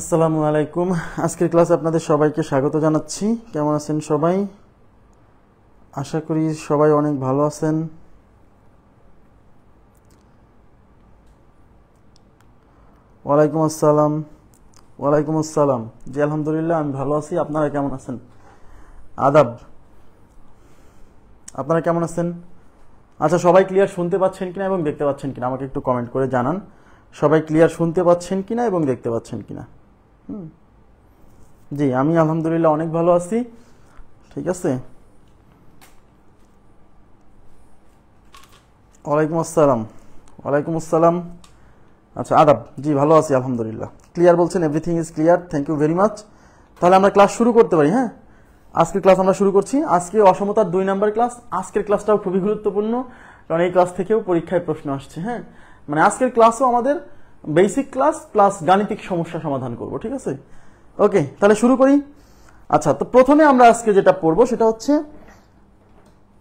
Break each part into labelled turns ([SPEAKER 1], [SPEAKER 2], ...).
[SPEAKER 1] আসসালামু আলাইকুম। আজকের ক্লাসে আপনাদের সবাইকে স্বাগত জানাচ্ছি। কেমন আছেন সবাই? আশা করি সবাই অনেক ভালো আছেন। ওয়ালাইকুম আসসালাম। ওয়ালাইকুম আসসালাম। জি আলহামদুলিল্লাহ আমি ভালো আছি। আপনারা কেমন আছেন? আদাব। আপনারা কেমন আছেন? আচ্ছা, সবাই ক্লিয়ার শুনতে পাচ্ছেন কিনা এবং দেখতে পাচ্ছেন কিনা আমাকে একটু কমেন্ট করে জানান। সবাই ক্লিয়ার শুনতে পাচ্ছেন কিনা এবং দেখতে পাচ্ছেন কিনা? জি আমি আলহামদুলিল্লাহ অনেক ভালো আছি। ঠিক আছে। ওয়ালাইকুম আসসালাম। ওয়ালাইকুম আসসালাম। আচ্ছা আদাব। জি ভালো আছি আলহামদুলিল্লাহ। ক্লিয়ার বলছেন, everything is clear. Thank you very much. তাহলে আমরা ক্লাস শুরু করতে পারি। হ্যাঁ, আজকের ক্লাস আমরা শুরু করছি। আজকে অসমতার 2 নাম্বার ক্লাস। আজকের ক্লাসটাও খুবই গুরুত্বপূর্ণ, কারণ এই ক্লাস থেকেও পরীক্ষায় প্রশ্ন আসছে। হ্যাঁ, মানে আজকের ক্লাসও আমাদের বেসিক ক্লাস প্লাস গাণিতিক সমস্যা সমাধান করব। ঠিক আছে, ওকে তাহলে শুরু করি। আচ্ছা, তো প্রথমে আমরা আজকে যেটা পড়বো সেটা হচ্ছে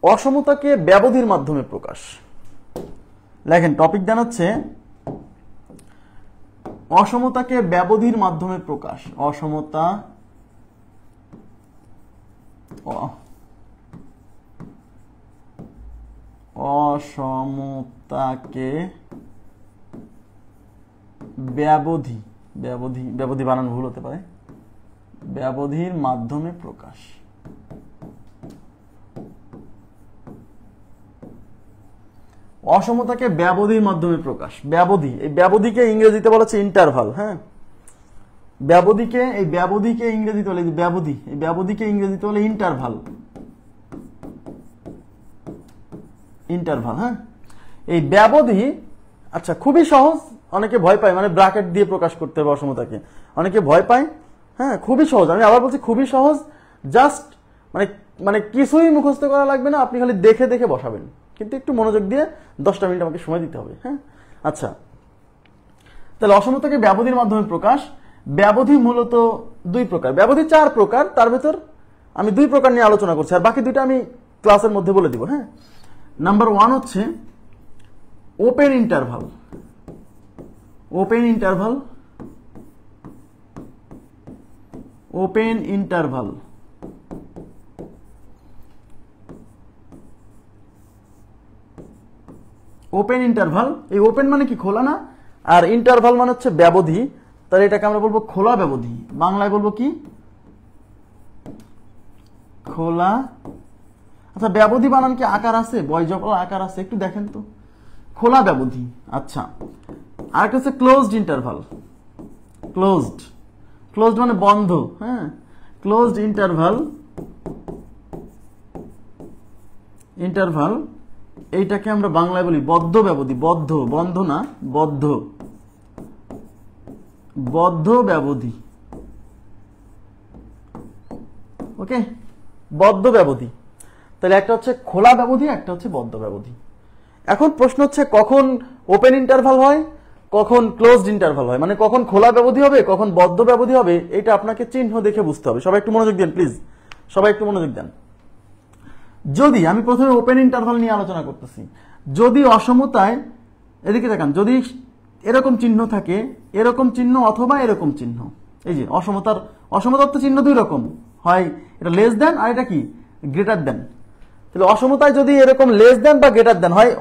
[SPEAKER 1] অসমতাকে ব্যবধির মাধ্যমে প্রকাশ। লেখেন, টপিক দেন হচ্ছে অসমতাকে ব্যবধির মাধ্যমে প্রকাশ। অসমতাকে ব্যবধি বানান ভুল হতে পারে, ব্যবধির মাধ্যমে প্রকাশ। অসমতাকে ব্যবধির মাধ্যমে প্রকাশ। ব্যবধি, এই ব্যবধিকে ইংরেজিতে বলা হচ্ছে ইন্টারভাল। হ্যাঁ, ব্যবধিকে ইংরেজিতে বলে ব্যবধি, এই ব্যবধিকে ইংরেজিতে বলে ইন্টারভাল। ইন্টারভাল। হ্যাঁ, এই ব্যবধি আচ্ছা খুবই সহজ। অনেকে ভয় পায়, মানে ব্র্যাকেট দিয়ে প্রকাশ করতে হবে অসমতাকে, অনেকে ভয় পায়। হ্যাঁ, খুবই সহজ। আমি আবার বলছি খুবই সহজ। জাস্ট মানে মানে কিছুই মুখস্থ করা লাগবে না, আপনি খালি দেখে দেখে বসাবেন, কিন্তু একটু মনোযোগ দিয়ে 10টা মিনিট আমাকে সময় দিতে হবে। হ্যাঁ, আচ্ছা তাহলে অসমতাকে ব্যবধির মাধ্যমে প্রকাশ। ব্যবধি মূলত 2 প্রকার, ব্যবধি 4 প্রকার, তার ভেতর আমি 2 প্রকার নিয়ে আলোচনা করছি, আর বাকি 2টা আমি ক্লাসের মধ্যে বলে দিব। হ্যাঁ, নাম্বার 1 হচ্ছে open interval. Open interval, open interval. Open interval, এই ওপেন মানে কি খোলা না, আর ইন্টারভাল মানে হচ্ছে ব্যবধি, তাহলে এটাকে আমরা বলবো খোলা ব্যবধি। বাংলায় বলবো কি? খোলা। আচ্ছা, ব্যবধি বানান কি আকার আছে, বয়জকল আকার আছে? একটু দেখেন তো। খোলা ব্যবধি। আচ্ছা, আরেকটা হচ্ছে ক্লোজড ইন্টারভাল। ক্লোজড, ক্লোজড মানে বন্ধ। হ্যাঁ, ক্লোজড ইন্টারভাল। ইন্টারভাল এইটাকে আমরা বাংলায় বলি বদ্ধ ব্যবধি। বদ্ধ, বন্ধ না, বদ্ধ, বদ্ধ ব্যবধি। ওকে, বদ্ধ ব্যবধি। তাহলে একটা হচ্ছে খোলা ব্যবধি, একটা হচ্ছে বদ্ধ ব্যবধি। এখন প্রশ্ন হচ্ছে কখন ওপেন ইন্টারভাল হয়, কখন ক্লোজড ইন্টারভাল হয়, মানে কখন খোলা ব্যবধি হবে, কখন বদ্ধ ব্যবধি হবে, এটা আপনাকে চিহ্ন দেখে বুঝতে হবে। সবাই একটু মনোযোগ দেন প্লিজ, সবাই একটু মনোযোগ দেন। যদি আমি প্রথমে ওপেন ইন্টারভাল নিয়ে আলোচনা করতেছি, যদি অসমতায়, এদিকে দেখান, যদি এরকম চিহ্ন থাকে, এরকম চিহ্ন অথবা এরকম চিহ্ন, এই যে অসমতার তো চিহ্ন 2 রকম হয়, এটা লেস দেন আর এটা কি গ্রেটার দেন। তাহলে অসমতায় যদি এরকম লেস দেন বা গ্রেটার দেন হয়,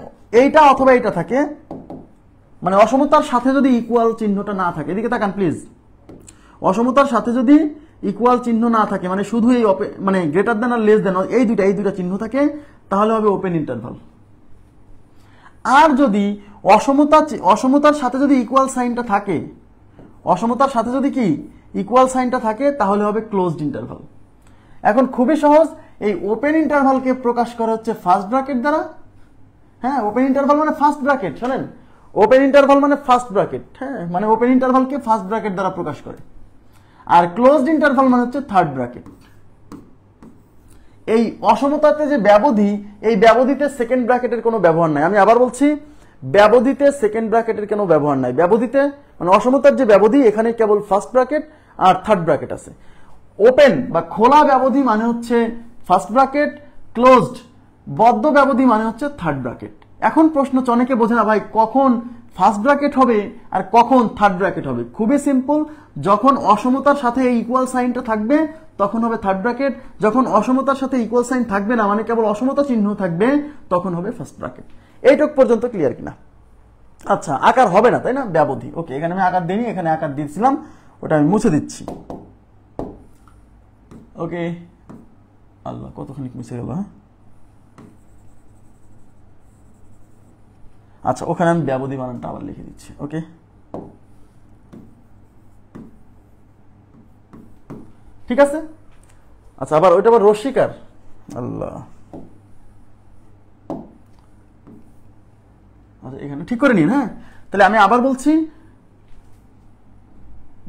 [SPEAKER 1] এইটা অথবা এইটা থাকে, মানে অসমতার সাথে যদি ইকুয়াল চিহ্নটা না থাকে, এদিকে তাকান প্লিজ, অসমতার সাথে যদি ইকুয়াল চিহ্ন না থাকে, মানে শুধু এই মানে গ্রেটার দেন আর লেস দেন, এই দুইটা চিহ্ন থাকে, তাহলে হবে ওপেন ইন্টারভাল। আর যদি অসমতার সাথে যদি ইকুয়াল সাইনটা থাকে, অসমতার সাথে যদি কি ইকুয়াল সাইনটা থাকে, তাহলে হবে ক্লোজড ইন্টারভাল। এখন খুবই সহজ, এই ওপেন ইন্টারভালকে প্রকাশ করা হচ্ছে ফার্স্ট ব্র্যাকেট দ্বারা। হ্যাঁ, ওপেন ইন্টারভাল মানে ফার্স্ট ব্র্যাকেট। শোনেন, ওপেন ইন্টারভাল মানে ফার্স্ট ব্র্যাকেট। হ্যাঁ, মানে ওপেন ইন্টারভালকে ফার্স্ট ব্র্যাকেট দ্বারা প্রকাশ করে। আর ক্লোজড ইন্টারভাল মানে হচ্ছে থার্ড ব্র্যাকেট। এই অসমতাতে যে ব্যবধি, এই ব্যবধিতে সেকেন্ড ব্র্যাকেটের কোনো ব্যবহার নাই। আমি আবার বলছি, ব্যবধিতে সেকেন্ড ব্র্যাকেটের কোনো ব্যবহার নাই। ব্যবধিতে মানে অসমতার যে ব্যবধি, এখানে কেবল ফার্স্ট ব্র্যাকেট আর থার্ড ব্র্যাকেট আছে। ওপেন বা খোলা ব্যবধি মানে হচ্ছে ফার্স্ট ব্র্যাকেট, ক্লোজড বদ্ধ ব্যবধি মানে হচ্ছে থার্ড ব্র্যাকেট। এখন প্রশ্ন অনেকে বোঝে না ভাই, কখন ফার্স্ট ব্র্যাকেট হবে আর কখন থার্ড ব্র্যাকেট হবে? খুবই সিম্পল, যখন অসমতার সাথে এই ইকুয়াল সাইনটা থাকবে তখন হবে থার্ড ব্র্যাকেট, যখন অসমতার সাথে ইকুয়াল সাইন থাকবে না, মানে কেবল অসমতা চিহ্ন থাকবে, তখন হবে ফার্স্ট ব্র্যাকেট। এইটুক পর্যন্ত ক্লিয়ার কিনা? আচ্ছা, আকার হবে না তাই না, ব্যবধি। ওকে, এখানে আমি আকার দিইনি, এখানে আকার দিয়েছিলাম, ওটা আমি মুছে দিচ্ছি। ওকে, আল্লাহ কতখানি মুছে গেল। হ্যাঁ, আচ্ছা, ওখানে আমি ব্যবধি বানানটা আবার লিখে দিচ্ছি। ওকে, ঠিক আছে। আচ্ছা, আবার ওইটা আবার রশ্মিকার, আল্লাহ, আচ্ছা এখানে ঠিক করে নিন। হ্যাঁ, তাহলে আমি আবার বলছি,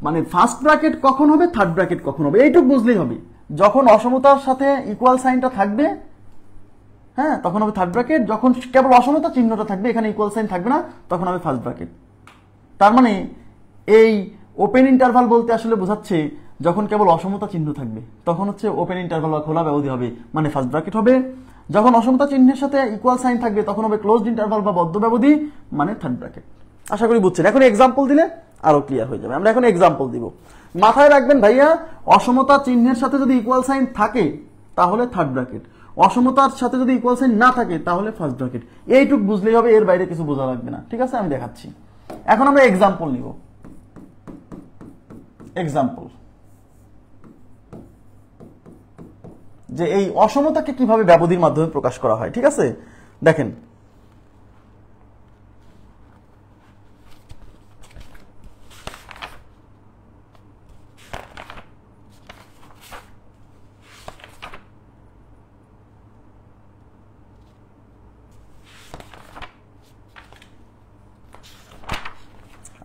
[SPEAKER 1] মানে ফার্স্ট ব্র্যাকেট কখন হবে, থার্ড ব্র্যাকেট কখন হবে, এইটুকু বুঝলেই হবে। যখন অসমতার সাথে ইকুয়াল সাইনটা থাকবে, হ্যাঁ, তখন হবে থার্ড ব্র্যাকেট। যখন কেবল অসমতা চিহ্নটা থাকবে, এখানে ইকুয়াল সাইন থাকবে না, তখন হবে ফার্স্ট ব্র্যাকেট। তার মানে এই ওপেন ইন্টারভাল বলতে আসলে বোঝাচ্ছে যখন কেবল অসমতা চিহ্ন থাকবে তখন হচ্ছে ওপেন ইন্টারভাল বা খোলা ব্যবধি হবে, মানে ফার্স্ট ব্র্যাকেট হবে। যখন অসমতা চিহ্নের সাথে ইকুয়াল সাইন থাকবে তখন হবে ক্লোজড ইন্টারভাল বা বদ্ধ ব্যবধি, মানে থার্ড ব্র্যাকেট। আশা করি বুঝছেন। এখন এক্সাম্পল দিলে আরো ক্লিয়ার হয়ে যাবে। আমরা এখন এক্সাম্পল দিব। মাথায় রাখবেন ভাইয়া, অসমতা চিহ্নের সাথে যদি ইকুয়াল সাইন থাকে তাহলে থার্ড ব্র্যাকেট, অসমতার সাথে যদি ইকুয়াল সাইন না থাকে তাহলে ফার্স্ট ব্র্যাকেট। এইটুক বুঝলেই হবে, এর বাইরে কিছু বোঝা লাগবে না। ঠিক আছে, আমি দেখাচ্ছি। এখন আমরা এক্সাম্পল নিব। এক্সাম্পল, যে এই অসমতাকে কিভাবে ব্যবধির মাধ্যমে প্রকাশ করা হয়। ঠিক আছে, দেখেন,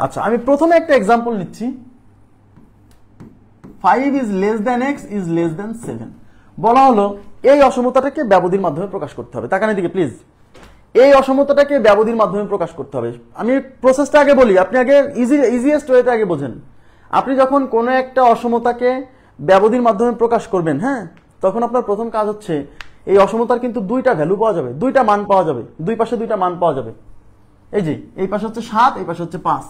[SPEAKER 1] আচ্ছা আমি প্রথমে একটা এক্সাম্পল নিচ্ছি। 5 is less than x is less than 7 বলা হলো এই অসমতাটাকে ব্যবধির মাধ্যমে প্রকাশ করতে হবে। তাকান এদিকে প্লিজ, এই অসমতাটাকে ব্যবধির মাধ্যমে প্রকাশ করতে হবে। আমি প্রসেসটা আগে বলি, আপনি আগে ইজিয়েস্ট ওয়েতে আগে বোঝেন। আপনি যখন কোনো একটা অসমতাকে ব্যবধির মাধ্যমে প্রকাশ করবেন, হ্যাঁ, তখন আপনার প্রথম কাজ হচ্ছে এই অসমতার কিন্তু দুইটা ভ্যালু পাওয়া যাবে, দুইটা মান পাওয়া যাবে, দুই পাশে দুইটা মান পাওয়া যাবে। এই যে এই পাশে হচ্ছে 7, এই পাশে হচ্ছে 5।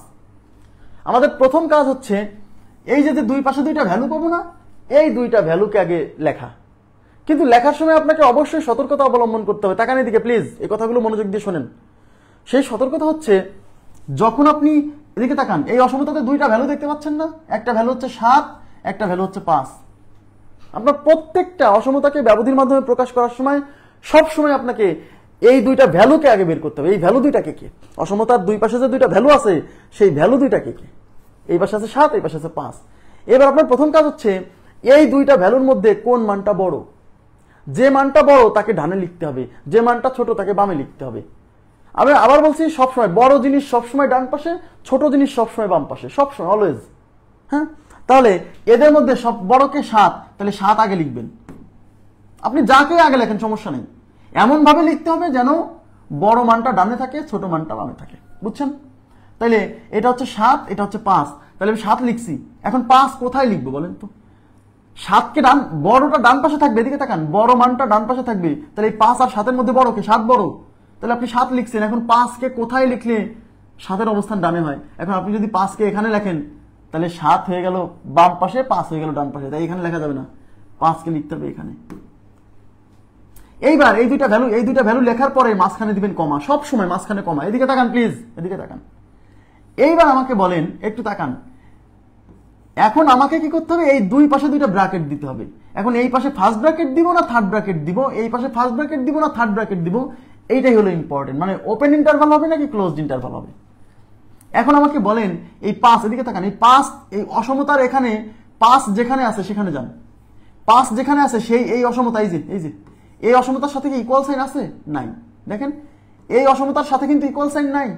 [SPEAKER 1] আমাদের প্রথম কাজ হচ্ছে এই যে দুই পাশে দুইটা ভ্যালু পাবো না, এই দুইটা ভ্যালুকে আগে লেখা। কিন্তু লেখার সময় আপনাকে অবশ্যই সতর্কতা অবলম্বন করতে হবে। তাকান এদিকে প্লিজ, এই কথাগুলো মনোযোগ দিয়ে শোনেন। সেই সতর্কতা হচ্ছে, যখন আপনি এদিকে তাকান, এই অসমতাতে দুইটা ভ্যালু দেখতে পাচ্ছেন না, একটা ভ্যালু হচ্ছে 7, একটা ভ্যালু হচ্ছে 5। আপনার প্রত্যেকটা অসমতাকে ব্যবধির মাধ্যমে প্রকাশ করার সময় সব সময় আপনাকে এই দুইটা ভ্যালুকে আগে বের করতে হবে। এই ভ্যালু দুইটা কে কে? অসমতার দুই পাশে যে দুইটা ভ্যালু আছে সেই ভ্যালু দুইটা কে কে? এই পাশে আছে 7, এই পাশে আছে 5। এবার আপনার প্রথম কাজ হচ্ছে এই দুইটা ভ্যালুর মধ্যে কোন মানটা বড়। যে মানটা বড় তাকে ডানে লিখতে হবে, যে মানটা ছোট তাকে বামে লিখতে হবে। আমি আবার বলছি, সবসময় বড় জিনিস সবসময় ডান পাশে, ছোট জিনিস সবসময় বাম পাশে, সবসময় অলওয়েজ। হ্যাঁ, তাহলে এদের মধ্যে সব বড়কে 7, তাহলে 7 আগে লিখবেন। আপনি যাকে আগে লেখেন সমস্যা নেই, এমন ভাবে লিখতে হবে যেন বড় মানটা ডানে থাকে, ছোট মানটা বামে থাকে। বুঝছেন? তাহলে এটা হচ্ছে 7, এটা হচ্ছে 5, তাহলে আমি 7 লিখছি। এখন 5 কোথায় লিখবো বলেন তো? 7কে ডান, বড়টা ডান পাশে থাকবে, এদিকে তাকান, বড় মানটা ডান পাশে থাকবে। তাহলে এই 5 আর 7-এর মধ্যে বড় কে? 7 বড়। তাহলে আপনি 7 লিখছেন। এখন 5কে কোথায় লিখলে 7-এর অবস্থান ডানে হয়? এখন আপনি যদি 5কে এখানে লেখেন তাহলে 7 হয়ে গেল বাম পাশে, 5 হয়ে গেল ডান পাশে, তাই এখানে লেখা যাবে না, 5কে লিখতে হবে এখানে। এইবার এই দুইটা ভ্যালু লেখার পরে মাঝখানে দিবেন কমা, সব সময় মাঝখানে কমা। এদিকে তাকান প্লিজ, এদিকে তাকান। এইবার আমাকে বলেন, একটু তাকান, এখন আমাকে কি করতে হবে? এই দুই পাশে দুইটা ব্র্যাকেট দিতে হবে। এখন এই পাশে ফার্স্ট ব্র্যাকেট দিব না থার্ড ব্র্যাকেট দিব, এই পাশে ফার্স্ট ব্র্যাকেট দিব না থার্ড ব্র্যাকেট দিব, এইটাই হলো ইম্পর্টেন্ট। মানে ওপেন ইন্টারভাল হবে নাকি ক্লোজড ইন্টারভাল হবে। এখন আমাকে বলেন এই 5, এদিকে তাকান, এই 5, এই অসমতার এখানে 5 যেখানে আছে সেখানে যান। 5 যেখানে আছে সেই এই অসমতা, এই যে এই অসমতার সাথে কি ইকুয়াল সাইন আছে? নাই। দেখেন এই অসমতার সাথে কিন্তু ইকুয়াল সাইন নাই।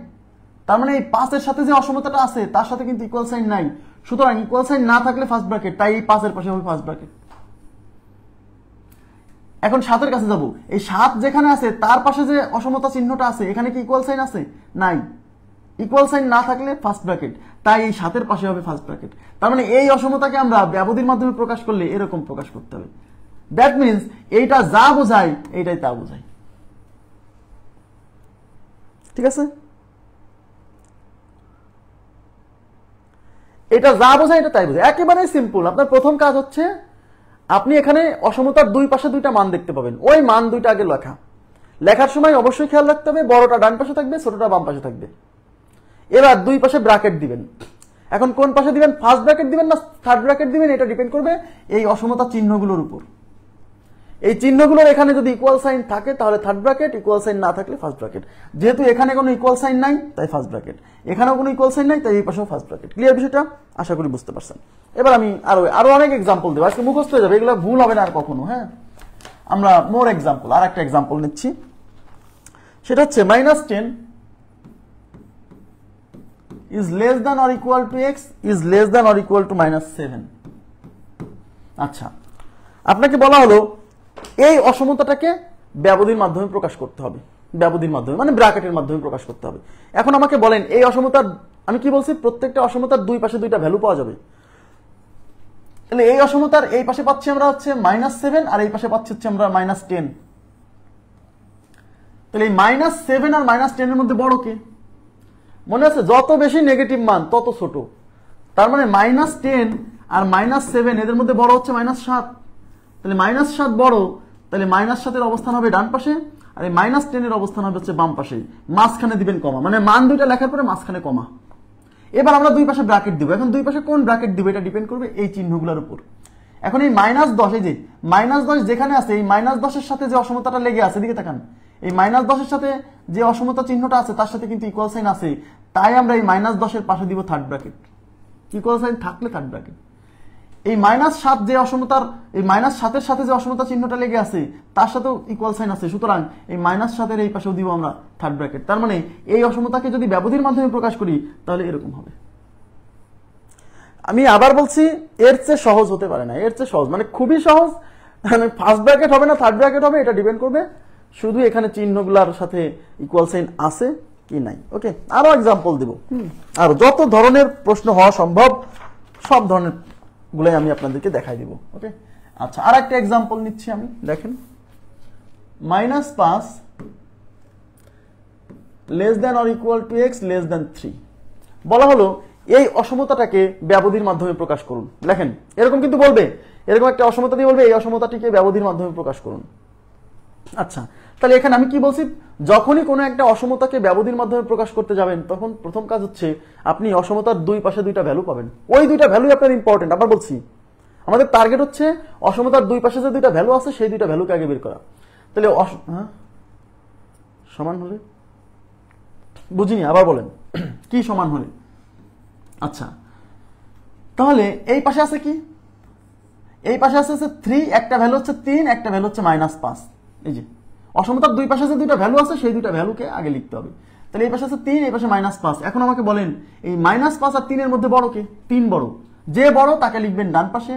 [SPEAKER 1] তার মানে এই 5-এর সাথে যে অসমতাটা আছে তার সাথে কিন্তু ইকুয়াল সাইন নাই। সুতরাং ইকুয়াল সাইন না থাকলে ফার্স্ট ব্র্যাকেট, তাই এই 5-এর পাশে হবে ফার্স্ট ব্র্যাকেট। এখন 7-এর কাছে যাব, এই 7 যেখানে আছে তার পাশে যে অসমতা চিহ্নটা আছে এখানে কি ইকুয়াল সাইন আছে? নাই। ইকুয়াল সাইন না থাকলে ফার্স্ট ব্র্যাকেট, তাই এই 7-এর পাশে হবে ফার্স্ট ব্র্যাকেট। তার মানে এই অসমতাকে আমরা ব্যবধির মাধ্যমে প্রকাশ করলে এরকম প্রকাশ করতে হবে। দ্যাট মিনস এইটা যা বোঝায় এইটাই তা বোঝায়। ঠিক আছে? এটা যা বোঝায় এটা তাই বোঝায়, একেবারে সিম্পল। আপনার প্রথম কাজ হচ্ছে আপনি এখানে অসমতার দুই পাশে দুইটা মান দেখতে পাবেন, ওই মান দুইটা আগে লেখার সময় অবশ্যই খেয়াল রাখতে হবে বড়টা ডান পাশে থাকবে, ছোটটা বাম পাশে থাকবে। এবার দুই পাশে ব্র্যাকেট দিবেন। এখন কোন পাশে দিবেন, ফার্স্ট ব্র্যাকেট দিবেন না থার্ড ব্র্যাকেট দিবেন, এটা ডিপেন্ড করবে এই অসমতা চিহ্নগুলোর উপর। এই চিহ্নগুলোর এখানে যদি ইকুয়াল সাইন থাকে তাহলে থার্ড ব্র্যাকেট, ইকুয়াল সাইন না থাকলে ফার্স্ট ব্র্যাকেট। যেহেতু এখানে কোনো ইকুয়াল সাইন নাই তাই ফার্স্ট ব্র্যাকেট, এখানেও কোনো ইকুয়াল সাইন নাই তাই এই পাশেও ফার্স্ট ব্র্যাকেট। ক্লিয়ার বিষয়টা? আশা করি বুঝতে পারছেন। এবার আমি আরো অনেক এক্সাম্পল দেবো, আজকে মুখস্থ হয়ে যাবে, এগুলো ভুল হবে না আর কখনো। হ্যাঁ, আমরা মোর এক্সাম্পল, আর একটা এক্সাম্পল নিচ্ছি, সেটা হচ্ছে -10 is less than or equal to x is less than or equal to -7। আচ্ছা, আপনাকে বলা হলো এই অসমতাটাকে ব্যবধির মাধ্যমে প্রকাশ করতে হবে, ব্যবধির মাধ্যমে মানে ব্র্যাকেটের মাধ্যমে প্রকাশ করতে হবে। এখন আমাকে বলেন এই অসমতার, আমি কি বলছি, প্রত্যেকটা অসমতার দুই পাশে দুইটা ভ্যালু পাওয়া যাবে। তাহলে এই অসমতার এই পাশে পাচ্ছি আমরা হচ্ছে -7 আর এই পাশে পাচ্ছি হচ্ছে আমরা -10। তাহলে এই -7 আর -10 এর মধ্যে বড় কে? মনে আছে, যত বেশি নেগেটিভ মান তত ছোট। তার মানে -10 আর -7 এদের মধ্যে বড় হচ্ছে -7। তাহলে -7 বড়, তাহলে -7 এর অবস্থান হবে ডান পাশে আর এই -10 এর অবস্থান হবে হচ্ছে বাম পাশে। মাঝখানে দিবেন কমা, মানে মান দুইটা লেখার পরে মাঝখানে কমা। এবার আমরা দুই পাশে ব্র্যাকেট দিব। এখন দুই পাশে কোন ব্র্যাকেট দিব এটা ডিপেন্ড করবে এই চিহ্নগুলোর উপর। এখন এই -10, এই যে -10 যেখানে আছে, এই -10 এর সাথে যে অসমতাটা লেগে আছে, এদিকে তাকান, এই -10 এর সাথে যে অসমতা চিহ্নটা আছে তার সাথে কিন্তু ইকুয়াল সাইন আছে, তাই আমরা এই -10 এর পাশে দিব থার্ড ব্র্যাকেট। ইকুয়াল সাইন থাকলে থার্ড ব্র্যাকেট। এই -7 যে অসমতার, এই -7 এর সাথে যে অসমতা চিহ্নটা লেগে আছে তার সাথেও ইকুয়াল সাইন আছে, সুতরাং এই -7 এর এই পাশেও দিব আমরা থার্ড ব্র্যাকেট। তার মানে এই অসমতাকে যদি ব্যবধির মাধ্যমে প্রকাশ করি তাহলে এরকম হবে। আমি আবার বলছি, এর চেয়ে সহজ হতে পারে না, এর চেয়ে সহজ মানে খুবই সহজ। মানে ফার্স্ট ব্র্যাকেট হবে না থার্ড ব্র্যাকেট হবে এটা ডিপেন্ড করবে শুধু এখানে চিহ্নগুলোর সাথে ইকুয়াল সাইন আছে কি নাই। ওকে, আরো এক্সাম্পল দিব, আর যত ধরনের প্রশ্ন হওয়া সম্ভব সব ধরনের গুলাই আমি আপনাদেরকে দেখাই দিব। ওকে, আচ্ছা, আর একটা এক্সাম্পল নিচ্ছি আমি, দেখেন -5 less than or equal to x less than 3 বলা হলো এই অসমতাটাকে ব্যবধির মাধ্যমে প্রকাশ করুন। দেখেন এরকম কিন্তু বলবে, এরকম একটা অসমতা দিয়ে বলবে এই অসমতাটিকে ব্যবধির মাধ্যমে প্রকাশ করুন। আচ্ছা, তাহলে এখানে আমি কি বলছি, যখনই কোনো একটা অসমতাকে ব্যবধির মাধ্যমে প্রকাশ করতে যাবেন তখন প্রথম কাজ হচ্ছে আপনি অসমতার দুই পাশে দুইটা ভ্যালু পাবেন, ওই দুইটা ভ্যালু আপনার ইম্পর্টেন্ট। আবার বলছি, আমাদের টার্গেট হচ্ছে অসমতার দুই পাশে যে দুইটা ভ্যালু আছে সেই দুইটা ভ্যালুকে আগে বের করা। তাহলে সমান হলে, বুঝিনি, আবার বলেন কি সমান হলে? আচ্ছা, তাহলে এই পাশে আছে কি, এই পাশে আছে 3, একটা ভ্যালু হচ্ছে 3, একটা ভ্যালু হচ্ছে -5। এই যে অসমতার দুই পাশে যে দুইটা ভ্যালু আছে সেই দুইটা ভ্যালুকে আগে লিখতে হবে। তাহলে এই পাশে আছে 3, এই পাশে -5। এখন আমাকে বলেন এই -5 আর 3 এর মধ্যে বড় কে? 3 বড়। যে বড় তাকে লিখবেন ডান পাশে,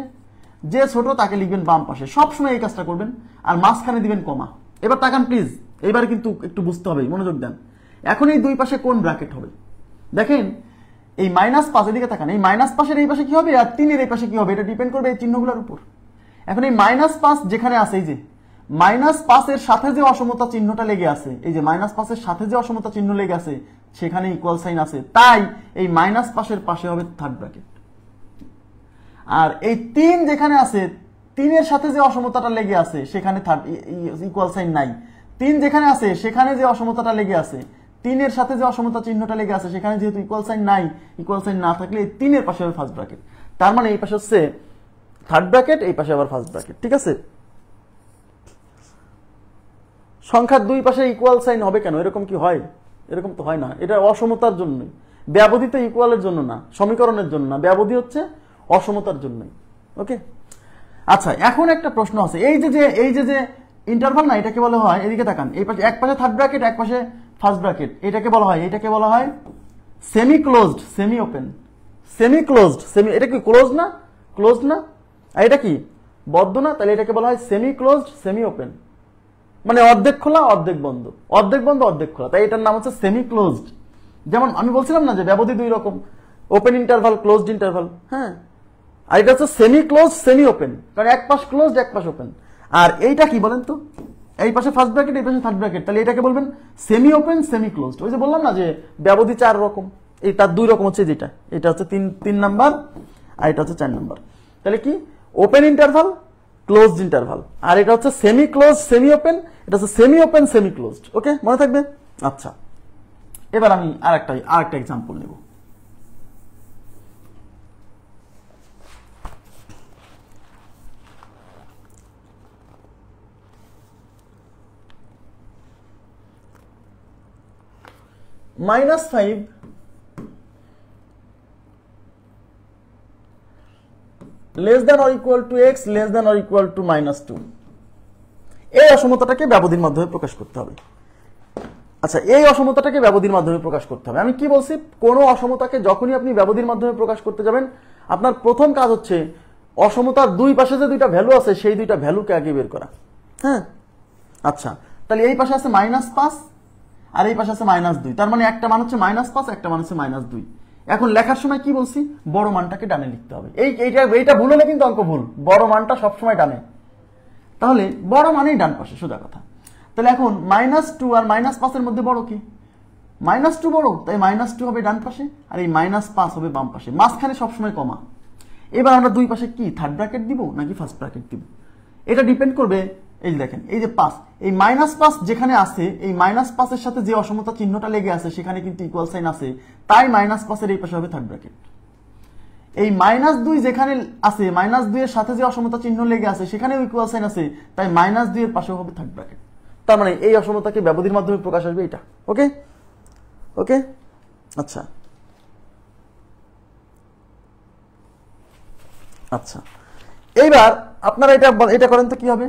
[SPEAKER 1] যে ছোট তাকে লিখবেন বাম পাশে। সবসময় এই কাজটা করবেন আর মাঝখানে দিবেন কমা। এবার তাকান প্লিজ, এবারে কিন্তু একটু বুঝতে হবে, মনোযোগ দেন। এখন এই দুই পাশে কোন ব্র্যাকেট হবে? দেখেন এই -5 এদিকে তাকান, এই -5 এর এই পাশে কি হবে আর 3 এর এই পাশে কি হবে এটা ডিপেন্ড করবে এই চিহ্নগুলোর উপর। এখন এই -5 যেখানে আছে, এই যে -5 এর সাথে যে অসমতা চিহ্নটা লেগে আছে, এই যে -5 এর সাথে যে অসমতা চিহ্ন লেগে আছে সেখানে ইকুয়াল সাইন আছে, তাই এই -5 এর পাশে হবে থার্ড ব্র্যাকেট। আর এই 3 যেখানে আছে, 3 এর সাথে যে অসমতাটা লেগে আছে সেখানে থার্ড ইকুয়াল সাইন নাই। 3 যেখানে আছে সেখানে যে অসমতাটা লেগে আছে, 3 এর সাথে যে অসমতা চিহ্নটা লেগে আছে সেখানে যেহেতু ইকুয়াল সাইন নাই, ইকুয়াল সাইন না থাকলে এই 3 এর পাশে হবে ফার্স্ট ব্র্যাকেট। তার মানে এই পাশে হচ্ছে থার্ড ব্র্যাকেট, এই পাশে আবার ফার্স্ট ব্র্যাকেট। ঠিক আছে, সংখ্যার দুই পাশে ইকুয়াল সাইন হবে কেন? এরকম কি হয়? এরকম তো হয় না, এটা অসমতার জন্যই। ব্যবধি তো ইকুয়ালের জন্য না, সমীকরণের জন্য না, ব্যবধি হচ্ছে অসমতার জন্যই। ওকে, আচ্ছা, এখন একটা প্রশ্ন আছে, এই যে ইন্টারভাল না, এটাকে বলা হয়, এদিকে তাকান, এই পাশে এক পাশে থার্ড ব্র্যাকেট এক পাশে ফার্স্ট ব্র্যাকেট, এটাকে বলা হয় semi closed, semi open, semi closed, semi, এটা কি ক্লোজ না? ক্লোজ না? আর এটা কি বদ্ধ না? তাহলে এটাকে বলা হয় সেমি ক্লোজড, সেমি ওপেন, মানে অর্ধেক খোলা অর্ধেক বন্ধ, অর্ধেক বন্ধ অর্ধেক খোলা, তাই এটার নাম হচ্ছে সেমি ক্লোজড। যেমন আমি বলছিলাম না যে ব্যবধি দুই রকম, ওপেন ইন্টারভাল, ক্লোজড ইন্টারভাল। হ্যাঁ, আর এটা হচ্ছে সেমি ক্লোজ, সেমি ওপেন, কারণ এক পাশ ক্লোজড এক পাশ ওপেন। আর এইটা কি বলেন তো, এই পাশে ফার্স্ট ব্র্যাকেট এই পাশে থার্ড ব্র্যাকেট, তাহলে এটাকে বলবেন সেমি ওপেন, সেমি ক্লোজড। ওই যে বললাম না যে ব্যবধি চার রকম, এটা দুই রকম হচ্ছে, যেটা এটা হচ্ছে 3 নাম্বার আর এটা হচ্ছে 4 নাম্বার। তাহলে কি ওপেন ইন্টারভাল, ক্লোজড ইন্টারভাল, আর এটা হচ্ছে সেমি ক্লোজ সেমি ওপেন, এটা হচ্ছে সেমি ওপেন সেমি ক্লোজড। ওকে, মনে থাকবে। আচ্ছা, এবার আমি আরেকটা এক্সাম্পল নেব। -5 less than or equal to x less than or equal to -2, এই অসমতাটাকে ব্যবধির মাধ্যমে প্রকাশ করতে হবে। আচ্ছা, এই অসমতাটাকে ব্যবধির মাধ্যমে প্রকাশ করতে হবে। আমি কি বলছি, কোন অসমতাকে যখনই আপনি ব্যবধির মাধ্যমে প্রকাশ করতে যাবেন, আপনার প্রথম কাজ হচ্ছে অসমতার দুই পাশে যে দুইটা ভ্যালু আছে সেই দুইটা ভ্যালুকে আগে বের করা। হ্যাঁ, আচ্ছা, তাহলে এই পাশে আছে -5 আর এই পাশে আছে -2, তার মানে একটা মান হচ্ছে -5, একটা মান হচ্ছে -2। এখন লেখার সময় কি বলছি, বড় মানটাকে ডানে লিখতে হবে। এইটা ভুল হলে কিন্তু অঙ্ক ভুল, বড় মানটা সবসময় ডানে, তাহলে বড় মানেই ডান পাশে, সোজা কথা। তাহলে এখন -2 আর -5 এর মধ্যে বড় কি, -2 বড়, তাই -2 হবে ডান পাশে আর এই -5 হবে বাম পাশে, মাঝখানে সবসময় কমা। এবার আমরা দুই পাশে কি থার্ড ব্র্যাকেট দিব নাকি ফার্স্ট ব্র্যাকেট দিব, এটা ডিপেন্ড করবে। এই যে দেখেন, এই যে 5, এই -5 যেখানে আছে, এই -5 এর সাথে যে অসমতা চিহ্নটা লেগে আছে সেখানে কিন্তু ইকুয়াল সাইন আছে, তাই -5 এর এই পাশে হবে থার্ড ব্র্যাকেট। এই -2 যেখানে আছে, -2 এর সাথে যে অসমতা চিহ্ন লেগে আছে সেখানেও ইকুয়াল সাইন আছে, তাই -2 এর পাশেও হবে থার্ড ব্র্যাকেট। তার মানে এই অসমতাকে ব্যবধির মাধ্যমে প্রকাশ আসবে এটা। ওকে ওকে, আচ্ছা আচ্ছা, এইবার আপনারা এটা করেন তো কি হবে,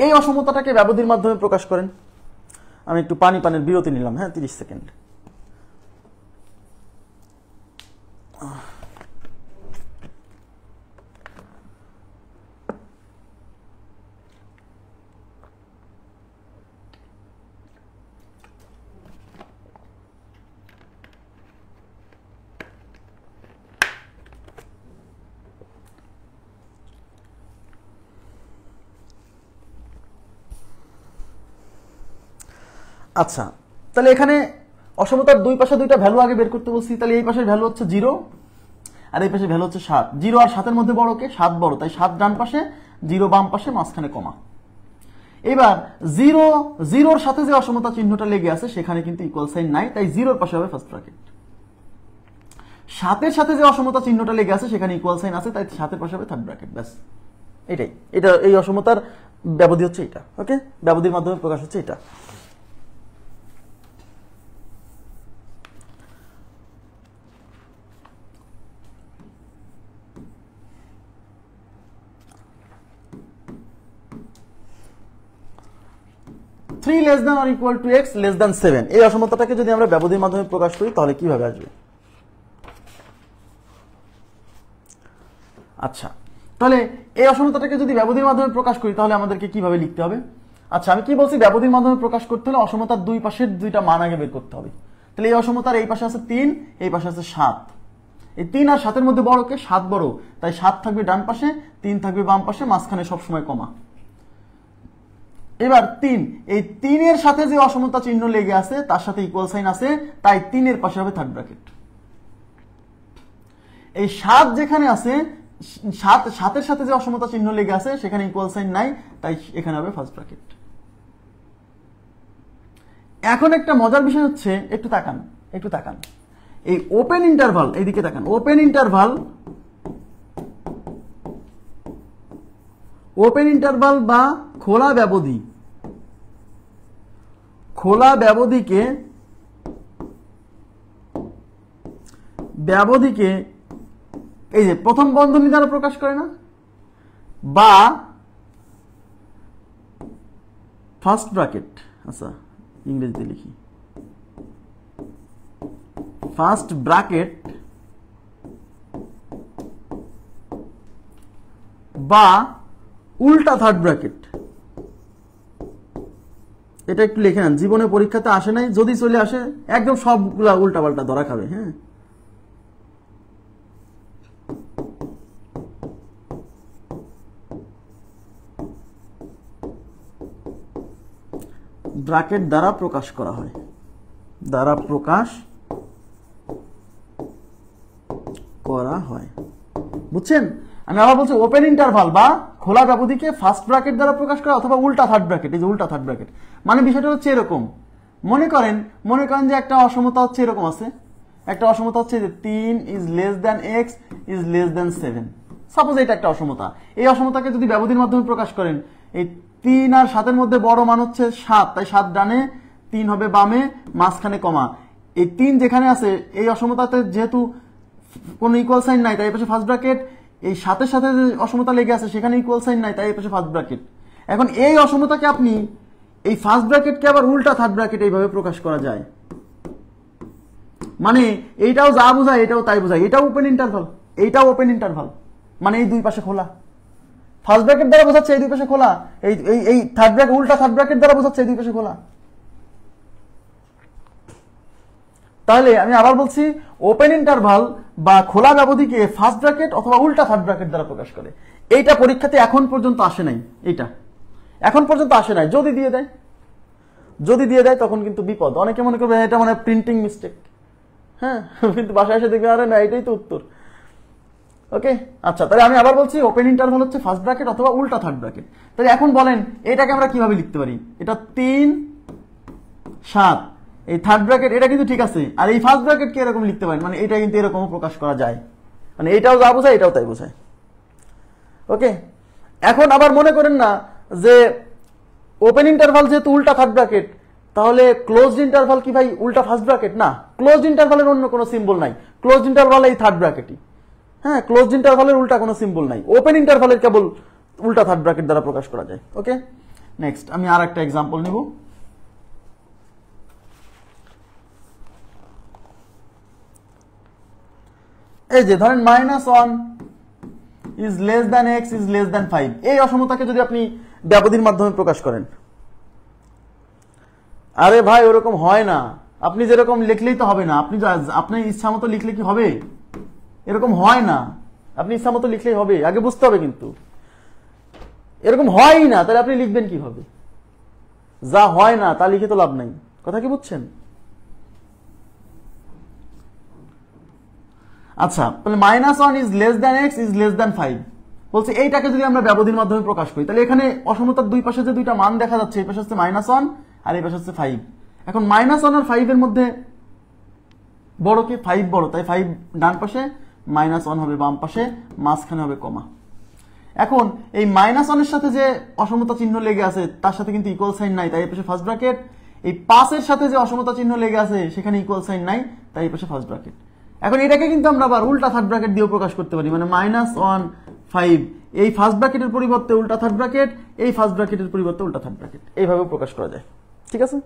[SPEAKER 1] এই অসমতাটাকে ব্যবধির মাধ্যমে প্রকাশ করেন। আমি একটু পানির বিরতি নিলাম, হ্যাঁ, 30 সেকেন্ড। আচ্ছা, তাহলে এখানে অসমতার দুই পাশে দুইটা ভ্যালু আগে বের করতে বলছি। তাহলে এই পাশের ভ্যালু হচ্ছে 0 আর এই পাশের ভ্যালু হচ্ছে 7। 0 আর 7 এর মধ্যে বড় কে, 7 বড়, তাই 7 ডান পাশে, 0 বাম পাশে, মাঝখানে কমা। এবার 0 এর সাথে যে অসমতা চিহ্নটা লেগে আছে সেখানে কিন্তু ইকুয়াল সাইন নাই, তাই 0 এর পাশে হবে ফার্স্ট ব্র্যাকেট। 7 এর সাথে যে অসমতা চিহ্নটা লেগে আছে সেখানে ইকুয়াল সাইন আছে, তাই 7 এর পাশে হবে থার্ড ব্র্যাকেট। ব্যাস, এই অসমতার ব্যবধি হচ্ছে এটা। ওকে, ব্যবধির মাধ্যমে প্রকাশ হচ্ছে এটা। Three less than or equal to x less than 7, এই অসমতাটাকে যদি আমরা ব্যবধির মাধ্যমে প্রকাশ করি তাহলে কিভাবে আসবে? আচ্ছা, তাহলে এই অসমতাটাকে যদি ব্যবধির মাধ্যমে প্রকাশ করি তাহলে আমাদেরকে কিভাবে লিখতে হবে? আচ্ছা, আমি কি বলছি, ব্যবধির মাধ্যমে প্রকাশ করতে হলে অসমতার দুই পাশের দুইটা মান আগে বের করতে হবে। তাহলে এই অসমতার এই পাশে আছে 3, এই পাশে আছে 7। এই 3 আর 7 এর মধ্যে বড় কে, 7 বড়, তাই 7 থাকবে ডান পাশে, 3 থাকবে বাম পাশে, মাঝখানে সবসময় কমা। এবার 3, এই 3 এর সাথে যে অসমতা চিহ্ন লেগে আছে তার সাথে ইকুয়াল সাইন আছে, তাই 3 এর পাশে হবে থার্ড ব্র্যাকেট। এই 7 যেখানে আছে, 7 এর সাথে যে অসমতা চিহ্ন লেগে আছে সেখানে ইকুয়াল সাইন নাই, তাই এখানে হবে ফার্স্ট ব্র্যাকেট। এখন একটা মজার বিষয় হচ্ছে, একটু তাকান, এই ওপেন ইন্টারভাল, এইদিকে তাকান, ওপেন ইন্টারভাল বা খোলা ব্যবধিকে এই যে প্রথম বন্ধনী দ্বারা প্রকাশ করে না, বা ফার্স্ট ব্র্যাকেট, আচ্ছা ইংরেজিতে লিখি, ফার্স্ট ব্র্যাকেট বা উল্টা থার্ড ব্র্যাকেট, এটা একটু লিখে নেন। জীবনে পরীক্ষাতে আসে নাই, যদি চলে আসে একদম সবগুলা উল্টা পাল্টা ধরা খাবে। হ্যাঁ, ব্র্যাকেট দ্বারা প্রকাশ করা হয়, দ্বারা প্রকাশ করা হয়। বুঝছেন? আমি আবার বলছি ওপেন ইন্টারভাল বা খোলা ব্যবধিকে ফার্স্ট ব্র্যাকেট দ্বারা প্রকাশ করা অথবা উল্টা থার্ড ব্র্যাকেট। এই যে উল্টা থার্ড ব্র্যাকেট মানে বিষয়টা হচ্ছে এরকম, মনে করেন যে একটা অসমতা হচ্ছে এরকম আছে, একটা অসমতা হচ্ছে যে 3 is less than x is less than 7। Suppose এটা একটা অসমতা। এই অসমতাকে যদি ব্যবধির মাধ্যমে প্রকাশ করেন, এই 3 আর 7 এর মধ্যে বড় মান হচ্ছে 7, তাই 7 ডানে 3 হবে বামে, মাঝখানে কমা। এই 3 যেখানে আছে এই অসমতাতে যেহেতু কোনো ইকুয়াল সাইন নাই তাই এই পাশে ফার্স্ট ব্র্যাকেট, এই 7 এর সাথে যে অসমতা লেগে আছে সেখানে ইকুয়াল সাইন নাই তাই এই পাশে ফার্স্ট ব্র্যাকেট। এখন এই অসমতাকে আপনি এই ফার্স্ট ব্র্যাকেটকে আবার উল্টা থার্ড ব্র্যাকেট এইভাবে প্রকাশ করা যায়। মানে এইটাও যা বোঝায় এটাও তাই বোঝায়, এটাও ওপেন ইন্টারভাল, এইটাও ওপেন ইন্টারভাল, মানে এই দুই পাশে খোলা। ফার্স্ট ব্র্যাকেট দ্বারা বোঝাচ্ছে এই দুই পাশে খোলা, এই থার্ড ব্র্যাকেট উল্টা থার্ড ব্র্যাকেট দ্বারা বোঝাচ্ছে এই দুই পাশে খোলা। তাহলে আমি আবার বলছি ওপেন ইন্টারভাল বা খোলা ব্যবধিকে ফার্স্ট ব্র্যাকেট অথবা উল্টা থার্ড ব্র্যাকেট দ্বারা প্রকাশ করে। এইটা পরীক্ষাতে এখন পর্যন্ত আসে নাই, এইটা এখন পর্যন্ত আসে নাই। যদি দিয়ে দেয় তখন কিন্তু বিপদ। অনেকে মনে করবে এটা মানে প্রিন্টিং মিস্টেক, হ্যাঁ, কিন্তু বাসায় এসে দেখবে আরে না এটাই তো উত্তর। ওকে, আচ্ছা, তাহলে আমি আবার বলছি ওপেন ইন্টারভাল হচ্ছে ফার্স্ট ব্র্যাকেট অথবা উল্টা থার্ড ব্র্যাকেট। তাহলে এখন বলেন এটাকে আমরা কিভাবে লিখতে পারি? এটা 3 7 এই থার্ড ব্র্যাকেট এটা কিন্তু ঠিক আছে, আর এই ফার্স্ট ব্র্যাকেট কি এরকম লিখতে পারেন, মানে এটা কিন্তু এরকমও প্রকাশ করা যায়, মানে এটাও যা বোঝায় এটাও তাই বোঝায়। ওকে, এখন আবার মনে করেন না যে ওপেন ইন্টারভাল যেহেতু উল্টা থার্ড ব্র্যাকেট, তাহলে ক্লোজড ইন্টারভাল কি ভাই উল্টা ফার্স্ট ব্র্যাকেট? না, ক্লোজড ইন্টারভালের অন্য কোনো সিম্বল নাই, ক্লোজড ইন্টারভাল এই থার্ড ব্র্যাকেটই। হ্যাঁ, ক্লোজড ইন্টারভালের উল্টা কোনো সিম্বল নাই, ওপেন ইন্টারভালের কেবল উল্টা থার্ড ব্র্যাকেট দ্বারা প্রকাশ করা যায়। ওকে, নেক্সট আমি আর একটা এক্সাম্পল নিব। এই যে ধরেন -1 is less than x is less than 5, এই অসমতাকে যদি আপনি ব্যবধির মাধ্যমে প্রকাশ করেন, আরে ভাই ওরকম হয় না, আপনি যেরকম লিখলেই তো হবে না, আপনি ইচ্ছা মতো লিখলে কি হবে? এরকম হয় না, আপনি ইচ্ছা মতো লিখলেই হবে, আগে বুঝতে হবে কিন্তু এরকম হয়ই না, তাহলে আপনি লিখবেন কিভাবে? যা হয় না তা লিখে তো লাভ নাই, কথা কি বুঝছেন? আচ্ছা, তাহলে -1 is less than x is less than 5 বলছে, এইটাকে যদি আমরা ব্যবধির মাধ্যমে প্রকাশ করি, তাহলে এখানে অসমতার দুই পাশে যে দুইটা মান দেখা যাচ্ছে, এই পাশে হচ্ছে -1 আর এই পাশে হচ্ছে 5। এখন -1 আর 5 এর মধ্যে বড় কি? 5 বড়, তাই 5 ডান পাশে, -1 হবে বাম পাশে, মাঝখানে হবে কমা। এখন এই -1 এর সাথে যে অসমতা চিহ্ন লেগে আছে তার সাথে কিন্তু ইকুয়াল সাইন নাই, তাই এই পাশে ফার্স্ট ব্র্যাকেট। এই 5 এর সাথে যে অসমতা চিহ্ন লেগে আছে সেখানে ইকুয়াল সাইন নাই, তাই এই পাশে ফার্স্ট ব্র্যাকেট। এখন এটাকে কিন্তু আমরা আবার উল্টা থার্ড ব্র্যাকেট দিয়েও প্রকাশ করতে পারি, মানে -1 5 এই ফার্স্ট ব্র্যাকেটের পরিবর্তে উল্টা থার্ড ব্র্যাকেট, এই ফার্স্ট ব্র্যাকেটের পরিবর্তে উল্টা থার্ড ব্র্যাকেট, এইভাবে প্রকাশ করা যায়। ঠিক আছে?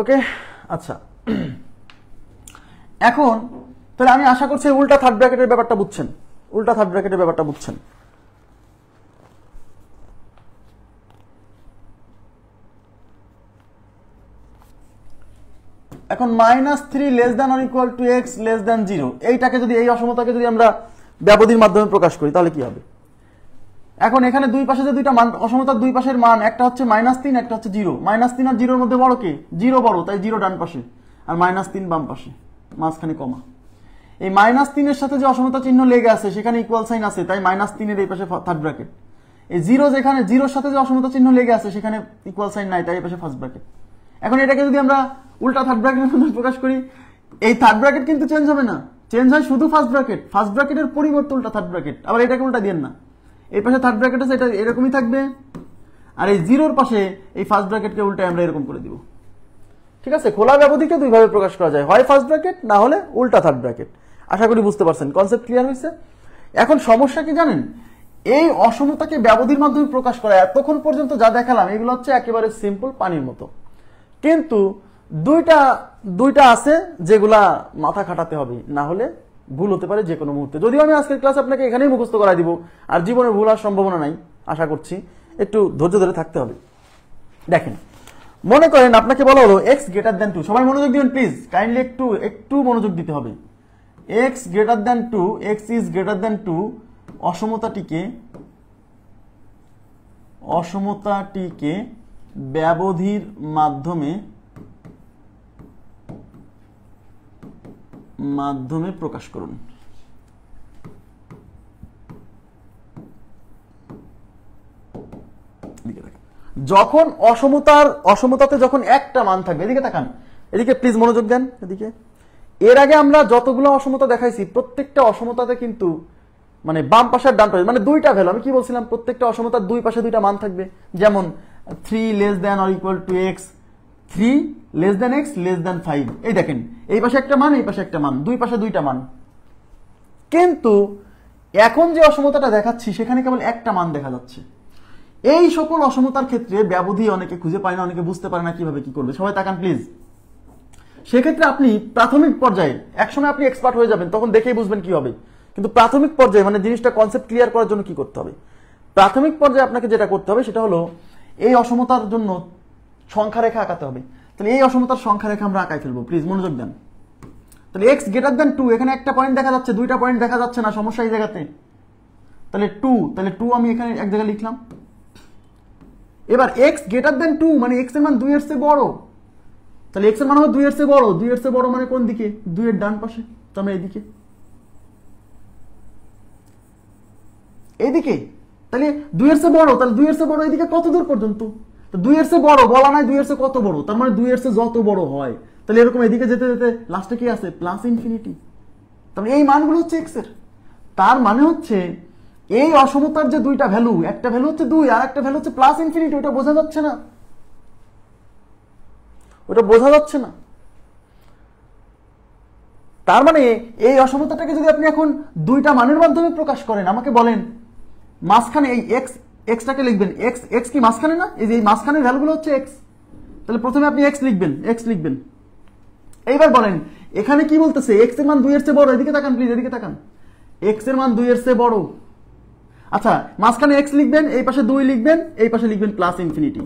[SPEAKER 1] ওকে, আচ্ছা, এখন তাহলে আমি আশা করছি উল্টা থার্ড ব্র্যাকেটের ব্যাপারটা বুঝছেন, উল্টা থার্ড ব্র্যাকেটের ব্যাপারটা বুঝছেন। এখন -3 less than or equal to x less than 0, এইটাকে যদি এই অসমতাকে যদি আমরা ব্যবধির মাধ্যমে প্রকাশ করি তাহলে কি হবে? এখন এখানে দুই পাশে যে দুইটা মান, অসমতার দুই পাশের মান, একটা হচ্ছে -3 একটা হচ্ছে 0। -3 আর 0 এর মধ্যে বড় কে? 0 বড়, তাই 0 ডান পাশে আর -3 বাম পাশে, মাঝখানে কমা। এই -3 এর সাথে যে অসমতা চিহ্ন লেগে আছে সেখানে ইকুয়াল সাইন আছে, তাই -3 এর এই পাশে থার্ড ব্র্যাকেট। এই 0 যেখানে 0 এর সাথে যে অসমতা চিহ্ন লেগে আছে সেখানে ইকুয়াল সাইন নাই, তাই এই পাশে ফার্স্ট ব্র্যাকেট। এখন এটাকে যদি আমরা উল্টা থার্ড ব্র্যাকেটের মধ্যে প্রকাশ করি, এই থার্ড ব্র্যাকেট কিন্তু চেঞ্জ হবে না, চেঞ্জ হয় শুধু ফার্স্ট ব্র্যাকেট, ফার্স্ট ব্র্যাকেটের পরিবর্তে উল্টা থার্ড ব্র্যাকেট। আবার এটাকে উল্টা দিয়েন না, এই পাশে থার্ড ব্র্যাকেট আছে এটা এরকমই থাকবে, আর এই 0 এর পাশে এই ফার্স্ট ব্র্যাকেটকে উল্টে আমরা এরকম করে দিব। ঠিক আছে? খোলা ব্যবধিকে দুইভাবে প্রকাশ করা যায়, হয় ফার্স্ট ব্র্যাকেট না হলে উল্টা থার্ড ব্র্যাকেট। আশা করি বুঝতে পারছেন, কনসেপ্ট ক্লিয়ার হয়েছে। এখন সমস্যা কি জানেন? এই অসমতাকে ব্যবধির মাধ্যমে প্রকাশ করা, এতক্ষণ পর্যন্ত যা দেখালাম এগুলো হচ্ছে একেবারে সিম্পল পানির মতো, কিন্তু দুইটা আছে যেগুলা মাথা খাটাতে হবে, না হলে ভুল হতে পারে যে কোনো মুহূর্তে। যদিও আমি আজকের ক্লাস আপনাকে এখানেই মুখস্থ করাই দিব, আর জীবনে ভুল হওয়ার সম্ভাবনা নাই, আশা করছি একটু ধৈর্য ধরে থাকতে হবে। দেখেন, মনে করেন আপনাকে বলা হলো এক্স গ্রেটার দেন টু, সবাই মনোযোগ দিবেন প্লিজ, কাইন্ডলি একটু মনোযোগ দিতে হবে। X greater than two, x is greater than two, অসমতাটিকে ব্যবধির মাধ্যমে প্রকাশ করুন। যখন অসমতাতে যখন একটা মান থাকবে, এদিকে তাকান, এদিকে প্লিজ মনোযোগ দেন এদিকে। এর আগে আমরা যতগুলো অসমতা দেখাইছি প্রত্যেকটা অসমতাতে কিন্তু মানে বাম পাশে আর ডান পাশে মানে দুইটা ভ্যালু, আমি কি বলছিলাম প্রত্যেকটা অসমতার দুই পাশে দুইটা মান থাকবে। যেমন 3 less than or equal to x, 3 less than x less than 5। এই দেখেন এই পাশে একটা মান, এই পাশে একটা মান, দুই পাশে দুইটা মান। কিন্তু এখন যে অসমতাটা দেখাচ্ছি সেখানে কেবল একটা মান দেখা যাচ্ছে। এই সকল অসমতার ক্ষেত্রে ব্যবধি অনেকে খুঁজে পায় না, অনেকে বুঝতে পারে না কিভাবে কি করবে। সবাই তাকান প্লিজ। সেক্ষেত্রে আপনি প্রাথমিক পর্যায়ে, একসময় আপনি এক্সপার্ট হয়ে যাবেন তখন দেখেই বুঝবেন কি হবে, কিন্তু প্রাথমিক পর্যায়ে মানে জিনিসটা কনসেপ্ট ক্লিয়ার করার জন্য কি করতে হবে, প্রাথমিক পর্যায়ে আপনাকে যেটা করতে হবে সেটা হলো এই অসমতার জন্য সংখ্যা রেখা আঁকাতে হবে। তাহলে এই অসমতার সংখ্যা রেখা আমরা আঁকাই ফেলবো, প্লিজ মনোযোগ দেন। তাহলে এক্স গ্রেটার দেন টু, এখানে একটা পয়েন্ট দেখা যাচ্ছে, দুইটা পয়েন্ট দেখা যাচ্ছে না, সমস্যা এই জায়গাতে। তাহলে টু আমি এখানে এক জায়গায় লিখলাম। এবার এক্স গ্রেটার দেন টু মানে এক্স এর মান 2 এর চেয়ে বড়, তাহলে এক্স এর মান হবে 2 এর চেয়ে বড়, 2 এর চেয়ে বড় মানে কোন দিকে, 2 এর ডান পাশে, তো আমরা এইদিকে, তাহলে 2 এর চেয়ে বড়, তাহলে 2 এর চেয়ে বড় এদিকে কত দূর পর্যন্ত, তো 2 এর চেয়ে বড় বলা নাই, 2 এর চেয়ে কত বড়, তার মানে 2 এর চেয়ে যত বড় হয়, তাহলে এরকম এদিকে যেতে যেতে লাস্টে কি আছে, প্লাস ইনফিনিটি। তাহলে এই মানগুলো হচ্ছে এক্স এর, তার মানে হচ্ছে এই অসমতার যে দুইটা ভ্যালু, একটা ভ্যালু হচ্ছে 2 আর একটা ভ্যালু হচ্ছে প্লাস ইনফিনিটি, ওটা বোঝা যাচ্ছে না, ওটা বোঝা যাচ্ছে না। তার মানে এই অসমতাটাকে যদি আপনি এখন দুইটা মানের মাধ্যমে প্রকাশ করেন, আমাকে বলেন মাঝখানে এই এক্সটাকে লিখবেন, এক্স কি মাঝখানে না, এই যে এই মাঝখানের ভ্যালুগুলো হচ্ছে এক্স, তাহলে প্রথমে আপনি এক্স লিখবেন। এইবার বলেন এখানে কি বলতেছে, এক্স এর মান 2 এর চেয়ে বড়, এদিকে তাকান প্লিজ, এদিকে তাকান, এক্স এর মান 2 এর চেয়ে বড়। আচ্ছা মাঝখানে এক্স লিখবেন, এই পাশে 2 লিখবেন, এই পাশে লিখবেন প্লাস ইনফিনিটি।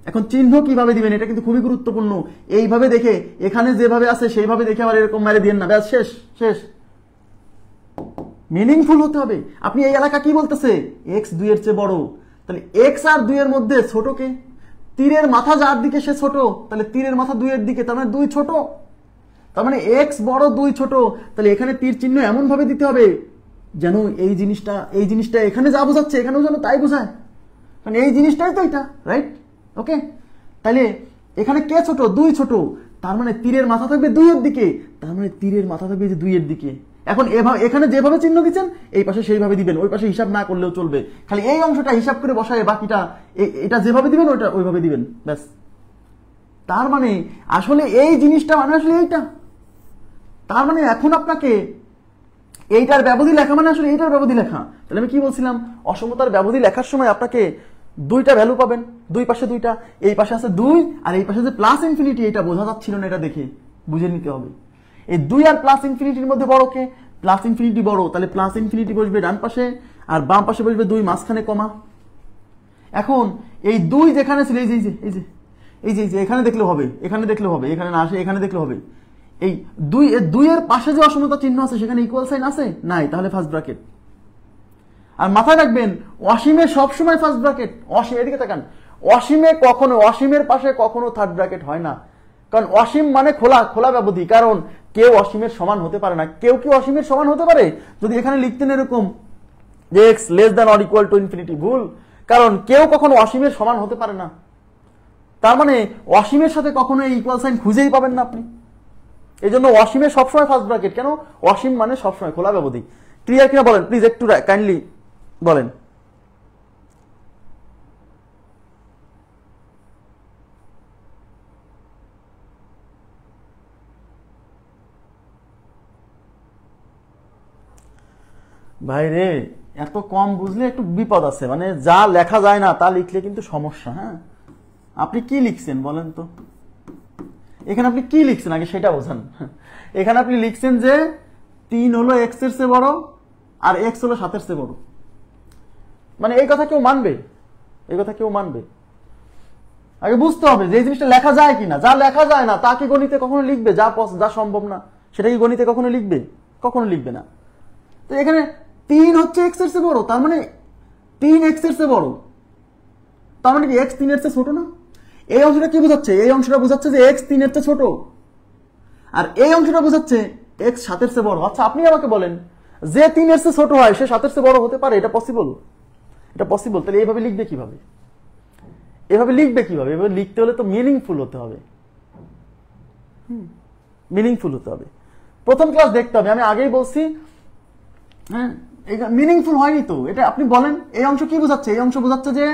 [SPEAKER 1] এখন চিহ্ন কিভাবে দিবেন এটা কিন্তু খুবই গুরুত্বপূর্ণ, এইভাবে দেখে এখানে যেভাবে আছে সেইভাবে দেখে আবার এরকম মারে দিয়েন না, ব্যাস শেষ। মিনিংফুল হতে হবে। আপনি এই এলাকা কি বলতেছে, এক্স 2 এর চেয়ে বড়, তাহলে এক্স আর 2 এর মধ্যে ছোট কে, তীরের মাথা যার দিকে সে ছোট, তাহলে তীরের মাথা 2 এর দিকে, তার মানে 2 ছোট, তার মানে এক্স বড় 2 ছোট, তাহলে এখানে তীর চিহ্ন এমন ভাবে দিতে হবে যেন এই জিনিসটা এখানে যা বোঝাচ্ছে এখানেও যেন তাই বোঝায়, মানে এই জিনিসটাই তো এটা, রাইট? ওকে, তাহলে এখানে কে ছোট, 2 ছোট, তার মানে তীরের মাথা থাকবে 2 এর দিকে, তার মানে তীরের মাথা থাকবে যে 2 এর দিকে। এখন এখানে যেভাবে চিহ্ন দিচ্ছেন এই পাশে সেইভাবে দিবেন, ওই পাশে হিসাব না করলেও চলবে, খালি এই অংশটা হিসাব করে বসায়, বাকিটা এটা যেভাবে দিবেন ওইটা ওইভাবে দিবেন, ব্যাস। তার মানে আসলে এই জিনিসটা মানে আসলে এইটা, তার মানে এখন আপনাকে এইটার ব্যবধি লেখা মানে আসলে এইটার ব্যবধি লেখা। তাহলে আমি কি বলছিলাম, অসমতার ব্যবধি লেখার সময় আপনাকে দুইটা ভ্যালু পাবেন, দুই পাশে দুইটা, এই পাশে আছে 2 আর এই পাশে যে প্লাস ইনফিনিটি, এটা বোঝা যাচ্ছিল না, এটা দেখে বুঝে নিতে হবে। এই 2 আর প্লাস ইনফিনিটির মধ্যে বড় কে, প্লাস ইনফিনিটি বড়, তাহলে প্লাস ইনফিনিটি বসবে ডান পাশে আর বাম পাশে বসবে 2, মাঝখানে কমা। এখন এই 2 যেখানে ছিল, এই যে এখানে দেখলেও হবে, এখানে দেখলেও হবে, এখানে না আসে এখানে দেখলেও হবে, এই 2 এর পাশে যে অসমতা চিহ্ন আছে সেখানে ইকুয়াল সাইন আছে নাই, তাহলে ফার্স্ট ব্র্যাকেট। আর মাথায় রাখবেন অসীমে সবসময় ফার্স্ট ব্র্যাকেট, অসীম, এদিকে তাকান, অসীমের পাশে কখনো থার্ড ব্র্যাকেট হয় না, কারণ অসীম মানে খোলা ব্যবধি, কারণ কেউ অসীমের সমান হতে পারে না। কেউ কি অসীমের সমান হতে পারে? যদি এখানে লিখতেন এরকম যে x less than or equal to infinity, ভুল, কারণ কেউ কখনো অসীমের সমান হতে পারে না। তার মানে অসীমের সাথে কখনো এই ইকুয়াল সাইন খুঁজেই পাবেন না আপনি। এই জন্য অসীমের সবসময় ফার্স্ট ব্র্যাকেট, কেন, অসীম মানে সবসময় খোলা ব্যবধি। ক্লিয়ার কিনা বলেন প্লিজ, একটু কাইন্ডলি বলেন। ভাই রে, এত কম বুঝলে একটু বিপদ আছে, মানে যা লেখা যায় না তা লিখলে কিন্তু সমস্যা। হ্যাঁ, আপনি কি লিখছেন বলেন তো, এখানে আপনি কি লিখছেন আগে সেটা বোঝান। এখানে আপনি লিখছেন যে 3 হলো এক্স এর চেয়ে বড় আর এক্স হলো 7 এর চেয়ে বড়, মানে এই কথা কেউ মানবে? এই কথা কেউ মানবে? আগে বুঝতে হবে যে এই জিনিসটা লেখা যায় কিনা। যা লেখা যায় না তা কি গণিতে কখনো লিখবে? যা সম্ভব না সেটা কি গণিতে কখনো লিখবে? কখনো লিখবে না। তো এখানে 3 হচ্ছে x এর চেয়ে বড়, তার মানে 3 x এর চেয়ে বড়, তার মানে কি x 3 এর চেয়ে ছোট না? এই অংশটা কি বোঝাচ্ছে? এই অংশটা বোঝাচ্ছে যে x 3 এর চেয়ে ছোট, আর এই অংশটা বোঝাচ্ছে x 7 এর চেয়ে বড়। আচ্ছা আপনি আমাকে বলেন, যে 3 এর চেয়ে ছোট হয় সে 7 এর চেয়ে বড় হতে পারে? এটা পসিবল? এটা পসিবল। তাহলে এইভাবে লিখবে কিভাবে? এভাবে লিখবে কিভাবে? এভাবে লিখতে হলে তো মিনিংফুল হতে হবে, মিনিংফুল হতে হবে। প্রথম ক্লাস দেখতে হবে, আমি আগেই বলছি। হ্যাঁ, মিনিংফুল হয়নি তো এটা। আপনি বলেন এই অংশ কি বোঝাচ্ছে? এই অংশ বোঝাচ্ছে যে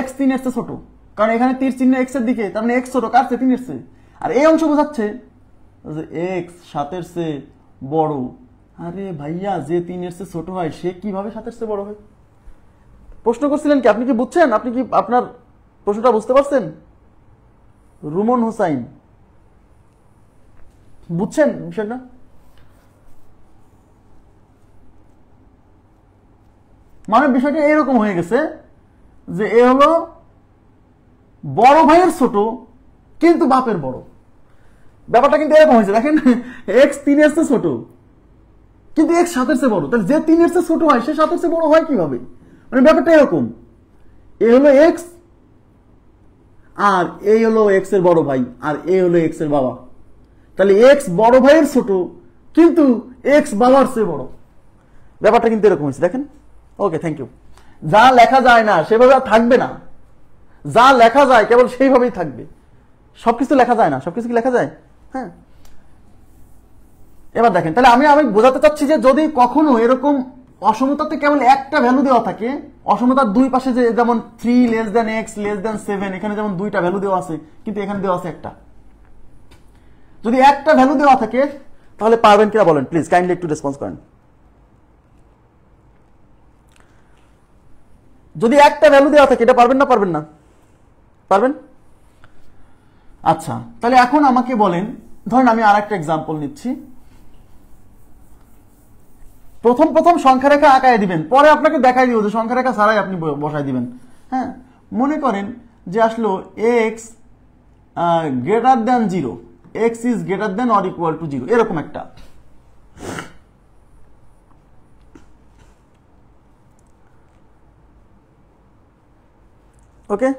[SPEAKER 1] x 3 এর চেয়ে ছোট, কারণ এখানে তীর চিহ্ন x এর দিকে, তার মানে x ছোট কার চেয়ে? 3 এর চেয়ে। আর এই অংশ বোঝাচ্ছে যে x 7 এর চেয়ে বড়। আরে ভাইয়া, যে 3 এর চেয়ে ছোট হয় সে কিভাবে 7 এর চেয়ে বড় হয়? প্রশ্ন করছিলেন কি? আপনি কি বুঝছেন? আপনি কি আপনার প্রশ্নটা বুঝতে পারছেন? রুমন হোসাইন, বুঝছেন বিষয়টা? মানে বিষয়টা এরকম হয়ে গেছে যে এ হলো বড় ভাইয়ের ছোট কিন্তু বাপের বড়। ব্যাপারটা কিন্তু এরকম হয়েছে, দেখেন x 3 এর চেয়ে ছোট কিন্তু x 7 এর চেয়ে বড়। তাহলে যে 3 এর চেয়ে ছোট হয় সে 7 এর চেয়ে বড় হয় কিভাবে? মানে ব্যাপারটা এরকম, এ হলো x আর এই হলো x এর বড় ভাই, আর এ হলো x এর বাবা। তাহলে x বড় ভাইয়ের ছোট কিন্তু x বাবার চেয়ে বড়। ব্যাপারটা কিন্তু এরকম হয়েছে, দেখেন। ওকে, থ্যাংক ইউ। যা লেখা যায় না সেভাবে আর থাকবে না, যা লেখা যায় কেবল সেইভাবেই থাকবে। সবকিছু লেখা যায় না, সবকিছু কি লেখা যায়? হ্যাঁ। এবার দেখেন, তাহলে আমি বোঝাতে চাচ্ছি যে যদি কখনো এরকম অসমতাতে কেবল একটা ভ্যালু দেওয়া থাকে, অসমতার দুই পাশে যে যেমন 3 less than x less than 7, এখানে যেমন দুইটা ভ্যালু দেওয়া আছে কিন্তু এখানে দেওয়া আছে একটা। যদি একটা ভ্যালু দেওয়া থাকে তাহলে পারবেন কিনা বলেন প্লিজ, কাইন্ডলি একটু রেসপন্স করেন। যদি একটা ভ্যালু দেওয়া থাকে এটা পারবেন না? পারবেন না? পারবেন। আচ্ছা, তাহলে এখন আমাকে বলেন, ধরেন আমি আর একটা এক্সাম্পল নিচ্ছি। প্রথম সংখ্যা রেখা আঁকায় দিবেন, পরে আপনাকে দেখাই দিব যে সংখ্যা রেখা ছাড়াই আপনি বসাই দিবেন। হ্যাঁ, মনে করেন যে আসলো x greater than 0, x is greater than or equal to 0, এরকম একটা। ওকে,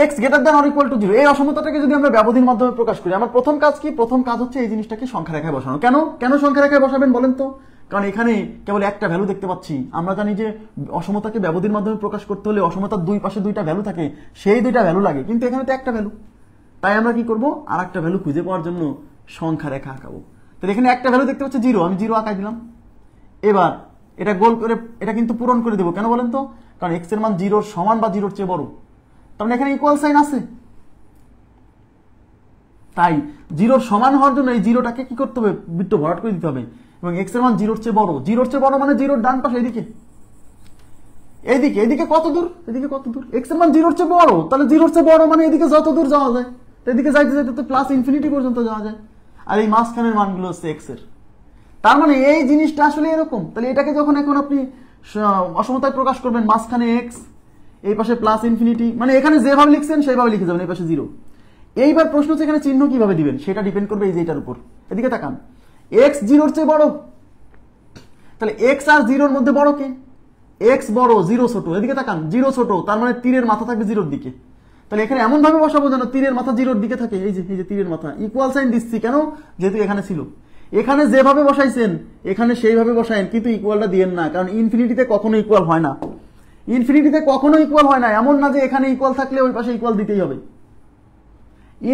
[SPEAKER 1] x greater than or equal to 0, এই অসমতাটাকে যদি আমরা ব্যবধির মাধ্যমে প্রকাশ করি, আমার প্রথম কাজ কি? প্রথম কাজ হচ্ছে এই জিনিসটাকে সংখ্যা রেখায় বসানো। কেন সংখ্যা রেখায় বসাবেন বলেন তো? কারণ এখানে কেবল একটা ভ্যালু দেখতে পাচ্ছি। আমরা জানি যে অসমতাকে ব্যবধির মাধ্যমে প্রকাশ করতে হলে অসমতার দুই পাশে দুইটা ভ্যালু থাকে, সেই দুইটা ভ্যালু লাগে, কিন্তু এখানে তো একটা ভ্যালু। তাই আমরা কি করব? আর একটা ভ্যালু খুঁজে পাওয়ার জন্য সংখ্যা রেখা আঁকাবো। তাহলে এখানে একটা ভ্যালু দেখতে পাচ্ছি 0, আমি 0 আঁকাই দিলাম। এবার এটা গোল করে এটা কিন্তু পূরণ করে দেবো। কেন বলেন তো? কারণ x এর মান 0 সমান বা 0 চেয়ে বড়, তার মানে এখানে ইকুয়াল সাইন আছে। তাই 0 সমান হওয়ার জন্য এই 0টাকে কি করতে হবে? বৃত্ত ভরাট করে দিতে হবে। এবং x এর মান 0 চেয়ে বড়, 0 চেয়ে বড় মানে 0 ডান পাশে এদিকে, এদিকে কত দূর? এদিকে কত দূর? x এর মান 0 চেয়ে বড়, তাহলে 0 চেয়ে বড় মানে এদিকে যত দূর যাওয়া যায়, এদিকে যাইতে যাইতে তো প্লাস ইনফিনিটি পর্যন্ত যাওয়া যায়। আর এই মাঝখানের মানগুলো হচ্ছে x এর। তার মানে এই জিনিসটা আসলে এরকম। তাহলে এটাকে যখন এখন আপনি অসমতায় প্রকাশ করবেন, মাঝখানে x, এই পাশে প্লাস ইনফিনিটি, মানে এখানে যেভাবে লিখছেন সেইভাবে লিখে যাবেন, এই পাশে 0। এইবার প্রশ্ন হচ্ছে এখানে চিহ্ন কিভাবে দিবেন, সেটা ডিপেন্ড করবে এই যে এটার উপর। এদিকে তাকান, x 0 চেয়ে বড়, তাহলে x আর 0 মধ্যে বড় কে? x বড়, 0 ছোট। এদিকে তাকান, 0 ছোট, তার মানে তীরের মাথা থাকবে 0 দিকে। তাহলে এখানে এমন ভাবে বসাবো যেন তীরের মাথা 0 দিকে থাকে। এই যে তীরের মাথা, ইকুয়াল সাইন দিচ্ছি কেন? যেহেতু এখানে ছিল। এখানে যেভাবে বসাইছেন এখানে সেইভাবে বসায়েন, কিন্তু ইকুয়ালটা দিয়েন না, কারণ ইনফিনিটিতে কখনো ইকুয়াল হয় না। ইনফিনিটিতে কখনো ইকুয়াল হয় না, এমন না যে এখানে ইকুয়াল থাকলে ওই পাশে ইকুয়াল দিতেই হবে।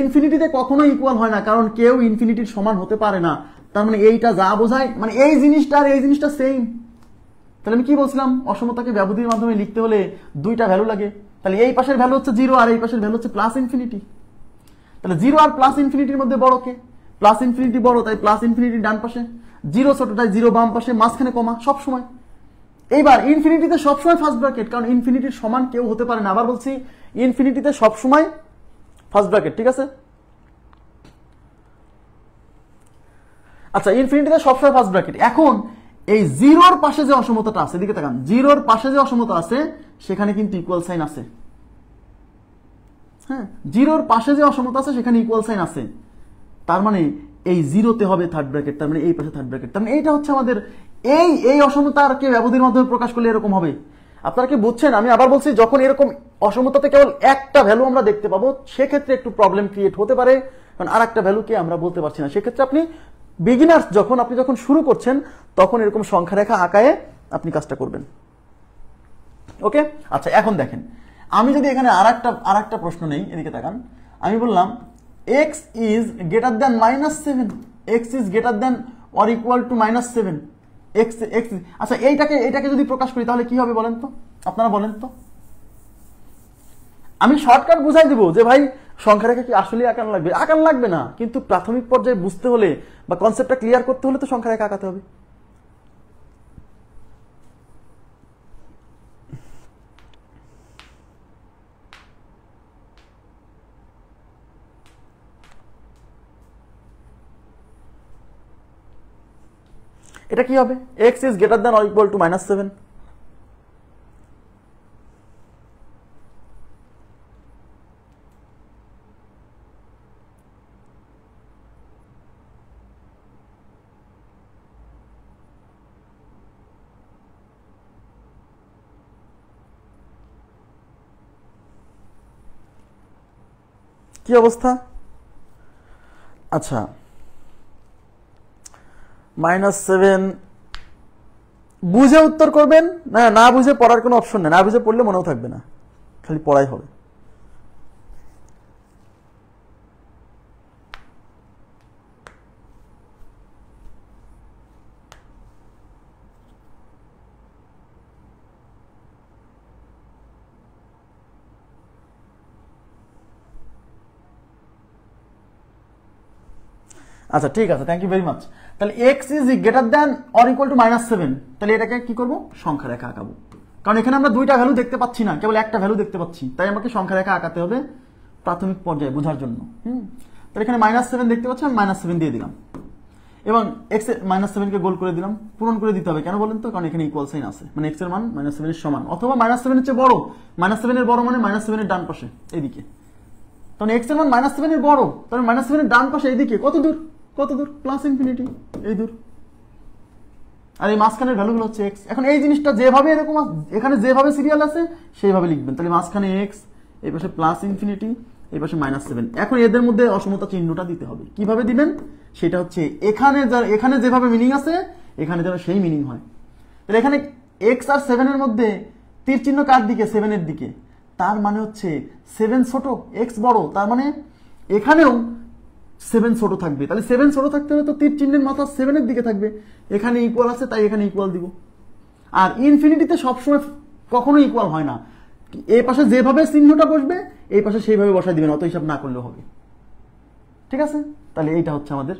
[SPEAKER 1] ইনফিনিটিতে কখনো ইকুয়াল হয় না, কারণ কেউ ইনফিনিটির সমান হতে পারে না। তার মানে এইটা যা বোঝায়, মানে এই জিনিসটা আর এই জিনিসটা সেম। তাহলে আমি কি বলছিলাম? অসমতাকে ব্যবধির মাধ্যমে লিখতে হলে দুইটা ভ্যালু লাগে। তাহলে এই পাশের ভ্যালু হচ্ছে 0 আর এই পাশের ভ্যালু হচ্ছে প্লাস ইনফিনিটি। তাহলে 0 আর প্লাস ইনফিনিটির মধ্যে বড় কে? প্লাস ইনফিনিটি বড়, তাই প্লাস ইনফিনিটি ডান পাশে, 0 ছোট, তাই 0 বাম পাশে, মাঝখানে কমা সব সময়। এইবার ইনফিনিটিতে সবসময় ফার্স্ট ব্র্যাকেট, কারণ ইনফিনিটির সমান কেউ হতে পারে না। আবার বলছি, ইনফিনিটিতে সবসময় ফার্স্ট ব্র্যাকেট, ঠিক আছে? আচ্ছা, ইনফিনিটিতে সবসময় ফার্স্ট ব্র্যাকেট। এখন এই জিরোর পাশে যে অসমতাটা আছে, এদিকে তাকান, জিরোর পাশে যে অসমতা আছে সেখানে কিন্তু ইকুয়াল সাইন আছে। হ্যাঁ, জিরোর পাশে যে অসমতা আছে সেখানে ইকুয়াল সাইন আছে, তার মানে এই জিরোতে হবে থার্ড ব্র্যাকেট, তার মানে এই পাশে থার্ড ব্র্যাকেট, তার মানে এইটা হচ্ছে আমাদের এই অসমতাকে ব্যবধির মাধ্যমে প্রকাশ করলে এরকম হবে। আপনারা কি বুঝছেন? আমি আবার বলছি, যখন এরকম অসমতাতে কেবল একটা ভ্যালু আমরা দেখতে পাবো সেক্ষেত্রে একটু প্রবলেম ক্রিয়েট হতে পারে, কারণ আর একটা ভ্যালুকে আমরা বলতে পারছি না। সেক্ষেত্রে আপনি বিগিনার্স আপনি যখন শুরু করছেন তখন এরকম সংখ্যা রেখা আঁকায়ে আপনি কাজটা করবেন। ওকে, আচ্ছা এখন দেখেন, আমি যদি এখানে আর একটা প্রশ্ন নেই, এদিকে তাকান, আমি বললাম x is greater than -7, x is greater than or equal to -7, x আচ্ছা এইটাকে যদি প্রকাশ করি তাহলে কি হবে বলেন তো, আপনারা বলেন তো। আমি শর্টকাট বুঝাই দিব যে ভাই সংখ্যা রেখা কি আসলে আঁকান লাগবে? আঁকান লাগবে না, কিন্তু প্রাথমিক পর্যায়ে বুঝতে হলে বা কনসেপ্টটা ক্লিয়ার করতে হলে তো সংখ্যা রেখা আঁকাতে হবে। এটা কি হবে? x is greater than or equal to -7, কি অবস্থা? আচ্ছা, -7 বুঝে উত্তর করবেন, না বুঝে পড়ার কোনো অপশন নেই, না বুঝে পড়লে মনেও থাকবে না, খালি পড়াই হবে। আচ্ছা ঠিক আছে, থ্যাংক ইউ ভেরি মাচ। তাহলে x is greater than or equal to -7, তাহলে এটাকে কি করব? সংখ্যা রেখা আঁকাবো, কারণ এখানে আমরা দুইটা ভ্যালু দেখতে পাচ্ছি না, কেবল একটা ভ্যালু দেখতে পাচ্ছি, তাই আমাকে সংখ্যা রেখা আঁকাতে হবে প্রাথমিক পর্যায়ে বোঝার জন্য। তাহলে এখানে -7 দেখতে পাচ্ছি, আমি -7 দিয়ে দিলাম এবং x এর -7 কে গোল করে দিলাম, পূরণ করে দিতে হবে, কেন বলেন তো? কারণ এখানে ইকুয়াল সাইন আছে, মানে x এর মান -7 এর সমান, অথবা -7 এর চেয়ে বড়, -7 এর বড় মানে -7 এর ডান পাশে এইদিকে, তাহলে x এর মান -7 এর বড়, তাহলে -7 এর ডান পাশে এইদিকে কত দূর প্লাস ইনফিনিটি, এই দূর, আর এই মাঝখানের ভ্যালুগুলো হচ্ছে x। এখন এই জিনিসটা যেভাবে এরকম এখানে যেভাবে সিরিয়াল আছে সেইভাবে লিখবেন, তাহলে মাঝখানে x, এই পাশে প্লাস ইনফিনিটি, এই পাশে -7। এখন এদের মধ্যে অসমতা চিহ্নটা দিতে হবে, কিভাবে দিবেন সেটা হচ্ছে এখানে যেভাবে মিনিং আছে এখানে যেন সেই মিনিং হয়। তাহলে এখানে x আর 7 এর মধ্যে তীর চিহ্ন কার দিকে? 7 এর দিকে, তার মানে হচ্ছে 7 ছোট, x বড়, তার মানে এখানেও 7 ছোট থাকবে, তাহলে 7 ছোট থাকতে হবে তো তীর চিহ্নের মাথা 7 এর দিকে থাকবে, এখানে ইকুয়াল আছে তাই এখানে ইকুয়াল দিব। আর ইনফিনিটিতে সবসময় কখনো ইকুয়াল হয় না, এই পাশে যেভাবে চিহ্নটা বসবে এই পাশে সেইভাবে বসাই দিবেন, অত হিসাব না করলেও হবে, ঠিক আছে? তাহলে এইটা হচ্ছে আমাদের,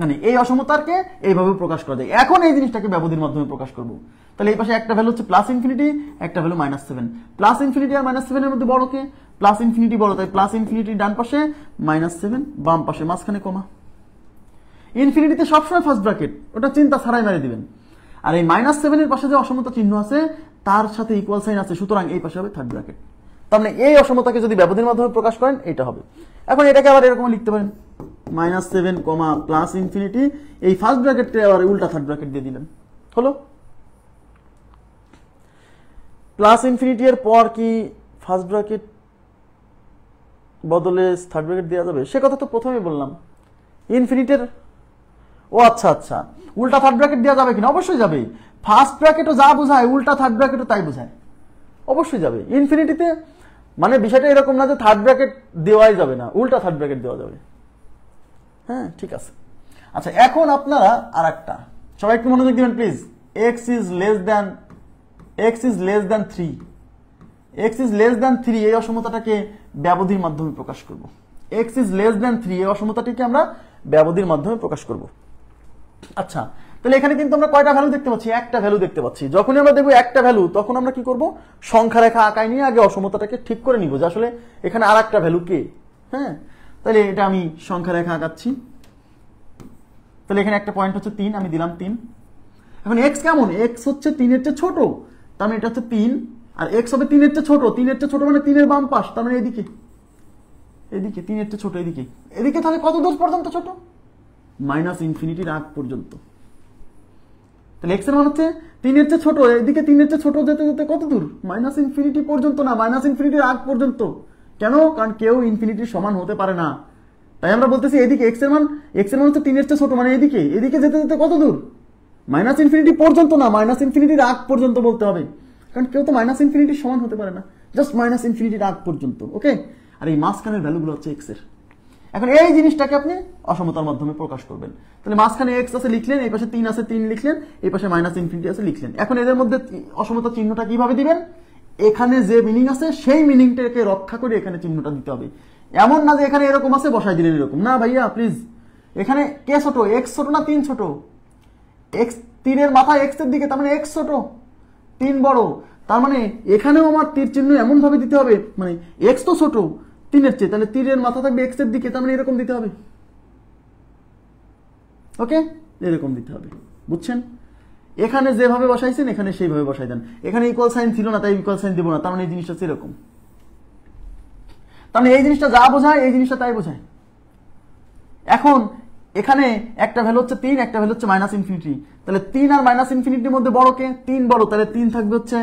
[SPEAKER 1] মানে এই অসমতাকে এইভাবে প্রকাশ করা যায়। এখন এই জিনিসটাকে ব্যবধির মাধ্যমে প্রকাশ করব, তাহলে এই পাশে একটা ভ্যালু হচ্ছে প্লাস ইনফিনিটি, একটা ভ্যালু -7, প্লাস ইনফিনিটি আর -7 এর মধ্যে বড় কে? প্লাস ইনফিনিটি বড়, তাই প্লাস ইনফিনিটি ডান পাশে, -7 বাম পাশে, মাঝখানে কমা। ইনফিনিটিতে সবসময় ফার্স্ট ব্র্যাকেট, ওটা চিন্তা ছাড়াই মেরে দিবেন, আর এই -7 এর পাশে যে অসমতা চিহ্ন আছে তার সাথে ইকুয়াল সাইন আছে, সুতরাং এই পাশে হবে থার্ড ব্র্যাকেট। তার মানে এই অসমতাকে যদি ব্যবধির মাধ্যমে প্রকাশ করেন এটা হবে। এখন এটাকে আবার এরকম লিখতে পারেন, -7 প্লাস ইনফিনিটি, এই ফার্স্ট ব্র্যাকেটে আবার উল্টা থার্ড ব্র্যাকেট দিয়ে দিলেন, হলো। প্লাস ইনফিনিটি এর পর কি ফার্স্ট ব্র্যাকেট বদলে থার্ড ব্র্যাকেট দেওয়া যাবে? সে কথা তো প্রথমেই বললাম, ইনফিনিটির, ও আচ্ছা, উল্টা থার্ড ব্র্যাকেট দেওয়া যাবে কিনা? অবশ্যই যাবে। ফার্স্ট ব্র্যাকেটও যা বোঝায় উল্টা থার্ড ব্র্যাকেটও তাই বোঝায়, অবশ্যই যাবে। ইনফিনিটিতে মানে বিষয়টা এরকম না যে থার্ড ব্র্যাকেট দেওয়াই যাবে না, উল্টা থার্ড ব্র্যাকেট দেওয়া যাবে। হ্যাঁ ঠিক আছে। আচ্ছা এখন আপনারা আর একটা, সবাই একটু মনোযোগ দিবেন please. x is less than 3, x is less than 3 এই অসমতাটাকে ব্যবধির মাধ্যমে প্রকাশ করব। x is less than 3 এই অসমতাটিকে আমরা ব্যবধির মাধ্যমে প্রকাশ করব। আচ্ছা তাহলে এখানে কিন্তু আমরা কয়টা ভ্যালু দেখতে পাচ্ছি? একটা ভ্যালু দেখতে পাচ্ছি। যখনই আমরা দেখব একটা ভ্যালু, তখন আমরা কি করব? সংখ্যা রেখা আঁকায় নিয়ে আগে অসমতাটাকে ঠিক করে নিব যে আসলে এখানে আর একটা ভ্যালু কে। হ্যাঁ তাহলে এটা আমি সংখ্যা রেখা আঁকাচ্ছি। তাহলে এখানে একটা পয়েন্ট হচ্ছে 3, আমি দিলাম 3। এখন এক্স কেমন, এক্স হচ্ছে 3 এর চেয়ে ছোট, তার মানে এটা হচ্ছে 3, আর এক্স হবে 3 এর চেয়ে ছোট, 3 এর চেয়ে ছোট মানে 3 এর বাম পাশ, তার মানে এদিকে, এদিকে 3 এর চেয়ে ছোট, এদিকে, এদিকে তাহলে কত দূর পর্যন্ত ছোট, মাইনাস ইনফিনিটির আগ পর্যন্ত। তাহলে এক্স এর মান হচ্ছে 3 এর চেয়ে ছোট, এদিকে 3 এর চেয়ে ছোট যেতে যেতে কত দূর, মাইনাস ইনফিনিটি পর্যন্ত, না মাইনাস ইনফিনিটির আগ পর্যন্ত। কেন, কারণ কেউ ইনফিনিটির সমান হতে পারে না, তাই আমরা বলতেছি এদিকে এক্স এর মান হচ্ছে 3 এর চেয়ে ছোট, মানে এদিকে, এদিকে যেতে যেতে কত দূর, মাইনাস ইনফিনিটি পর্যন্ত, না মাইনাস ইনফিনিটির আগ পর্যন্ত বলতে হবে, কারণ কেউ তো মাইনাস ইনফিনিটির সমান হতে পারে না, জাস্ট মাইনাস ইনফিনিটির আগ পর্যন্ত। ওকে, আর এই মাঝখানের ভ্যালুগুলো হচ্ছে এক্স এর। এখন এই জিনিসটাকে আপনি অসমতার মাধ্যমে প্রকাশ করবেন, তাহলে মাঝখানে এক্স আছে লিখলেন, এই পাশে 3 আছে 3 লিখলেন, এই পাশে মাইনাস ইনফিনিটি আছে লিখলেন। এখন এদের মধ্যে অসমতা চিহ্নটা কিভাবে দিবেন, এখানে যে মিনিং আছে সেই মিনিংটাকে রক্ষা করে এখানে চিহ্নটা দিতে হবে। এমন না যে এখানে এরকম আছে বসাই দিলেন এরকম, না ভাইয়া প্লিজ, এখানে কে ছোট, এক্স ছোট না 3 ছোট, এক্স 3 এর মাথা এক্স এর দিকে, তার মানে এক্স ছোট 3 বড়, তার মানে এখানেও আমার তীর চিহ্ন এমন ভাবে দিতে হবে, মানে এক্স তো ছোট 3 এর চেয়ে, তাহলে 3 এর মাথা থাকবে এক্স এর দিকে, তার মানে এরকম দিতে হবে। ওকে, এরকম দিতে হবে, বুঝছেন? এখানে যেভাবে বসাইছেন এখানে সেইভাবে বসাই দেন, এখানে ইকুয়াল সাইন ছিল না তাই ইকুয়াল সাইন দিব না, তার মানে এই জিনিসটা এরকম, তার মানে এই জিনিসটা যা বোঝায় এই জিনিসটা তাই বোঝায়। এখন এখানে একটা ভ্যালু হচ্ছে 3, একটা ভ্যালু হচ্ছে মাইনাস ইনফিনিটি, তাহলে 3 আর মাইনাস ইনফিনিটির মধ্যে বড় কে, 3 বড়, তাহলে 3 থাকবে হচ্ছে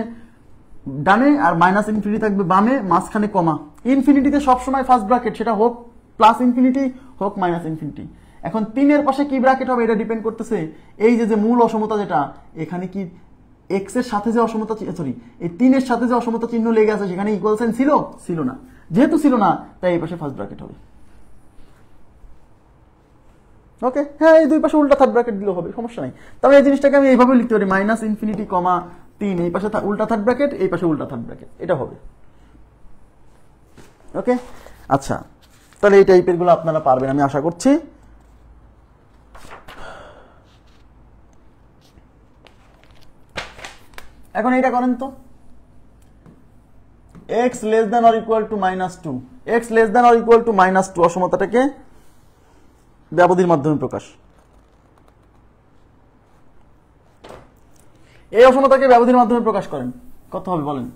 [SPEAKER 1] ডানে আর মাইনাস ইনফিনিটি থাকবে বামে, মাঝখানে কমা। ইনফিনিটিতে সবসময় ফার্স্ট ব্র্যাকেট, সেটা হোক প্লাস ইনফিনিটি হোক মাইনাস ইনফিনিটি। এখন 3 এর পাশে কি ব্র্যাকেট হবে এটা ডিপেন্ড করতেছে এই যে মূল অসমতা যেটা, এখানে কি এক্স এর সাথে যে অসমতা, সরি এই 3 এর সাথে যে অসমতা চিহ্ন লেগে আছে সেখানে ইকুয়াল সাইন ছিল না, যেহেতু ছিল না তাই এই পাশে ফার্স্ট ব্র্যাকেট হবে। ওকে, হ্যাঁ এই দুই পাশে উল্টা থার্ড ব্র্যাকেট দিলেও হবে, সমস্যা নাই। তবে এই জিনিসটাকে আমি এইভাবে লিখতে পারি, মাইনাস ইনফিনিটি কমা 3, এই পাশে উল্টা থার্ড ব্র্যাকেট, এই পাশে উল্টা থার্ড ব্র্যাকেট, এটা হবে। ওকে, আচ্ছা, তাহলে এই টাইপের গুলো আপনারা পারবেন আমি আশা করছি। এখন এইটা করেন তো, x less than or equal to -2, x less than or equal to -2 অসমতাটাকে ব্যবধির মাধ্যমে প্রকাশ। এই অসমতাকে ব্যবধির মাধ্যমে প্রকাশ করেন, কত হবে বলেন?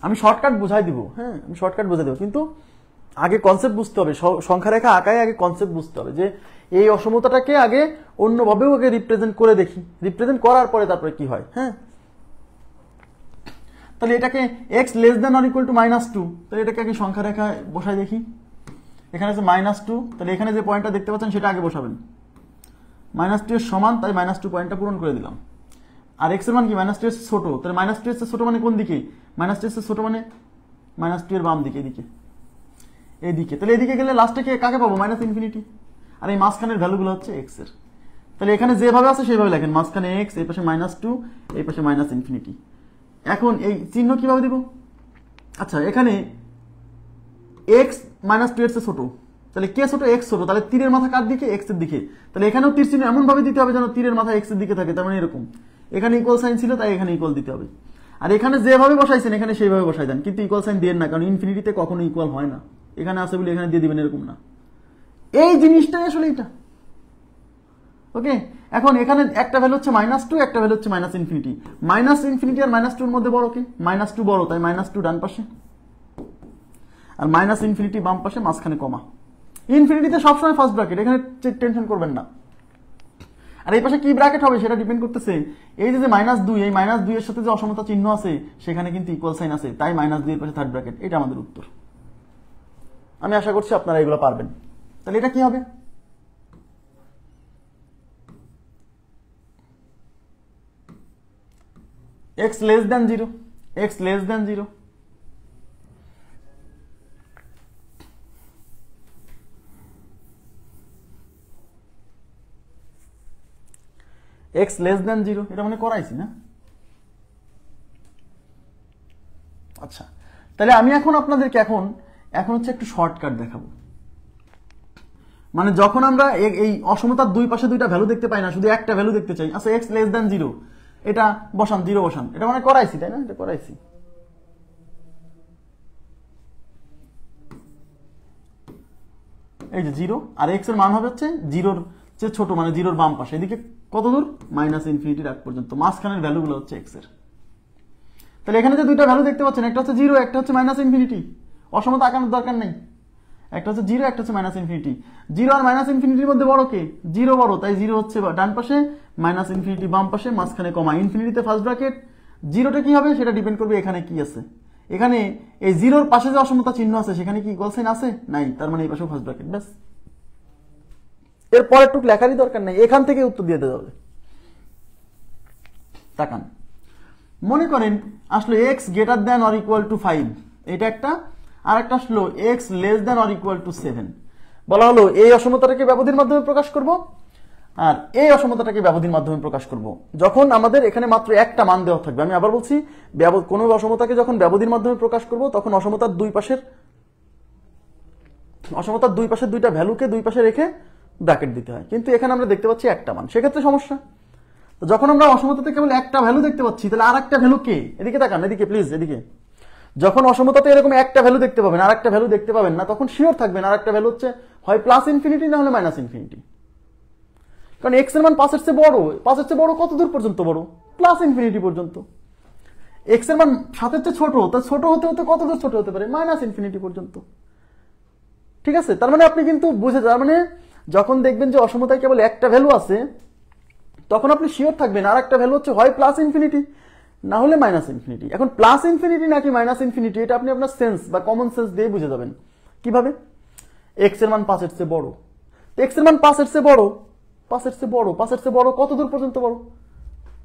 [SPEAKER 1] আমি শর্টকাট বুঝাই দিব, হ্যাঁ আমি শর্টকাট বুঝাই দেবো, কিন্তু আগে কনসেপ্ট বুঝতে হবে, সংখ্যা রেখা আঁকায় আগে কনসেপ্ট বুঝতে হবে যে এই অসমতাটাকে আগে অন্যভাবেও আগে রিপ্রেজেন্ট করে দেখি, রিপ্রেজেন্ট করার পরে তারপরে কি হয়। হ্যাঁ, তাহলে এটাকে x less than or equal to -2, তাহলে এটাকে আগে সংখ্যা রেখায় বসাই দেখি। এখানে আছে -2, তাহলে এখানে যে পয়েন্টটা দেখতে পাচ্ছেন সেটা আগে বসাবেন, -2 এর সমান, তাই -2 পয়েন্টটা পূরণ করে দিলাম। আর x এর মান কি, -2 এর ছোট, তাহলে -2 এর ছোট মানে কোন দিকে, -2 এর ছোট মানে -2 এর বাম দিকে, এদিকে, এইদিকে, তাহলে এদিকে গেলে লাস্টে কাকে পাবো, মাইনাস ইনফিনিটি। আর এই মাঝখানের ভ্যালুগুলো হচ্ছে এক্স এর, তাহলে এখানে যেভাবে আছে সেইভাবে লেখেন, মাঝখানে এক্স, এই পাশে -2, এই পাশে মাইনাস ইনফিনিটি। এখন এই চিহ্ন কিভাবে দিব, আচ্ছা এখানে এক্স -2 এর চেয়ে ছোট, তাহলে কে ছোট, এক্স ছোট, তাহলে তীরের মাথা কার দিকে, এক্স এর দিকে, তাহলে এখানেও তীর চিহ্ন এমন ভাবে দিতে হবে যেন তীরের মাথা এক্স এর দিকে থাকে, তার মানে এরকম, এখানে ইকুয়াল সাইন ছিল তাই এখানে ইকুয়াল দিতে হবে। আর এখানে যেভাবে বসাইছেন এখানে সেইভাবে বসাই দেন, কিন্তু ইকুয়াল সাইন দিয়েন না, কারণ ইনফিনিটিতে কখনো ইকুয়াল হয় না, এখানে আছে বলে এখানে দিয়ে দিবেন এরকম না, এই জিনিসটাই আসলে এটা। ওকে, এখন এখানে একটা ভ্যালু হচ্ছে -2, একটা ভ্যালু হচ্ছে মাইনাস ইনফিনিটি। মাইনাস ইনফিনিটি আর -2 এর মধ্যে বড় কে, -2 বড়, তাই -2 ডান পাশে, আর মাইনাস ইনফিনিটি বাম পাশে, মাঝখানে কমা। ইনফিনিটিতে সবসময় ফার্স্ট ব্র্যাকেট, এখানে টেনশন করবেন না। আর এই পাশে কি ব্র্যাকেট হবে সেটা ডিপেন্ড করতেছে এই যে -2, এই -2 এর সাথে যে অসমতা চিহ্ন আছে সেখানে কিন্তু ইকুয়াল সাইন আছে, তাই -2 এর পাশে থার্ড ব্র্যাকেট, এটা আমাদের উত্তর। আমি আশা করছি আপনারা এগুলো পারবেন। তাহলে এটা কি হবে, x less than 0, x less than 0, x less than 0, এটা মানে করাইছি না? আচ্ছা, তাহলে আমি এখন আপনাদেরকে এখন হচ্ছে একটু শর্টকাট দেখাবো। মানে যখন আমরা এই অসমতার দুই পাশে দুইটা ভ্যালু দেখতে পাই না, শুধু একটা ভ্যালু দেখতে চাই, আচ্ছা এক্স লেস দেন 0, এটা বসান, 0 বসান, এটা মানে করাইছি তাই না? এটা করাইছি। এই যে 0 আর এক্স এর মান হবে হচ্ছে 0-র চেয়ে ছোট, মানে 0-র বাম পাশে, এদিকে কত দূর? -ইনফিনিটির আগ পর্যন্ত, মাঝখানের ভ্যালুগুলো হচ্ছে এক্স এর। তাহলে এখানে যে দুইটা ভ্যালু দেখতে পাচ্ছেন, একটা হচ্ছে 0, একটা হচ্ছে -ইনফিনিটি, অসমতা আঁকানোর দরকার নেই। একটা হচ্ছে 0, একটা হচ্ছে -ইনফিনিটি। 0 আর -ইনফিনিটির মধ্যে বড় কে? 0 বড়, তাই 0 হচ্ছে ডান পাশে, -ইনফিনিটি বাম পাশে, মাঝখানে কমা, ইনফিনিটিতে ফার্স্ট ব্র্যাকেট। 0টা কি হবে সেটা ডিপেন্ড করবে এখানে কি আছে। এখানে এই 0-র পাশে যে অসমতা চিহ্ন আছে সেখানে কি ইকুয়াল সাইন আছে? নাই, তার মানে এই পাশে ফার্স্ট ব্র্যাকেট, ব্যাস। এর পরের টুক লেখারই দরকার নাই, এখান থেকে উত্তর দিয়ে দেওয়া হবে। তাকান, মনে করেন আসলে x greater than or equal to 5, এটা একটা, আর একটা আসলো x less than or equal to 7। বলা হলো এই অসমতাটাকে ব্যবধির মাধ্যমে প্রকাশ করব, আর এই অসমতাটাকে ব্যবধির মাধ্যমে প্রকাশ করব। যখন আমাদের এখানে মাত্র একটা মান দেওয়া থাকবে, আমি আবার বলছি, কোনো অসমতাকে যখন ব্যবধির মাধ্যমে প্রকাশ করব তখন অসমতার দুই পাশের দুইটা ভ্যালুকে দুই পাশে রেখে ব্র্যাকেট দিতে হয়, কিন্তু এখানে আমরা দেখতে পাচ্ছি একটা মান, সেক্ষেত্রে সমস্যা। তো যখন আমরা অসমতাতে কেবল একটা ভ্যালু দেখতে পাচ্ছি, তাহলে আর একটা ভ্যালু কে? এদিকে তাকান, এদিকে প্লিজ, এদিকে। যখন অসমতাতে এরকম একটা ভ্যালু দেখতে পাবেন, আর একটা ভ্যালু দেখতে পাবেন না, তখন শিওর থাকবেন আর একটা ভ্যালু হচ্ছে হয় +ইনফিনিটি না হলে -ইনফিনিটি। কারণ এক্স এর মান 5-এর চেয়ে বড়, 5-এর চেয়ে বড় কত দূর পর্যন্ত বড়? +ইনফিনিটি পর্যন্ত। এক্স এর মান 7-এর চেয়ে ছোট, তা ছোট হতে হতে কত দূর ছোট হতে পারে? -ইনফিনিটি পর্যন্ত। ঠিক আছে, তার মানে আপনি কিন্তু বুঝে, তার মানে যখন দেখবেন যে অসমতায় কেবল একটা ভ্যালু আছে, তখন আপনি শিওর থাকবেন আর একটা ভ্যালু হচ্ছে হয় +ইনফিনিটি না হলে -ইনফিনিটি। এখন +ইনফিনিটি নাকি -ইনফিনিটি, এটা আপনি আপনার সেন্স বা কমন সেন্স দিয়ে বুঝে যাবেন। কিভাবে? এক্স এর মান 5-এর চেয়ে বড়, এক্স এর মান 5-এর চেয়ে বড়, 5-এর চেয়ে বড়, 5-এর চেয়ে বড় কত দূর পর্যন্ত বড়?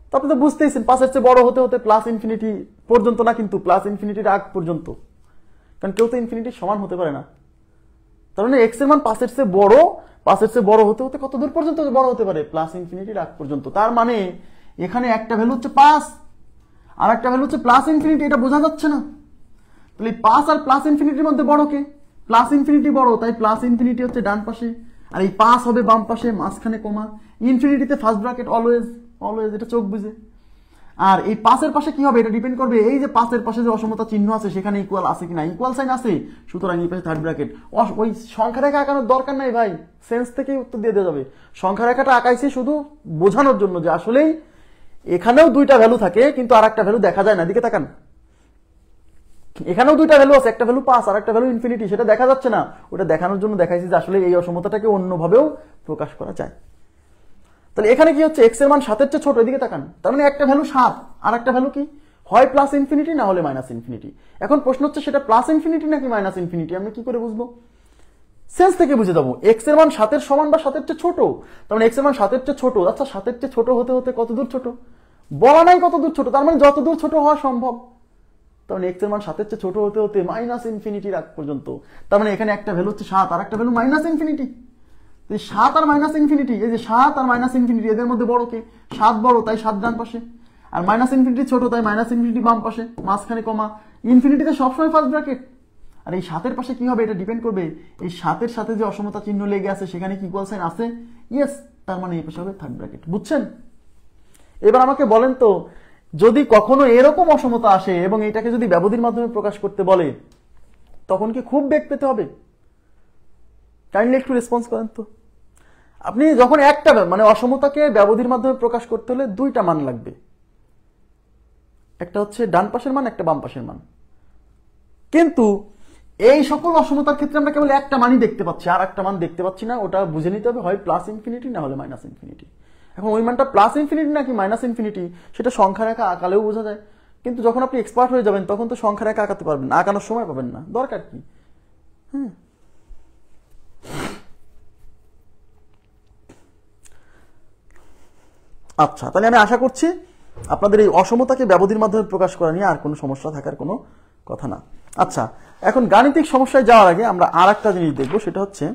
[SPEAKER 1] তো আপনি তো বুঝতেইছেন 5-এর চেয়ে বড় হতে হতে +ইনফিনিটি পর্যন্ত না, কিন্তু +ইনফিনিটির আগ পর্যন্ত, কারণ কেউ তো ইনফিনিটির সমান হতে পারে না। তার মানে এক্স এর মান 5-এর চেয়ে বড়, 5-এর চেয়ে বড় হতে হতে কত দূর পর্যন্ত বড় হতে পারে? +ইনফিনিটির আগ পর্যন্ত। তার মানে এখানে একটা ভ্যালু হচ্ছে 5 আর একটা ভ্যালু হচ্ছে +ইনফিনিটি, এটা বোঝা যাচ্ছে না? তাহলে 5 আর +ইনফিনিটির মধ্যে বড় কে? +ইনফিনিটি বড়, তাই +ইনফিনিটি হচ্ছে ডান পাশে, আর এই 5 হবে বাম পাশে, মাঝখানে কমা, ইনফিনিটিতে ফার্স্ট ব্র্যাকেট, অলওয়েজ, এটা চোখ বুঝে। আর এই 5-এর পাশে কি হবে এটা ডিপেন্ড করবে এই যে 5-এর পাশে যে অসমতা চিহ্ন আছে সেখানে ইকুয়াল আছে কিনা, ইকুয়াল সাইন আছে, সুতরাং এই পাশে থার্ড ব্র্যাকেট। ওই সংখ্যা রেখা আঁকানোর দরকার নাই ভাই, সেন্স থেকেই উত্তর দিয়ে দেওয়া যাবে। সংখ্যা রেখাটা আঁকাইছি শুধু বোঝানোর জন্য যে আসলেই এখানেও দুইটা ভ্যালু থাকে, কিন্তু আর একটা ভ্যালু দেখা যায় না। দিকে তাকান, এখানেও দুইটা ভ্যালু আছে, একটা ভ্যালু 5 আর একটা ভ্যালু ইনফিনিটি, সেটা দেখা যাচ্ছে না। ওটা দেখানোর জন্য দেখাইছি যে আসলে এই অসমতাটাকে অন্যভাবেও প্রকাশ করা যায়। তাহলে এখানে কি হচ্ছে? এক্স এর মান 7-এর চেয়ে ছোট, এদিকে তাকান, তার মানে একটা ভ্যালু 7 আর একটা ভ্যালু কি? হয় +ইনফিনিটি না হলে -ইনফিনিটি। এখন প্রশ্ন হচ্ছে সেটা +ইনফিনিটি নাকি -ইনফিনিটি, আমি কি করে বুঝবো? সেন্স থেকে বুঝে যাবো। এক্স এর মান 7-এর সমান বা 7-এর চেয়ে ছোট, তার মানে এক্স এর মান 7-এর চেয়ে ছোট। আচ্ছা 7-এর চেয়ে ছোট হতে হতে কত দূর ছোট? বলা নাই কত দূর ছোট, তার মানে যত দূর ছোট হওয়া সম্ভব। তার মানে এক্স এর মান 7-এর চেয়ে ছোট হতে হতে -ইনফিনিটির আগ পর্যন্ত। তার মানে এখানে একটা ভ্যালু হচ্ছে 7 আর একটা ভ্যালু -ইনফিনিটি। 7 আর -ইনফিনিটি, এই যে 7 আর -ইনফিনিটি এদের মধ্যে বড় কে? 7 বড়, তাই 7 ডান পাশে, আর -ইনফিনিটি ছোট, তাই -ইনফিনিটি বাম পাশে, মাঝখানে কমা, ইনফিনিটিতে সবসময় ফার্স্ট ব্র্যাকেট। আর এই 7-এর পাশে কি হবে এটা ডিপেন্ড করবে এই 7-এর সাথে যে অসমতা চিহ্ন লেগে আছে সেখানে কি ইকুয়াল সাইন আছে? ইয়েস, তার মানে এই পাশে হবে থার্ড ব্র্যাকেট। বুঝছেন? এবার আমাকে বলেন তো, যদি কখনো এরকম অসমতা আসে এবং এটাকে যদি ব্যবধির মাধ্যমে প্রকাশ করতে বলে, তখন কি খুব বেগ পেতে হবে? কাইন্ডলি একটু রেসপন্স করেন তো। আপনি যখন একটা মানে অসমতাকে ব্যবধির মাধ্যমে প্রকাশ করতে হলে দুইটা মান লাগবে, একটা হচ্ছে ডান পাশের মান, একটা বাম পাশের মান। কিন্তু এই সকল অসমতার ক্ষেত্রে আমরা কেবল একটা মানই দেখতে পাচ্ছি, আর একটা মান দেখতে পাচ্ছি না। ওটা বুঝে নিতে হবে হয় +ইনফিনিটি না হলে -ইনফিনিটি। এখন ওই মানটা +ইনফিনিটি নাকি -ইনফিনিটি সেটা সংখ্যা রেখা আঁকালেও বোঝা যায়, কিন্তু যখন আপনি এক্সপার্ট হয়ে যাবেন তখন তো সংখ্যা রেখা আঁকাতে পারবেন না, আঁকানোর সময় পাবেন না, দরকার কি? হ্যাঁ, আচ্ছা, তাহলে আমি আশা করছি আপনাদের এই অসমতাকে ব্যবধির মাধ্যমে প্রকাশ করা নিয়ে আর কোনো সমস্যা থাকার কোনো কথা না। আচ্ছা, এখন গাণিতিক সমস্যায় যাওয়ার আগে আমরা আর একটা জিনিস দেখব, সেটা হচ্ছে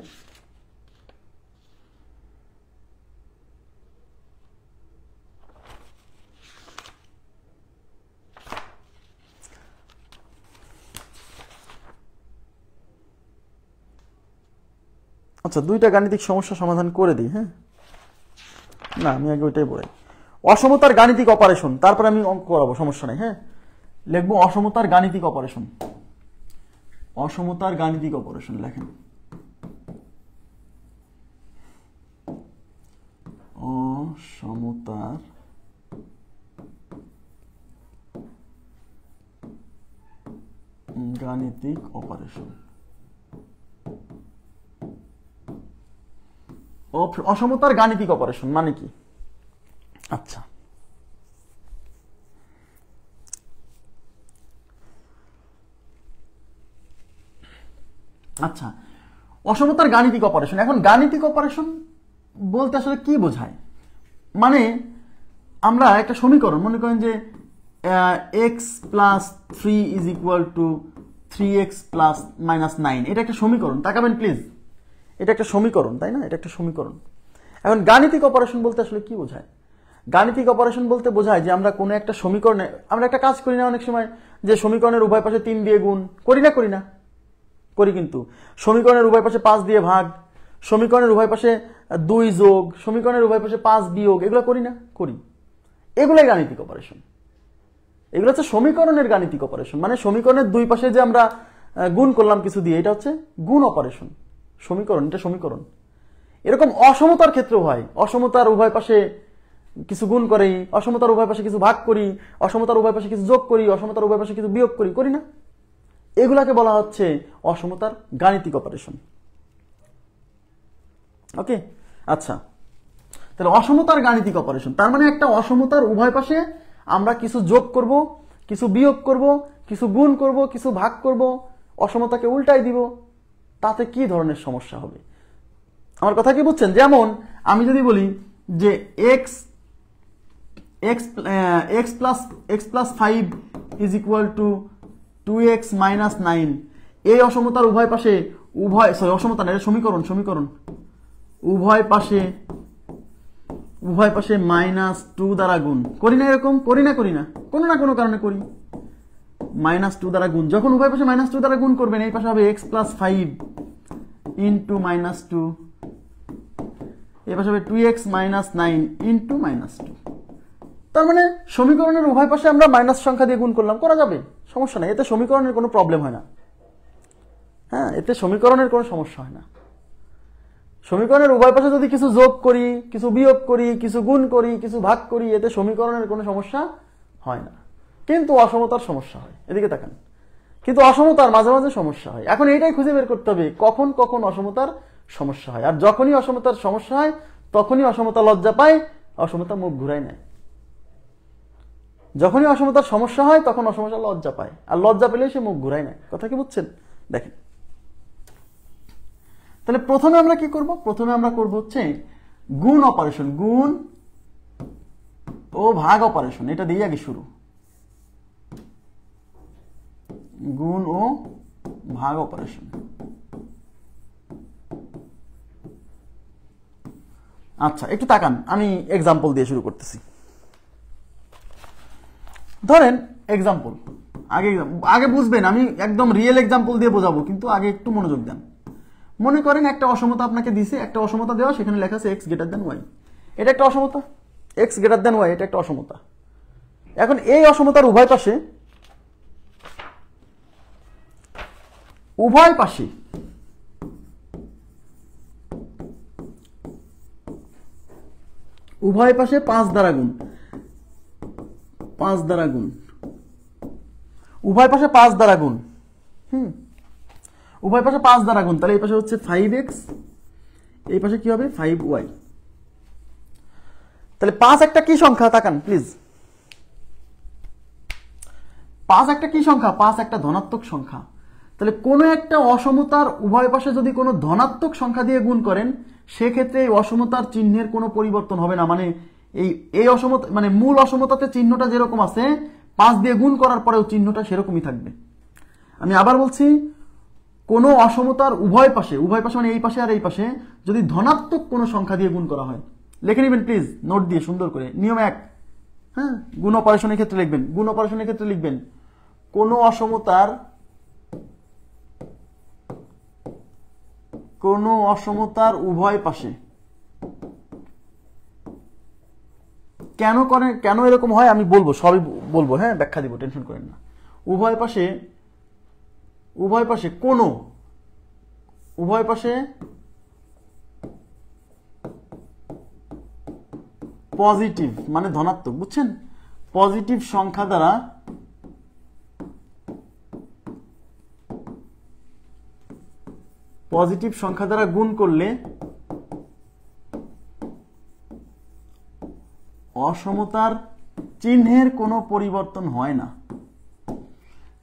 [SPEAKER 1] আচ্ছা, দুইটা গাণিতিক সমস্যা সমাধান করে দিই। হ্যাঁ, না আমি আগে ওইটাই বলি, অসমতার গাণিতিক অপারেশন, তারপরে আমি অঙ্ক করাবো, সমস্যা নেই। হ্যাঁ, লিখবো অসমতার গাণিতিক অপারেশন। অসমতার গাণিতিক অপারেশন লেখেন, অসমতার গাণিতিক অপারেশন। অসমতার গাণিতিক অপারেশন মানে কি? আচ্ছা, আচ্ছা, অসমতার গাণিতিক অপারেশন। এখন গাণিতিক অপারেশন বলতে আসলে কি বোঝায়? মানে আমরা একটা সমীকরণ, মনে করেন যে x plus 3 is equal to 3x plus -9, এটা একটা সমীকরণ। তাকাবেন প্লিজ, এটা একটা সমীকরণ, তাই না? এটা একটা সমীকরণ। এখন গাণিতিক অপারেশন বলতে আসলে কি বোঝায়? গাণিতিক অপারেশন বলতে বোঝায় যে আমরা কোনো একটা সমীকরণে, আমরা একটা কাজ করি না অনেক সময়, যে সমীকরণের উভয় পাশে 3 দিয়ে গুণ করি না? করি না? করি। কিন্তু সমীকরণের উভয় পাশে 5 দিয়ে ভাগ, সমীকরণের উভয় পাশে 2 যোগ, সমীকরণের উভয় পাশে 5 বিয়োগ, এগুলো করি না? করি। এগুলাই গাণিতিক অপারেশন। এগুলো হচ্ছে সমীকরণের গাণিতিক অপারেশন। মানে সমীকরণের দুই পাশে যে আমরা গুণ করলাম কিছু দিয়ে, এটা হচ্ছে গুণ অপারেশন। সমীকরণ, এটা সমীকরণ। এরকম অসমতার ক্ষেত্রেও হয়। অসমতার উভয় পাশে কিছু গুণ করি, অসমতার উভয় পাশে কিছু ভাগ করি, অসমতার উভয় পাশে কিছু যোগ করি, অসমতার উভয় পাশে কিছু বিয়োগ করি, করি না? এগুলাকে বলা হচ্ছে অসমতার গাণিতিক অপারেশন। ওকে, আচ্ছা, তাহলে অসমতার গাণিতিক অপারেশন তার মানে একটা অসমতার উভয় পাশে আমরা কিছু যোগ করব, কিছু বিয়োগ করব, কিছু গুণ করব, কিছু ভাগ করব, অসমতাকে উল্টাই দিব, তাতে কি ধরনের সমস্যা হবে? আমার কথা কি বুঝছেন? যেমন আমি যদি বলি যে x plus 5 is equal to 2x minus 9, এই অসমতার উভয় পাশে অসমতা না, এটা সমীকরণ, উভয় পাশে -2 দ্বারা গুণ করি না? এরকম করি না? করি না? কোনো না কোনো কারণে করি। -2 দ্বারা গুণ, যখন উভয় পাশে -2 দ্বারা গুণ করবেন, এই পাশে হবে x plus 5 into -2, এই পাশে হবে 2x minus 9 into -2। তার মানে সমীকরণের উভয় পাশে আমরা মাইনাস সংখ্যা দিয়ে গুণ করলাম, করা যাবে, সমস্যা নেই। এতে সমীকরণের কোনো প্রবলেম হয় না। হ্যাঁ, এতে সমীকরণের কোনো সমস্যা হয় না। সমীকরণের উভয় পাশে যদি কিছু যোগ করি, কিছু বিয়োগ করি, কিছু গুণ করি, কিছু ভাগ করি, এতে সমীকরণের কোনো সমস্যা হয় না। কিন্তু অসমতার সমস্যা হয়। এদিকে তাকান, কিন্তু অসমতার মাঝে মাঝে সমস্যা হয়। এখন এইটাই খুঁজে বের করতে হবে কখন কখন অসমতার সমস্যা হয়। আর যখনই অসমতার সমস্যা হয়, তখনই অসমতা লজ্জা পায়, অসমতা মুখ ঘুরাই নেয়। যখনই অসমতার সমস্যা হয়, তখন অসমতা লজ্জা পায়, আর লজ্জা পেলে সে মুখ ঘুরাই নেয়। কথা কি বুঝছেন? দেখেন, তাহলে প্রথমে আমরা কি করব? প্রথমে আমরা করব হচ্ছে গুণ অপারেশন, গুণ ও ভাগ অপারেশন। এটা দিয়ে আগে শুরু, গুণ ও ভাগ অপারেশন। আচ্ছা, একটু তাকান, আমি এক্সাম্পল দিয়ে শুরু করতেছি। ধরেন এক্সাম্পল, আগে বুঝবেন, আমি একদম রিয়েল এক্সাম্পল দিয়ে বোঝাবো, কিন্তু আগে একটু মনোযোগ দেন। মনে করেন একটা অসমতা আপনাকে দিছে, একটা অসমতা দেওয়া, সেখানে লেখা আছে x গ্রেটার দেন y। এটা একটা অসমতা, x গ্রেটার দেন y, এটা একটা অসমতা। এখন এই অসমতার উভয় পাশে উভয় পাশে 5 দ্বারা গুণ, 5 দ্বারা গুণ, উভয় পাশে 5 দ্বারা গুণ, উভয় পাশে 5 দ্বারা গুণ। তাহলে এই পাশে হচ্ছে 5x, এই পাশে কি হবে 5y। তাহলে 5 একটা কি সংখ্যা? তাকান প্লিজ, 5 একটা কি সংখ্যা? 5 একটা ধনাত্মক সংখ্যা। তাহলে কোনো একটা অসমতার উভয় পাশে যদি কোনো ধনাত্মক সংখ্যা দিয়ে গুণ করেন, সেক্ষেত্রে এই অসমতার চিহ্নের কোনো পরিবর্তন হবে না। মানে এই অসমতা, মানে মূল অসমতাতে চিহ্নটা যেরকম আছে, 5 দিয়ে গুণ করার পরেও চিহ্নটা সেরকমই থাকবে। আমি আবার বলছি, কোনো অসমতার উভয় পাশে মানে এই পাশে আর এই পাশে যদি ধনাত্মক কোনো সংখ্যা দিয়ে গুণ করা হয়, লিখে নেবেন প্লিজ নোট দিয়ে সুন্দর করে, নিয়ম 1। হ্যাঁ, গুণ অপারেশনের ক্ষেত্রে লিখবেন, গুণ অপারেশনের ক্ষেত্রে লিখবেন কোনো অসমতার উভয় পাশে কেন এরকম হয় আমি বলবো, সবই বলবো, হ্যাঁ ব্যাখ্যা দিব, টেনশন করেন না। উভয় পাশে পজিটিভ মানে ধনাত্মক, বুঝছেন, পজিটিভ সংখ্যা দ্বারা গুণ করলে অসমতার চিহ্নের কোনো পরিবর্তন হয় না।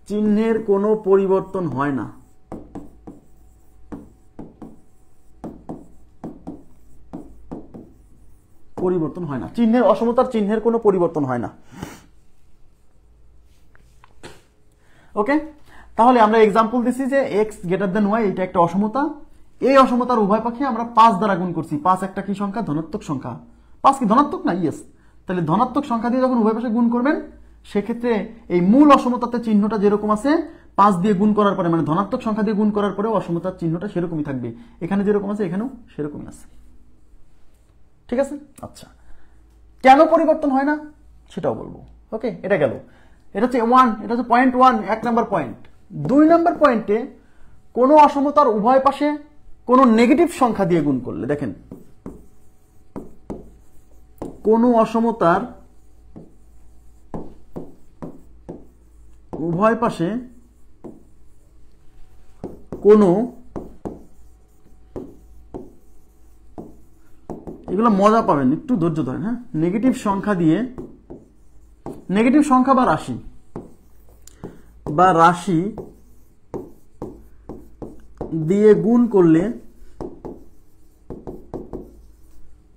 [SPEAKER 1] চিহ্নের পরিবর্তন হয় না। অসমতার চিহ্নের কোনো পরিবর্তন হয় না। ওকে, তাহলে আমরা এক্সাম্পল দিছি যে x গ্রেটার দেন y, এটা একটা অসমতা। এই অসমতার উভয় পক্ষে আমরা 5 দ্বারা গুণ করছি। 5 একটা কি সংখ্যা? ধনাত্মক সংখ্যা। 5 কি ধনাত্মক না? ইয়েস। তাহলে ধনাত্মক সংখ্যা দিয়ে যখন উভয় পাশে গুণ করবেন, সেক্ষেত্রে এই মূল অসমতাতে চিহ্নটা যেরকম আছে 5 দিয়ে গুণ করার পরে, মানে ধনাত্মক সংখ্যা দিয়ে গুণ করার পরে অসমতার চিহ্নটা সেরকমই থাকবে। এখানে যেরকম আছে এখানেও সেরকমই আছে। ঠিক আছে? আচ্ছা, কেন পরিবর্তন হয় না সেটাও বলবো। ওকে, এটা গেল। এটা হচ্ছে 1, এটা হচ্ছে পয়েন্ট 1, 1 নাম্বার পয়েন্ট। 2 নাম্বার পয়েন্টে কোনো অসমতার উভয় পাশে কোনো নেগেটিভ সংখ্যা দিয়ে গুণ করলে, দেখেন, কোনো অসমতার উভয় পাশে কোনো, এগুলো মজা পাবেন, একটু ধৈর্য ধরেন, হ্যাঁ, নেগেটিভ সংখ্যা বা রাশি দিয়ে গুণ করলে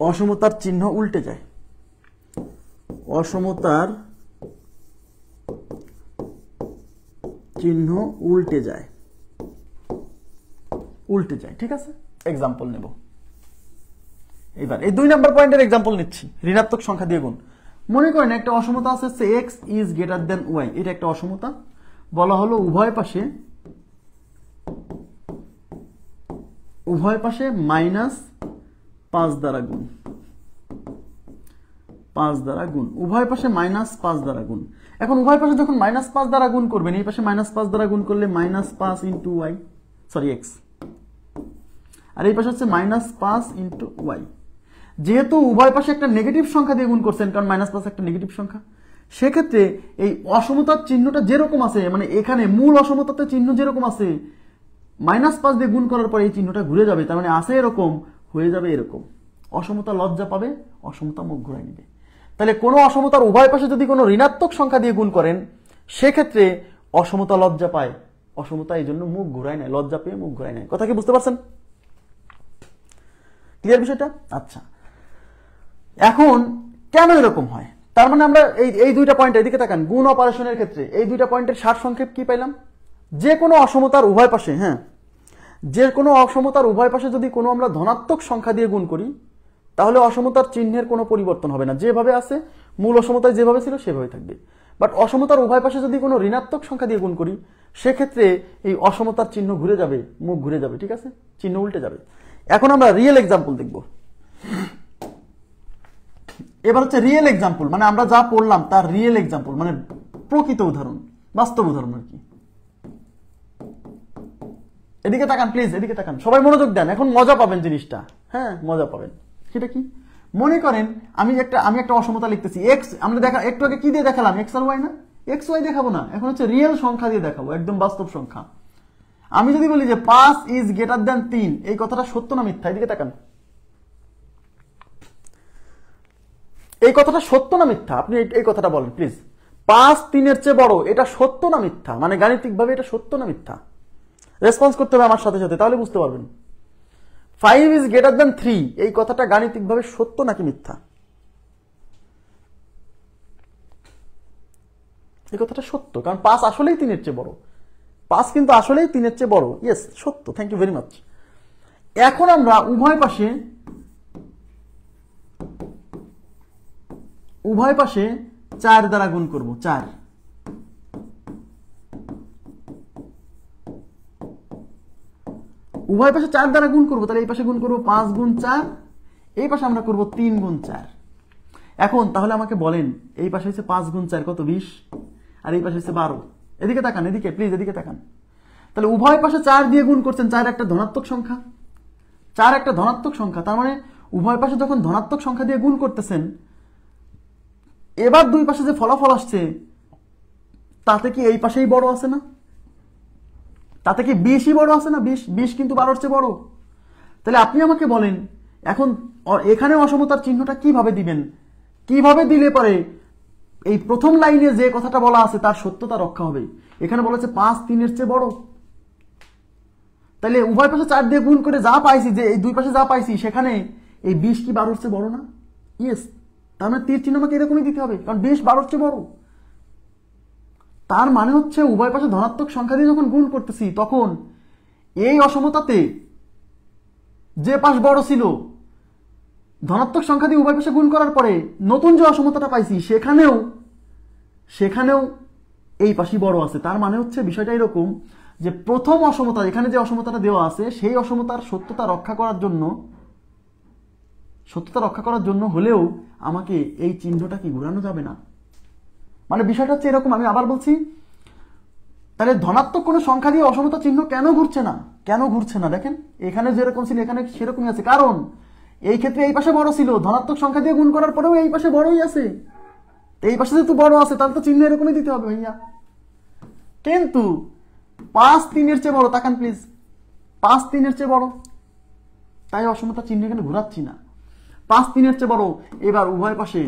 [SPEAKER 1] অসমতার চিহ্ন উল্টে যায়। অসমতার চিহ্ন উল্টে যায়। ঠিক আছে, এক্সাম্পল নেব। এবার এই 2 নাম্বার পয়েন্টের এক্সাম্পল নিচ্ছি। ঋণাত্মক সংখ্যা দিয়ে গুণ। মনে করেন একটা অসমতা আছে x is greater then y, এটা একটা অসমতা। বলা হলো উভয় পাশে -5 দ্বারা গুণ। উভয় পাশে -5 দ্বারা গুণ। এখন উভয় পাশে যখন -5 দ্বারা গুণ করবেন, এই পাশে -5 দ্বারা গুণ করলে -5 ইন্টু x, আর এই পাশে হচ্ছে -5 ইন্টু y। যেহেতু উভয় পাশে একটা নেগেটিভ সংখ্যা দিয়ে গুণ করছেন, কারণ -5 একটা নেগেটিভ সংখ্যা, সেক্ষেত্রে এই অসমতার চিহ্নটা যেরকম আছে, মানে এখানে মূল অসমতাতে চিহ্ন যেরকম আছে, -5 দিয়ে গুণ করার পরে এই চিহ্নটা ঘুরে যাবে। তার মানে আছে এরকম, হয়ে যাবে এরকম। অসমতা লজ্জা পাবে, অসমতা মুখ ঘুরাই নিবে। তাহলে কোনো অসমতার উভয় পাশে যদি কোনো ঋণাত্মক সংখ্যা দিয়ে গুণ করেন, সেক্ষেত্রে অসমতা লজ্জা পায়, অসমতা এই জন্য মুখ ঘুরায় নেয়, লজ্জা পেয়ে মুখ ঘুরায় নেয়। কথা কি বুঝতে পারছেন? ক্লিয়ার বিষয়টা? আচ্ছা, এখন কেন এরকম হয়? তার মানে আমরা এই 2টা পয়েন্ট, এদিকে তাকান, গুণ অপারেশনের ক্ষেত্রে এই 2টা পয়েন্টের সারসংক্ষেপ কি পাইলাম? যে কোনো অসমতার উভয় পাশে, যদি কোনো আমরা ধনাত্মক সংখ্যা দিয়ে গুণ করি, তাহলে অসমতার চিহ্নের কোনো পরিবর্তন হবে না, যেভাবে আছে, মূল অসমতায় যেভাবে ছিল সেভাবে থাকবে। বাট অসমতার উভয় পাশে যদি কোনো ঋণাত্মক সংখ্যা দিয়ে গুণ করি, সেক্ষেত্রে এই অসমতার চিহ্ন ঘুরে যাবে, মুখ ঘুরে যাবে। ঠিক আছে, চিহ্ন উল্টে যাবে। এখন আমরা রিয়েল এক্সাম্পল দেখব। এবার হচ্ছে রিয়েল এক্সাম্পল, মানে আমরা যা পড়লাম তার রিয়েল এক্সাম্পল, মানে প্রকৃত উদাহরণ, বাস্তব উদাহরণ আর কি। এদিকে তাকান প্লিজ, এদিকে তাকান, সবাই মনোযোগ দেন, এখন মজা পাবেন জিনিসটা। হ্যাঁ, মজা পাবেন। সেটা কি? মনে করেন আমি একটা অসমতা লিখতেছি x, আমরা একটু আগে কি দিয়ে দেখালাম? x আর y না? x y দেখাবো না, এখন হচ্ছে রিয়েল সংখ্যা দিয়ে দেখাবো, একদম বাস্তব সংখ্যা। আমি যদি বলি যে 5 ইজ গ্রেটার দেন 3, এই কথাটা সত্য না মিথ্যা? এদিকে তাকান, এই কথাটা সত্য না মিথ্যা? আপনি এই কথাটা বলেন প্লিজ। 5 3-এর চেয়ে বড়, এটা সত্য না মিথ্যা? মানে গাণিতিকভাবে এটা সত্য না মিথ্যা? রেসপন্স করতে হবে আমার সাথে সাথে, তাহলে বুঝতে পারবেন। 5 ইজ গ্রেটার দেন 3, এই কথাটা গাণিতিকভাবে সত্য নাকি মিথ্যা? এই কথাটা সত্য, কারণ 5 আসলেই 3-এর চেয়ে বড়। 5 কিন্তু আসলেই 3-এর চেয়ে বড়। ইয়েস, সত্য, থ্যাংক ইউ ভেরি মাচ। এখন আমরা উভয় পাশে 4 দ্বারা গুণ করব। 4 উভয় পাশে 4 দ্বারা গুণ করব, তাহলে এই পাশে গুণ করব 5 গুণ 4, এই পাশে আমরা করব 3 গুণ 4। এখন তাহলে আমাকে বলেন এই পাশে হচ্ছে 5 গুণ 4 কত 20, আর এই পাশে হচ্ছে 12। এদিকে তাকান, এদিকে প্লিজ এদিকে তাকান। তাহলে উভয় পাশে 4 দিয়ে গুণ করছেন, 4 একটা ধনাত্মক সংখ্যা, 4 একটা ধনাত্মক সংখ্যা, তার মানে উভয় পাশে যখন ধনাত্মক সংখ্যা দিয়ে গুণ করতেছেন, এবার দুই পাশে যে ফলাফল আসছে তাতে কি এই পাশেই বড় আছে না? তাতে কি 20ই বড় আছে না? 20 কিন্তু 12-র চেয়ে বড়। তাহলে আপনি আমাকে বলেন এখন এখানে অসমতার চিহ্নটা কিভাবে দিবেন, কিভাবে দিলে পরে এই প্রথম লাইনে যে কথাটা বলা আছে তার সত্যতা রক্ষা হবে। এখানে বলেছে 5 3-এর চেয়ে বড়, তাহলে উভয় পাশে 4 দিয়ে গুণ করে যা পাইছি, যে এই দুই পাশে যা পাইছি সেখানে এই 20 কি 12-র চেয়ে বড় না? ইয়েস, তার মানে তীর চিহ্ন আমাকে এরকমই দিতে হবে, কারণ 20 12-র চেয়ে বড়। তার মানে হচ্ছে উভয় পাশে ধনাত্মক সংখ্যা দিয়ে যখন গুণ করতেছি তখন এই অসমতাতে যে পাশ বড় ছিল, ধনাত্মক সংখ্যা দিয়ে উভয় পাশে গুণ করার পরে নতুন যে অসমতাটা পাইছি সেখানেও এই পাশই বড় আছে। তার মানে হচ্ছে বিষয়টা এরকম যে প্রথম অসমতা, এখানে যে অসমতাটা দেওয়া আছে সেই অসমতার সত্যতা রক্ষা করার জন্য হলেও আমাকে এই চিহ্নটা কি ঘোরানো যাবে না। মানে বিষয়টা হচ্ছে এরকম, আমি আবার বলছি, তাহলে ধনাত্মক কোনো সংখ্যা দিয়ে অসমতা চিহ্ন কেন ঘুরছে না? দেখেন এখানে যেরকম ছিল এখানে সেরকমই আছে, কারণ এই ক্ষেত্রে এই পাশে বড় ছিল, ধনাত্মক সংখ্যা দিয়ে গুণ করার পরেও এই পাশে বড়ই আছে। এই পাশে যেহেতু বড় আছে তাহলে তো চিহ্ন এরকমই দিতে হবে ভাইয়া। কিন্তু 5 3-এর চেয়ে বড়, তাকান প্লিজ, 5 3-এর চেয়ে বড়, তাই অসমতা চিহ্ন এখানে ঘোরাচ্ছি না। 5 3-এর চেয়ে বড়। এবার উভয় পাশে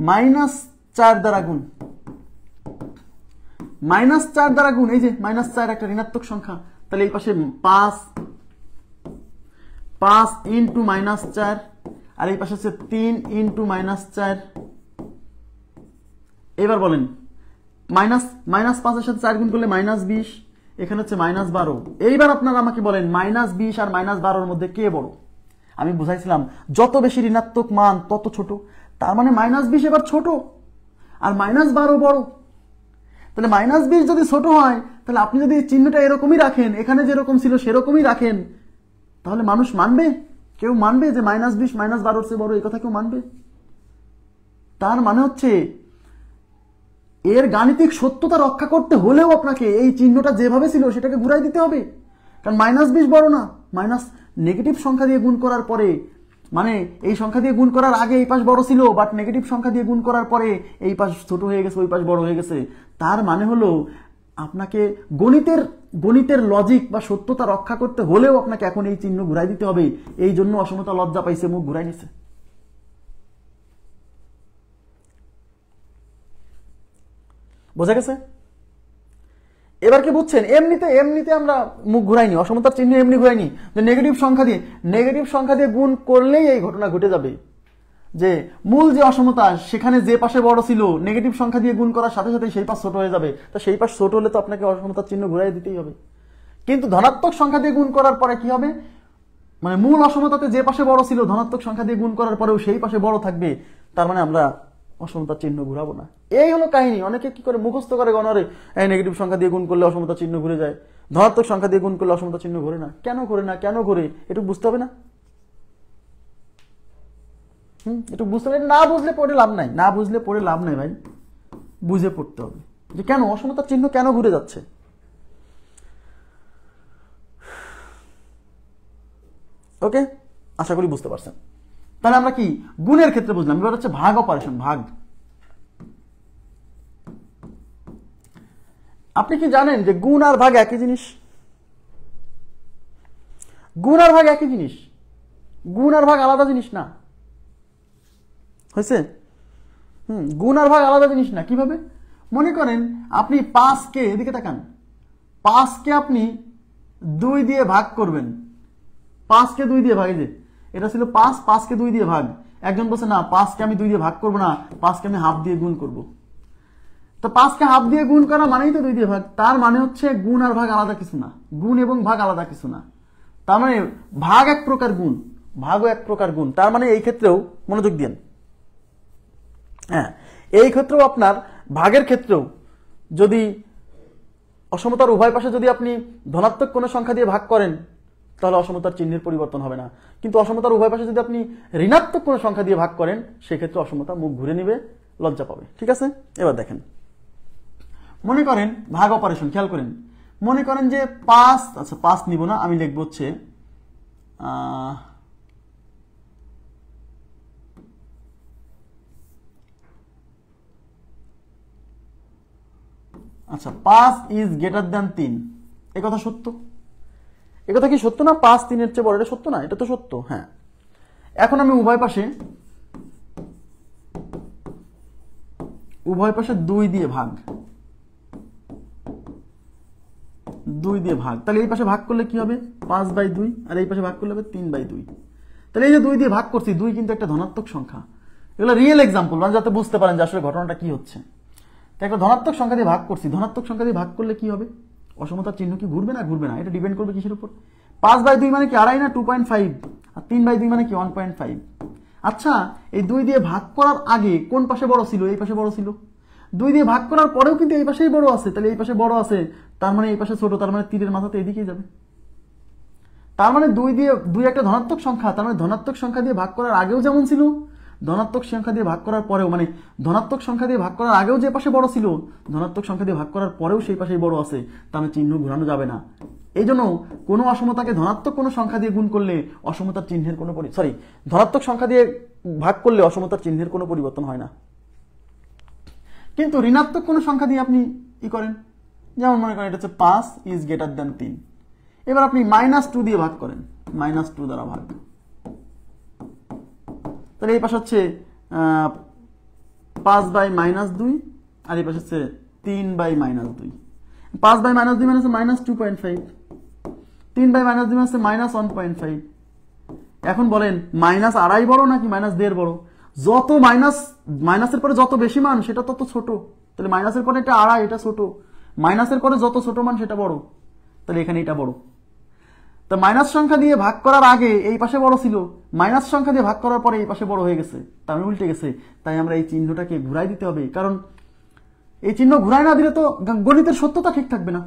[SPEAKER 1] -4 দ্বারা গুণ, -4 দ্বারা গুণ, এই যে -4 একটা ঋণাত্মক সংখ্যা, তাহলে এই পাশে 5 ইন্টু -4, আর এই পাশে হচ্ছে 3 ইন্টু -4। এবার বলেন -5-এর সাথে 4 গুণ করলে -20, এখানে হচ্ছে -12। এইবার আপনারা আমাকে বলেন -20 আর -12-র মধ্যে কে বড়? আমি বুঝাইছিলাম যত বেশি ঋণাত্মক মান তত ছোট, তার মানে -20 এবার ছোট আর -12 বড়। তাহলে -20 যদি ছোট হয়, তাহলে আপনি যদি চিহ্নটা এরকমই রাখেন, এখানে যেরকম ছিল সেরকমই রাখেন, তাহলে মানুষ মানবে? কেউ মানবে যে -20 -12-র চেয়ে বড়? এই কথা কেউ মানবে? তার মানে হচ্ছে এর গাণিতিক সত্যতা রক্ষা করতে হলেও আপনাকে এই চিহ্নটা যেভাবে ছিল সেটাকে ঘুরাই দিতে হবে, কারণ -20 বড় না। নেগেটিভ সংখ্যা দিয়ে গুণ করার পরে, মানে এই সংখ্যা দিয়ে গুণ করার আগে এই পাশ বড় ছিল, বাট নেগেটিভ সংখ্যা দিয়ে গুণ করার পরে এই পাশ ছোট হয়ে গেছে, ওই পাশ বড় হয়ে গেছে। তার মানে হলো আপনাকে গণিতের লজিক বা সত্যতা রক্ষা করতে হলেও আপনাকে এখন এই চিহ্ন ঘুরাই দিতে হবে। এই জন্য অসমতা লজ্জা পাইছে, মুখ ঘুরাই নিছে। বোঝা গেছে? এবার কি বুঝছেন? এমনিতে আমরা মুখ ঘুরাইনি, অসমতার চিহ্ন এমনি ঘুরাইনি যে নেগেটিভ সংখ্যা দিয়ে গুণ করলেই এই ঘটনা ঘটে যাবে, যে মূল যে অসমতা সেখানে যে পাশে বড় ছিল নেগেটিভ সংখ্যা দিয়ে গুণ করার সাথে সাথে সেই পাশ ছোট হয়ে যাবে। তো সেই পাশ ছোট হলে তো আপনাকে অসমতার চিহ্ন ঘুরাই দিতেই হবে। কিন্তু ধনাত্মক সংখ্যা দিয়ে গুণ করার পরে কি হবে? মানে মূল অসমতাতে যে পাশে বড় ছিল ধনাত্মক সংখ্যা দিয়ে গুণ করার পরেও সেই পাশে বড় থাকবে, তার মানে আমরা অসমতার চিহ্ন ঘুরাবো না। এই হলো কাহিনী। অনেকে কি করে মুখস্থ করে গণরে, এই নেগেটিভ সংখ্যা দিয়ে গুণ করলে অসমতার চিহ্ন ঘুরে যায়, ধনাত্মক সংখ্যা দিয়ে গুণ করলে অসমতার চিহ্ন ঘুরে না। কেন ঘুরে একটু বুঝতে হবে না? একটু বুঝতে হবে। না বুঝলে পড়ে লাভ নাই ভাই, বুঝে পড়তে হবে যে কেন অসমতার চিহ্ন কেন ঘুরে যাচ্ছে। ওকে, আশা করি বুঝতে পারছেন। তাহলে আমরা কি গুণের ক্ষেত্রে বুঝলাম। এবার হচ্ছে ভাগ অপারেশন। ভাগ, আপনি কি জানেন যে গুণ আর ভাগ একই জিনিস? গুণ আর ভাগ একই জিনিস, গুণ আর ভাগ আলাদা জিনিস না। হয়েছে? গুণ আর ভাগ আলাদা জিনিস না। কিভাবে? মনে করেন আপনি 5কে, এদিকে তাকান, 5কে আপনি 2 দিয়ে ভাগ করবেন। 5কে 2 দিয়ে ভাগ, এই যে এটা ছিল 5কে 2 দিয়ে ভাগ। একজন বলছে না 5কে আমি 2 দিয়ে ভাগ করবো না, 5কে আমি হাফ দিয়ে গুণ করব। তো 5কে হাফ দিয়ে গুণ করা মানেই তো 2 দিয়ে ভাগ। তার মানে হচ্ছে গুণ আর ভাগ আলাদা কিছু না, গুণ এবং ভাগ আলাদা কিছু না। তার মানে ভাগ এক প্রকার গুণ, ভাগও এক প্রকার গুণ। তার মানে এই ক্ষেত্রেও মনোযোগ দিন, হ্যাঁ, এই ক্ষেত্রেও আপনার ভাগের ক্ষেত্রেও যদি অসমতার উভয় পাশে যদি আপনি ধনাত্মক কোনো সংখ্যা দিয়ে ভাগ করেন তাহলে অসমতার চিহ্নের পরিবর্তন হবে না, কিন্তু অসমতার উভয় পাশে যদি আপনি ঋণাত্মক কোনো সংখ্যা দিয়ে ভাগ করেন সেক্ষেত্রে অসমতা মুখ ঘুরে নিবে, লজ্জা পাবে। ঠিক আছে, এবার দেখেন, মনে করেন ভাগ অপারেশন, খেয়াল করেন, মনে করেন যে 5, আচ্ছা 5 নিব না, আমি লিখব হচ্ছে আচ্ছা 5 ইজ গ্রেটার দ্যান 3, এ কথা সত্য? এ কথা কি সত্য না? 5 3-এর চেয়ে বড়, এটা সত্য না? এটা তো সত্য। হ্যাঁ, এখন আমি উভয় পাশে 2 দিয়ে ভাগ, 2 দিয়ে ভাগ, তাহলে এই পাশে ভাগ করলে কি হবে? 5/2, আর এই পাশে ভাগ করলে হবে 3/2। তাহলে এই যে 2 দিয়ে ভাগ করছি, 2 কিন্তু একটা ধনাত্মক সংখ্যা। এগুলো রিয়েল এক্সাম্পল, মানে যাতে বুঝতে পারেন যে আসলে ঘটনাটা কি হচ্ছে। একটা ধনাত্মক সংখ্যা দিয়ে ভাগ করছি, ধনাত্মক সংখ্যা দিয়ে ভাগ করলে কি হবে? অসমতার চিহ্ন কি ঘুরবে না ঘুরবে না? এটা ডিপেন্ড করবে কিসের উপর? 5/2 মানে কি 2.5 না 2.5, আর 3/2 মানে কি 1.5। আচ্ছা, এই 2 দিয়ে ভাগ করার আগে কোন পাশে বড় ছিল? এই পাশে বড় ছিল। 2 দিয়ে ভাগ করার পরেও কিন্তু এই পাশেই বড় আছে, তাহলে এই পাশে বড় আছে, তার মানে এই পাশে ছোট, তার মানে তীরের মাথাতে এদিকেই যাবে। তার মানে 2 একটা ধনাত্মক সংখ্যা, তার মানে ধনাত্মক সংখ্যা দিয়ে ভাগ করার আগেও যেমন ছিল, ধনাত্মক সংখ্যা দিয়ে ভাগ করার পরেও, মানে ধনাত্মক সংখ্যা দিয়ে ভাগ করার আগেও যে পাশে বড় ছিল, ধনাত্মক সংখ্যা দিয়ে ভাগ করার পরেও সেই পাশেই বড় আছে, তার মানে চিহ্ন ঘোরানো যাবে না। এই জন্য কোনো অসমতাকে ধনাত্মক কোনো সংখ্যা দিয়ে গুণ করলে অসমতার চিহ্নের কোনো ধনাত্মক সংখ্যা দিয়ে ভাগ করলে অসমতার চিহ্নের কোনো পরিবর্তন হয় না। কিন্তু ঋণাত্মক কোনো সংখ্যা দিয়ে আপনি ই করেন, যেমন মনে করেন এটা হচ্ছে 5 ইজ গ্রেটার দ্যান 3, এবার আপনি -2 দিয়ে ভাগ করেন, -2 দ্বারা ভাগ, তাহলে এই পাশে হচ্ছে 5/-2, আর এই পাশে হচ্ছে 3/-2। 5/-2 মানে হচ্ছে -2.5, 3/-2 মানে হচ্ছে -1.5। এখন বলেন -2.5 বড় নাকি -1.5 বড়? যত মাইনাসের পরে যত বেশি মান সেটা তত ছোট, তাহলে মাইনাসের পরে এটা 2.5, এটা ছোট, মাইনাসের পরে যত ছোট মান সেটা বড়, তাহলে এখানে এটা বড়। তা মাইনাস সংখ্যা দিয়ে ভাগ করার আগে এই পাশে বড় ছিল, মাইনাস সংখ্যা দিয়ে ভাগ করার পরে এই পাশে বড় হয়ে গেছে, তার মানে উল্টে গেছে। তাই আমরা এই চিহ্নটাকে ঘুরাই দিতে হবে, কারণ এই চিহ্ন ঘুরাই না দিলে তো গণিতের সত্যতা ঠিক থাকবে না,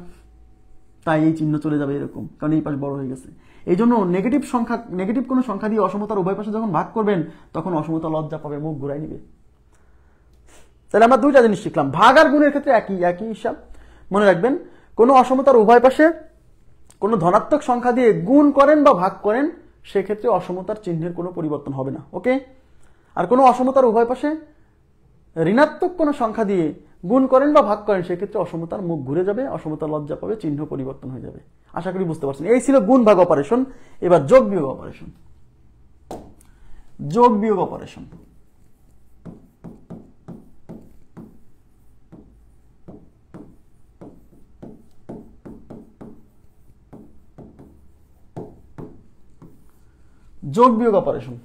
[SPEAKER 1] তাই এই চিহ্ন চলে যাবে এরকম, কারণ এই পাশে বড় হয়ে গেছে। এই জন্য নেগেটিভ কোনো সংখ্যা দিয়ে অসমতার উভয় পাশে যখন ভাগ করবেন তখন অসমতা লজ্জা পাবে, মুখ ঘুরাই নিবে। তাহলে আমরা 2টা জিনিস শিখলাম, ভাগ আর গুণের ক্ষেত্রে একই হিসাব। মনে রাখবেন, কোনো অসমতার উভয় পাশে কোনো ধনাত্মক সংখ্যা দিয়ে গুণ করেন বা ভাগ করেন সেক্ষেত্রে অসমতার চিহ্নের কোনো পরিবর্তন হবে না। ওকে, আর কোনো অসমতার উভয় পাশে ঋণাত্মক কোনো সংখ্যা দিয়ে গুণ করেন বা ভাগ করেন সেক্ষেত্রে অসমতার মুখ ঘুরে যাবে, অসমতা লজ্জা পাবে, চিহ্ন পরিবর্তন হয়ে যাবে। আশা করি বুঝতে পারছেন। এই ছিল গুণ ভাগ অপারেশন। এবার যোগ বিয়োগ অপারেশন। যোগ বিয়োগ অপারেশন, যোগ বিয়োগ অপারেশন।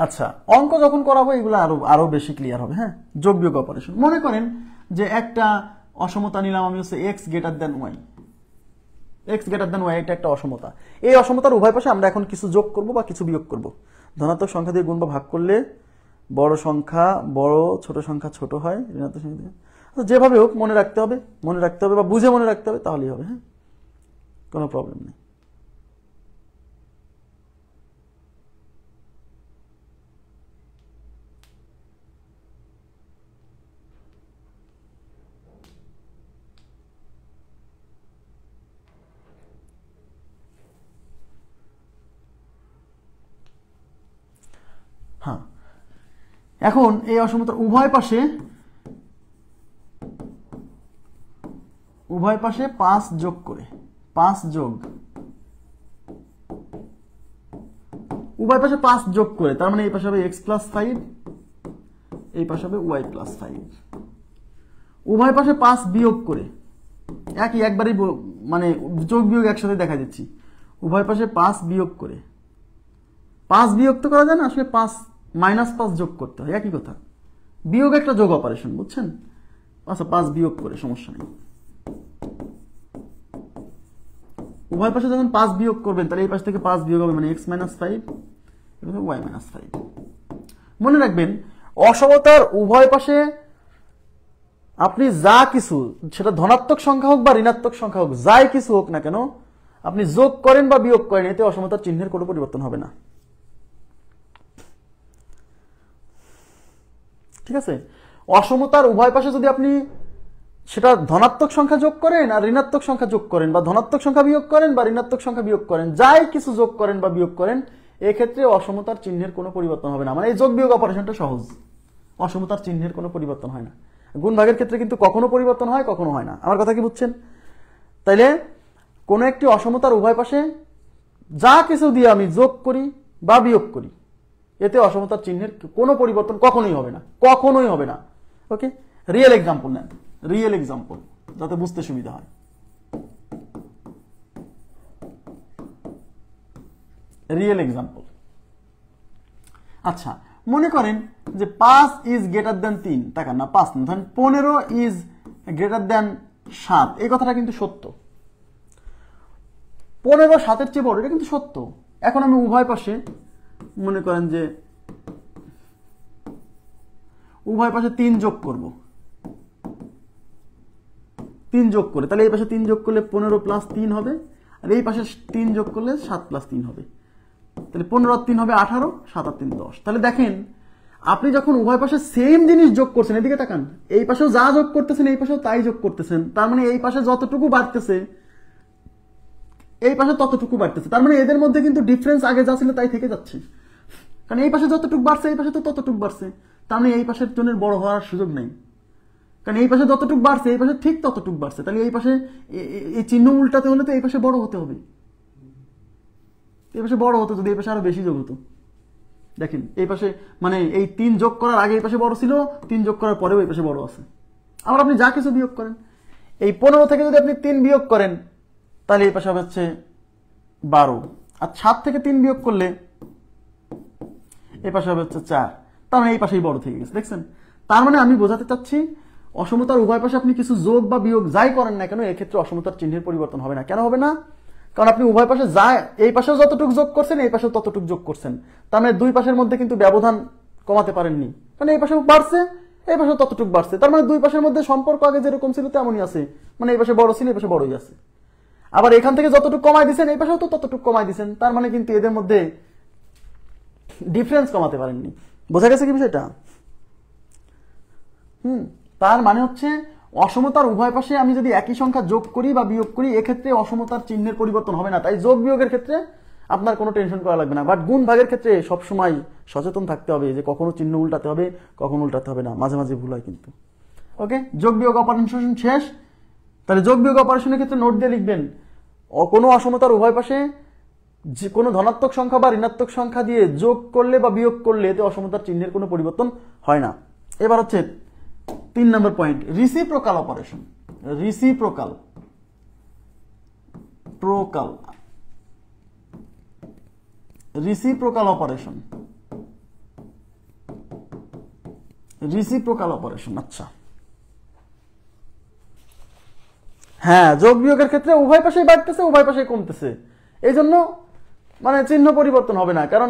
[SPEAKER 1] আচ্ছা, অঙ্ক যখন করাবো এগুলো আরো বেশি ক্লিয়ার হবে। হ্যাঁ, যোগ বিয়োগ অপারেশন। মনে করেন যে একটা অসমতা নিলাম আমি, হচ্ছে x greater than y, x greater than y, এটা একটা অসমতা। এই অসমতার উভয় পাশে আমরা এখন কিছু যোগ করব বা কিছু বিয়োগ করব। ধনাত্মক সংখ্যা দিয়ে গুণ বা ভাগ করলে বড় সংখ্যা বড়, ছোট সংখ্যা ছোট হয়, ঋণাত্মক সংখ্যা দিয়ে যেভাবে হোক মনে রাখতে হবে বা বুঝে মনে রাখতে হবে, তাহলেই হবে। হ্যাঁ, কোনো প্রবলেম নেই। হ্যাঁ, এখন এই অসমতার উভয় পাশে 5 যোগ করে, 5 যোগ, উভয় পাশে 5 যোগ করে, তার মানে এই পাশে হবে x+5, এই পাশে হবে y+5। উভয় পাশে 5 বিয়োগ করে, একবারই মানে যোগ বিয়োগ একসাথে দেখা দিচ্ছি। উভয় পাশে 5 বিয়োগ করে, 5 বিয়োগ তো করা যায় না, আসলে -5 যোগ করতে হয়, একই কথা। বিয়োগ একটা যোগ অপারেশন, বুঝছেন? আচ্ছা, 5 বিয়োগ করে, সমস্যা নেই। উভয় পাশে যখন 5 বিয়োগ করবেন তাহলে এই পাশ থেকে 5 বিয়োগ হবে, মানে x-5, y-5। মনে রাখবেন, অসমতার উভয় পাশে আপনি যা কিছু, সেটা ধনাত্মক সংখ্যা হোক বা ঋণাত্মক সংখ্যা হোক, যাই কিছু হোক না কেন, আপনি যোগ করেন বা বিয়োগ করেন, এতে অসমতার চিহ্নের কোনো পরিবর্তন হবে না। ঠিক আছে? অসমতার উভয় পাশে যদি আপনি সেটা ধনাত্মক সংখ্যা যোগ করেন আর ঋণাত্মক সংখ্যা যোগ করেন, বা ধনাত্মক সংখ্যা বিয়োগ করেন বা ঋণাত্মক সংখ্যা বিয়োগ করেন, যাই কিছু যোগ করেন বা বিয়োগ করেন, এক্ষেত্রে অসমতার চিহ্নের কোনো পরিবর্তন হবে না। মানে এই যোগ বিয়োগ অপারেশনটা সহজ, অসমতার চিহ্নের কোনো পরিবর্তন হয় না। গুণ ভাগের ক্ষেত্রে কিন্তু কখনো পরিবর্তন হয়, কখনো হয় না। আমার কথা কি বুঝছেন? তাইলে কোনো একটি অসমতার উভয় পাশে যা কিছু দিয়ে আমি যোগ করি বা বিয়োগ করি, এতে অসমতার চিহ্নের কোনো পরিবর্তন কখনোই হবে না, কখনোই হবে না। ওকে, রিয়েল এক্সাম্পল নেন, রিয়েল এক্সাম্পল, যাতে বুঝতে সুবিধা হয়। রিয়েল এক্সাম্পল, আচ্ছা মনে করেন যে 5 ইজ গ্রেটার দেন 3, টাকা না 5 না, ধরেন 15 ইজ গ্রেটার দেন 7। এই কথাটা কিন্তু সত্য, 15 7-এর চেয়ে বড়, এটা কিন্তু সত্য। এখন আমি উভয় পাশে মনে করেন যে উভয় পাশে 3 যোগ করব, 3 যোগ করে, তাহলে এই পাশে 3 যোগ করলে 15 প্লাস 3 হবে, আর এই পাশে 3 যোগ করলে 7 প্লাস 3 হবে। তাহলে 15 আর 3 হবে 18, 7 আর 3 10। তাহলে দেখেন আপনি যখন উভয় পাশে সেম জিনিস যোগ করছেন, এদিকে তাকান, এই পাশেও যা যোগ করতেছেন এই পাশেও তাই যোগ করতেছেন, তার মানে এই পাশে যতটুকু বাড়তেছে এই পাশে ততটুকু বাড়তেছে। তার মানে এদের মধ্যে কিন্তু ডিফারেন্স আগে যা ছিল তাই থেকে যাচ্ছে, কারণ এই পাশে যতটুকু বাড়ছে এই পাশে তো ততটুকু বাড়ছে। তার মানে এই পাশের জন্য বড় হওয়ার সুযোগ নেই, কারণ এই পাশে যতটুকু বাড়ছে এই পাশে ঠিক ততটুকু বাড়ছে। তাহলে এই পাশে এই চিহ্ন উল্টাতে হলে তো এই পাশে বড় হতে হবে, এই পাশে বড় হতো যদি এই পাশে আরো বেশি যোগ হতো। দেখেন এই পাশে মানে এই 3 যোগ করার আগে এই পাশে বড় ছিল, 3 যোগ করার পরেও এই পাশে বড় আছে। আবার আপনি যা কিছু বিয়োগ করেন, এই 15 থেকে যদি আপনি 3 বিয়োগ করেন তাহলে এই পাশে হবে হচ্ছে 12, আর 7 থেকে 3 বিয়োগ করলে এই পাশে হবে হচ্ছে 4। তার মানে এই পাশেই বড় থেকে গেছে, দেখছেন? তার মানে আমি বোঝাতে চাচ্ছি অসমতার উভয় পাশে আপনি কিছু যোগ বা বিয়োগ যাই করেন না কেন, এক্ষেত্রে অসমতার চিহ্নের পরিবর্তন হবে না। কেন হবে না? কারণ আপনি উভয় পাশে যা, এই পাশেও যতটুকু যোগ করছেন এই পাশেও ততটুকু যোগ করছেন, তার মানে দুই পাশের মধ্যে কিন্তু ব্যবধান কমাতে পারেননি, মানে এই পাশেও বাড়ছে এই পাশেও ততটুকু বাড়ছে। তার মানে দুই পাশের মধ্যে সম্পর্ক আগে যেরকম ছিল তেমনই আছে, মানে এই পাশে বড় ছিল এই পাশে বড়ই আছে। আবার এখান থেকে যতটুকু কমাই দিচ্ছেন এই পাশেও তো ততটুকু কমাই দিচ্ছেন, তার মানে কিন্তু এদের মধ্যে ডিফারেন্স কমাতে পারেননি। বোঝা গেছে কি বিষয়টা? তার মানে হচ্ছে অসমতার উভয় পাশে আমি যদি একই সংখ্যা যোগ করি বা বিয়োগ করি, এক্ষেত্রে অসমতার চিহ্নের পরিবর্তন হবে না। তাই যোগ বিয়োগের ক্ষেত্রে আপনার কোনো টেনশন করা লাগবে না। বাট গুণ ভাগের ক্ষেত্রে সবসময় সচেতন থাকতে হবে যে কখনো চিহ্ন উল্টাতে হবে, কখনো উল্টাতে হবে না, মাঝে মাঝে ভুল হয় কিন্তু। ওকে, যোগ বিয়োগ অপারেশন শেষ। তাহলে যোগ বিয়োগ অপারেশনের ক্ষেত্রে নোট দিয়ে লিখবেন, কোনো অসমতার উভয় পাশে যে কোনো ধনাত্মক সংখ্যা বা ঋণাত্মক সংখ্যা দিয়ে যোগ করলে বা বিয়োগ করলে এতে অসমতার চিহ্নের কোনো পরিবর্তন হয় না। এবার হচ্ছে 3 নম্বর point, reciprocal operation. Reciprocal operation, reciprocal operation. আচ্ছা হ্যাঁ, যোগ বিয়োগের ক্ষেত্রে উভয় পাশেই বাড়তেছে উভয় পাশেই কমতেছে, এই জন্য মানে চিহ্ন পরিবর্তন হবে না, কারণ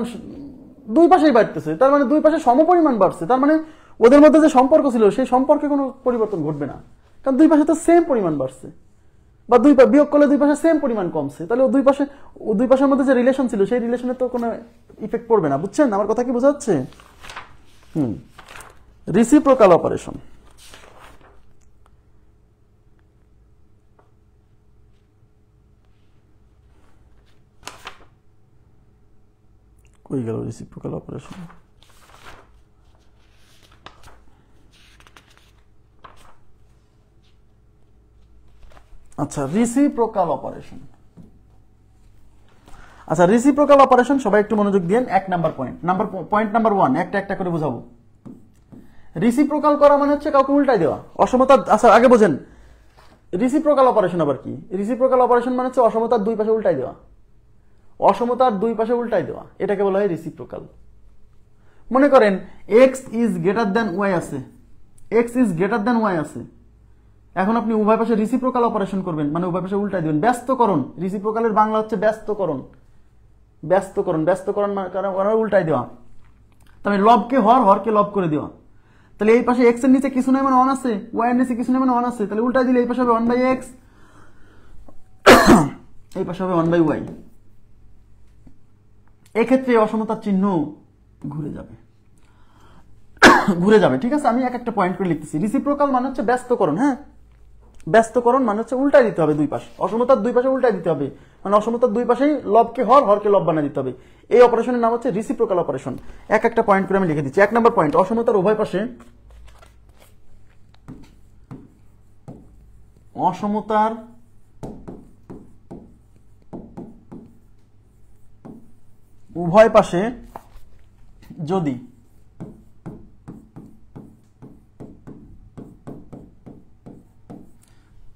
[SPEAKER 1] দুই পাশেই বাড়তেছে, তার মানে দুই পাশে সমপরিমাণ বাড়ছে, তার মানে ওদের মধ্যে যে সম্পর্ক ছিল সেই সম্পর্কে কোনো পরিবর্তন ঘটবে না, কারণ দুই পাশে তো সেম পরিমাণ বাড়ছে, বা বিয়োগ করলে দুই পাশে সেম পরিমাণ কমছে, তাহলে দুই পাশের মধ্যে যে রিলেশন ছিল সেই রিলেশনে তো কোনো ইফেক্ট পড়বে না। বুঝছেন আমার কথা কি বোঝা যাচ্ছে? Reciprocal operation. কই গেল রিসিপ্রোকাল অপারেশন? আচ্ছা, রিসিপ্রোকাল অপারেশন। আচ্ছা, রিসিপ্রোকাল অপারেশন সবাই একটু মনোযোগ দিন। 1 নাম্বার পয়েন্ট নাম্বার 1 একটা একটা করে বোঝাবো। রিসিপ্রোকাল করা মানে হচ্ছে কাউকে উল্টাই দেওয়া, অসমতা। আচ্ছা আগে বোঝেন রিসিপ্রোকাল অপারেশন আবার কি। রিসিপ্রোকাল অপারেশন মানে হচ্ছে অসমতার দুই পাশে উল্টাই দেওয়া, অসমতার দুই পাশে উল্টাই দেওয়া, এটাকে বলা হয় রিসিপ্রোকাল। মনে করেন x is greater than y আছে, x is greater than y আছে। এখন আপনি উভয় পাশে রিসিপ্রোকাল অপারেশন করবেন, মানে উভয় পাশে উল্টাই দিবেন, ব্যস্তকরণ। রিসিপ্রোকালের বাংলা হচ্ছে ব্যস্তকরণ। ব্যস্তকরণ মানে উল্টাই দেওয়া। তবে লবকে হরকে লব করে দেওয়া। তাহলে এই পাশে এক্স এর নিচে কিছু নেই মানে 1 আছে, ওয়াই এর নিচে কিছু নেই মানে 1 আছে, তাহলে উল্টা দিলে এই পাশে হবে 1/x, এই পাশে হবে 1/y। এক্ষেত্রে অসমতার চিহ্ন ঘুরে যাবে, ঠিক আছে। আমি এক একটা পয়েন্ট করে লিখতেছি। রিসিপ্রোকাল মানে হচ্ছে ব্যস্তকরণ। হ্যাঁ, ব্যস্তকরণ মানে হচ্ছে উল্টাই দিতে হবে দুই পাশে, অসমতার দুই পাশে উল্টাই দিতে হবে, মানে অসমতার দুই পাশেই লবকে হরকে লব বানিয়ে দিতে হবে। এই অপারেশনের নাম হচ্ছে রিসিপ্রোকাল অপারেশন। এক একটা পয়েন্ট করে আমি লিখে দিচ্ছি। 1 নম্বর পয়েন্ট, অসমতার উভয় পাশে উভয় পাশে যদি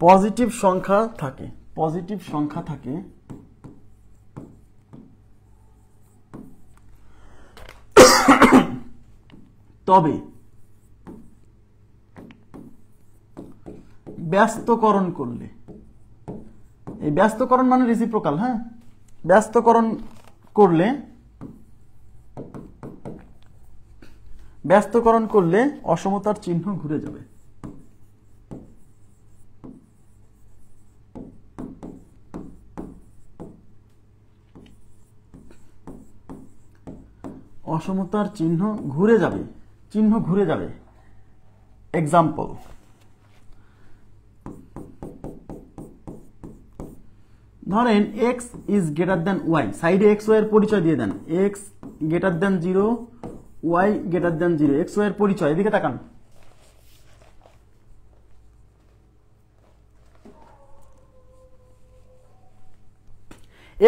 [SPEAKER 1] পজিটিভ সংখ্যা থাকে, তবে ব্যস্তকরণ করলে, এই ব্যস্তকরণ মানে রিসিপ্রোকাল। হ্যাঁ, ব্যস্তকরণ করলে অসমতার চিহ্ন ঘুরে যাবে। অসমতার চিহ্ন ঘুরে যাবে। এক্সাম্পল, ধরেন x is greater then y, সাইডে x y এর পরিচয় দিয়ে দেন, x greater than 0, y greater than 0, x y এর পরিচয়। এদিকে তাকান,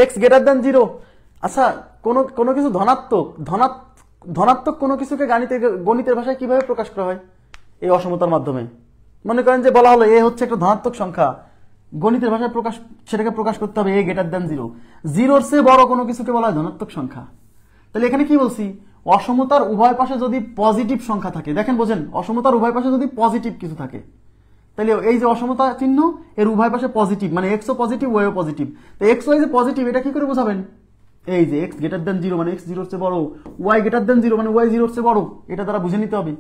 [SPEAKER 1] x গ্রেটার দেন 0। আচ্ছা, কোনো কিছু ধনাত্মক কোনো কিছুকে গণিতের ভাষায় কিভাবে প্রকাশ করা হয়? এই অসমতার মাধ্যমে। মনে করেন যে বলা হলো এ হচ্ছে একটা ধনাত্মক সংখ্যা, গণিতের ভাষায় সেটাকে প্রকাশ করতে হবে এ গ্রেটার দেন 0। 0-র চেয়ে বড় কোনো কিছুকে বলা হয় ধনাত্মক সংখ্যা। তাহলে এখানে কি বলছি, অসমতার উভয় পাশে যদি পজিটিভ সংখ্যা থাকে, দেখেন বোঝেন, অসমতার উভয় পাশে যদি পজিটিভ কিছু থাকে, তাহলে এই যে অসমতা চিহ্ন এর উভয় পাশে পজিটিভ, মানে এক্সও পজিটিভ ওয়াইও পজিটিভ। তো এক্স ওয়াই যে পজিটিভ, এটা কি করে বোঝাবেন? এই যে এক্স গ্রেটার দেন 0 মানে এক্স 0-র চেয়ে বড়, ওয়াই গ্রেটার দেন 0 মানে ওয়াই 0-র চেয়ে বড়। এটা দ্বারা বুঝে নিতে হবে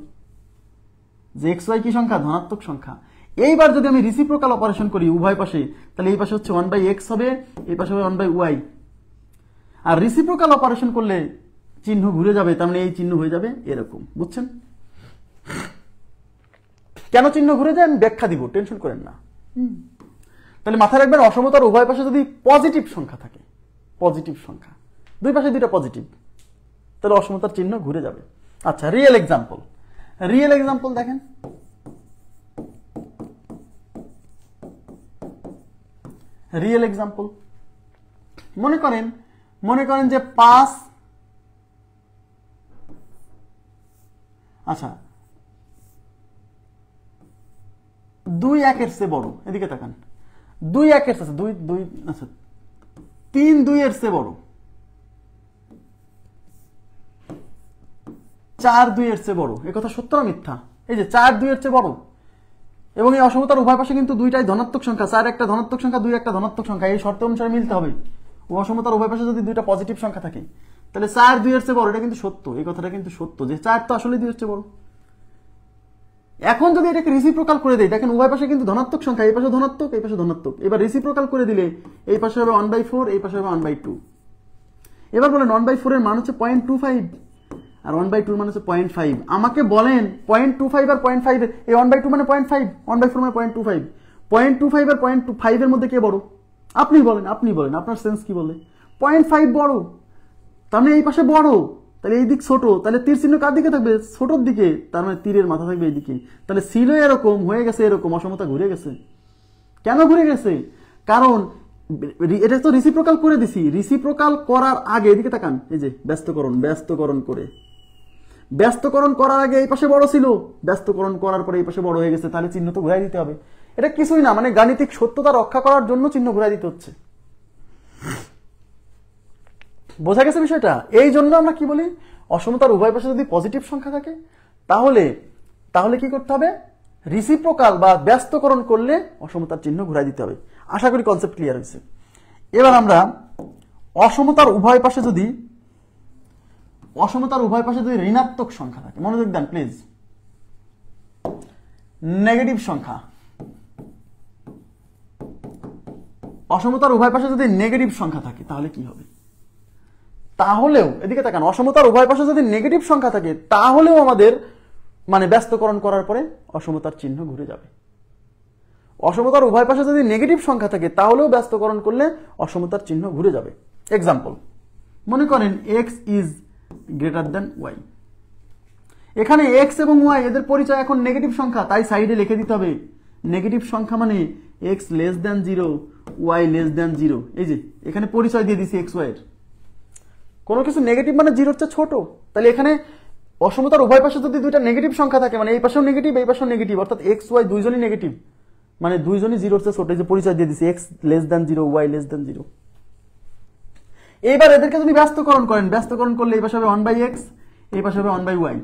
[SPEAKER 1] যে এক্স ওয়াই কি সংখ্যা, ধনাত্মক সংখ্যা। এইবার যদি আমি রিসিপ্রোকাল অপারেশন করি উভয় পাশে, তাহলে এই পাশে হচ্ছে 1/x হবে, এই পাশে হবে 1/y। আর রিসিপ্রোকাল অপারেশন করলে চিহ্ন ঘুরে যাবে, তার মানে এই চিহ্ন হয়ে যাবে এরকম। বুঝছেন কেন চিহ্ন ঘুরে যায়? আমি ব্যাখ্যা দিব, টেনশন করেন না। তাহলে মাথায় রাখবেন, অসমতার উভয় পাশে যদি পজিটিভ সংখ্যা থাকে, পজিটিভ সংখ্যা, দুই পাশে দুইটা পজিটিভ, তাহলে অসমতার চিহ্ন ঘুরে যাবে। আচ্ছা, রিয়েল এক্সাম্পল দেখেন। রিয়েল এক্সাম্পল মনে করেন যে 5, আচ্ছা 2 1-এর চেয়ে বড়। এদিকে তাকান, 2 1-এর আছে, 2 আচ্ছা 3 2-এর চেয়ে বড়, 4 2-এর চেয়ে বড়। এ কথা সত্য না মিথ্যা? এই যে 4 2-এর চেয়ে বড়, এবং এই অসমতার উভয় পাশে কিন্তু দুইটাই ধনাত্মক সংখ্যা, 4 একটা ধনাত্মক সংখ্যা, 2 একটা ধনাত্মক সংখ্যা। এই শর্ত অনুসারে মিলতে হবে। ও অসমতার উভয় পাশে যদি দুইটা পজিটিভ সংখ্যা থাকে, তাহলে 4 2-এর চেয়ে বড়। এটা কিন্তু সত্য, এই কথাটা কিন্তু সত্য যে 4 তো আসলে 2-এর চেয়ে বড়। এখন যদি এটাকে রিসিপ্রোকাল করে দেই, দেখেন উভয় পাশে কিন্তু ধনাত্মক সংখ্যা, এই পাশে ধনাত্মক, এই পাশে ধনাত্মক। এবার রিসিপ্রোকাল করে দিলে এই পাশে হবে 1/4, এই পাশে হবে 1/2। এবার বলেন 1/4 এর মান হচ্ছে 0.25 আর 1/2 এর মান হচ্ছে 0.5। আমাকে বলেন 0.25 আর 0.5 এই 1/2 মানে 0.5, 1/4 মানে 0.25। 0.25 আর 0.5 এর মধ্যে কে বড়? আপনি বলেন, আপনার সেন্স কি বলে? 0.5 বড়, তার মানে এই পাশে বড়, তাহলে এই দিক ছোট, তাহলে তীর চিহ্ন কার দিকে থাকবে? ছোটর দিকে, তার মানে তীরের মাথা থাকবে এইদিকে। তাহলে ছিল এরকম, হয়ে গেছে এরকম, অসমতা ঘুরে গেছে। কেন ঘুরে গেছে? কারণ এটা তো রিসিপ্রোকাল করে দিছি। রিসিপ্রোকাল করার আগে এদিকে তাকান, এই যে ব্যস্তকরণ করার আগে এই পাশে বড় ছিল, ব্যস্তকরণ করার পরে এই পাশে বড় হয়ে গেছে, তাহলে চিহ্ন তো ঘুরাই দিতে হবে। এটা কিছুই না, মানে গাণিতিক সত্যতা রক্ষা করার জন্য চিহ্ন ঘুরাই দিতে হচ্ছে। বোঝা গেছে বিষয়টা? এই জন্য আমরা কি বলি, অসমতার উভয় পাশে যদি পজিটিভ সংখ্যা থাকে, তাহলে কি করতে হবে? রিসিপ্রোকাল বা ব্যস্তকরণ করলে অসমতার চিহ্ন ঘুরাই দিতে হবে। আশা করি কনসেপ্ট ক্লিয়ার হয়েছে। এবার আমরা অসমতার উভয় পাশে যদি অসমতার উভয় পাশে যদি ঋণাত্মক সংখ্যা থাকে, মনোযোগ দেন প্লিজ, নেগেটিভ সংখ্যা, অসমতার উভয় পাশে যদি নেগেটিভ সংখ্যা থাকে তাহলে কি হবে? তাহলেও এদিকে তাকান, অসমতার উভয় পাশে যদি নেগেটিভ সংখ্যা থাকে তাহলেও আমাদের মানে ব্যস্তকরণ করার পরে অসমতার চিহ্ন ঘুরে যাবে। অসমতার উভয় পাশে যদি নেগেটিভ সংখ্যা থাকে তাহলেও ব্যস্তকরণ করলে অসমতার চিহ্ন ঘুরে যাবে। এক্সাম্পল, মনে করেন X is greater than Y. এখানে এক্স এবং ওয়াই এদের পরিচয় এখন নেগেটিভ সংখ্যা, তাই সাইডে লিখে দিতে হবে নেগেটিভ সংখ্যা মানে X less than 0, Y less than 0। এই যে এখানে পরিচয় দিয়ে দিছি এক্স ওয়াই এর। কোনো কিছু নেগেটিভ মানে 0 হচ্ছে ছোট, তাহলে এখানে অসমতার উভয় পাশে যদি দুইটা নেগেটিভ সংখ্যা থাকে, মানে এই পাশেও নেগেটিভ এই পাশেও নেগেটিভ, অর্থাৎ এক্স ওয়াই দুইজনই নেগেটিভ, মানে দুইজনই 0 হচ্ছে ছোট, এই যে পরিচয় দিয়ে দিছি X less than 0, Y less than 0। এইবার এদেরকে যদি ব্যস্তকরণ করেন, ব্যস্তকরণ করলে এই পাশে হবে 1/x, এই পাশে হবে 1/y,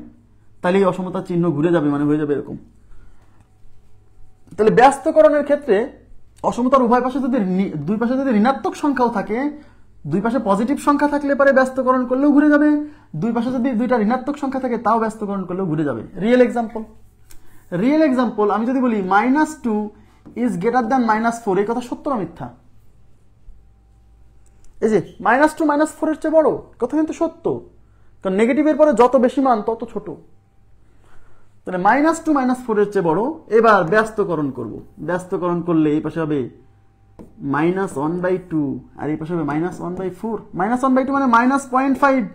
[SPEAKER 1] তাহলে এই অসমতার চিহ্ন ঘুরে যাবে, মানে হয়ে যাবে এরকম। তাহলে ব্যস্তকরণের ক্ষেত্রে অসমতার উভয় পাশে যদি দুই পাশে যদি ঋণাত্মক সংখ্যাও থাকে, দুই পাশে পজিটিভ সংখ্যা থাকলে পরে ব্যস্তকরণ করলেও ঘুরে যাবে, দুই পাশে যদি দুইটা ঋণাত্মক সংখ্যা থাকে তাও ব্যস্তকরণ করলেও ঘুরে যাবে। রিয়েল এক্সাম্পল, আমি যদি বলি -2 ইজ গ্রেটার দ্যান -4, এই কথা সত্য না মিথ্যা? এই যে -2 -4 এর চেয়ে বড়, কথা কিন্তু সত্য, কারণ নেগেটিভের পরে যত বেশি মান তত ছোট। তাহলে -2 -4 এর চেয়ে বড়। এবার ব্যস্তকরণ করব, ব্যস্তকরণ করলে এই পাশে হবে -1/2 আর এই পাশে হবে -1/4। -1/2 মানে -0.5,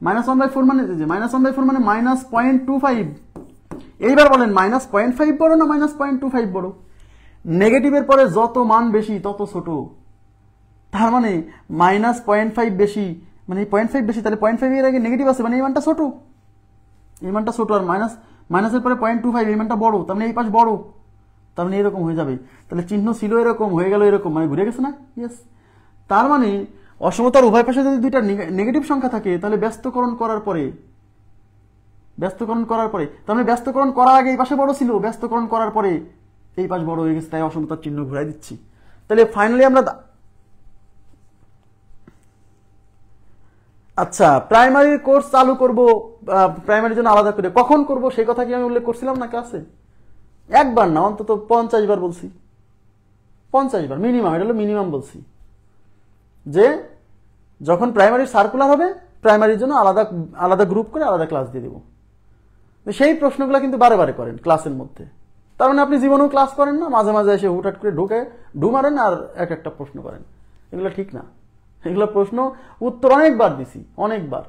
[SPEAKER 1] -1/4 মানে -1/4 মানে -0.25। এইবার বলেন -0.5 বড় না -0.25 বড়? নেগেটিভের পরে যত মান বেশি তত ছোট, তার মানে -0.5 বেশি, মানে 0.5 বেশি, তাহলে 0.5 এর আগে নেগেটিভ আছে, মানে এই মানটা ছোট, এই মানটা ছোট, আর মাইনাসের পরে 0.25 এই মানটা বড়, তার মানে এই পাশ বড়, তার মানে এরকম হয়ে যাবে। তাহলে চিহ্ন ছিল এরকম, হয়ে গেল এরকম, মানে ঘুরে গেছে না? ইয়েস। তার মানে অসমতার উভয় পাশে যদি দুইটা নেগেটিভ সংখ্যা থাকে তাহলে ব্যস্তকরণ করার পরে তার মানে ব্যস্তকরণ করার আগে এই পাশে বড় ছিল, ব্যস্তকরণ করার পরে এই পাশ বড় হয়ে গেছে, তাই অসমতার চিহ্ন ঘুরাই দিচ্ছি। তাহলে ফাইনালি আমরা আচ্ছা প্রাইমারি কোর্স চালু করব, প্রাইমারির জন্য আলাদা করে কখন করব সেই কথা কি আমি উল্লেখ করছিলাম না ক্লাসে? একবার না, অন্তত 50 বার বলছি, 50 বার মিনিমাম, এটা হলো মিনিমাম বলছি, যে যখন প্রাইমারির সার্কুলার হবে প্রাইমারির জন্য আলাদা আলাদা গ্রুপ করে আলাদা ক্লাস দিয়ে দেবো। সেই প্রশ্নগুলো কিন্তু বারে বারে করেন ক্লাসের মধ্যে, তার মানে আপনি জীবনেও ক্লাস করেন না, মাঝে মাঝে এসে হুটহাট করে ঢু মারেন আর একটা প্রশ্ন করেন, এগুলো ঠিক না। এগুলো প্রশ্ন উত্তর অনেকবার দিছি, অনেকবার,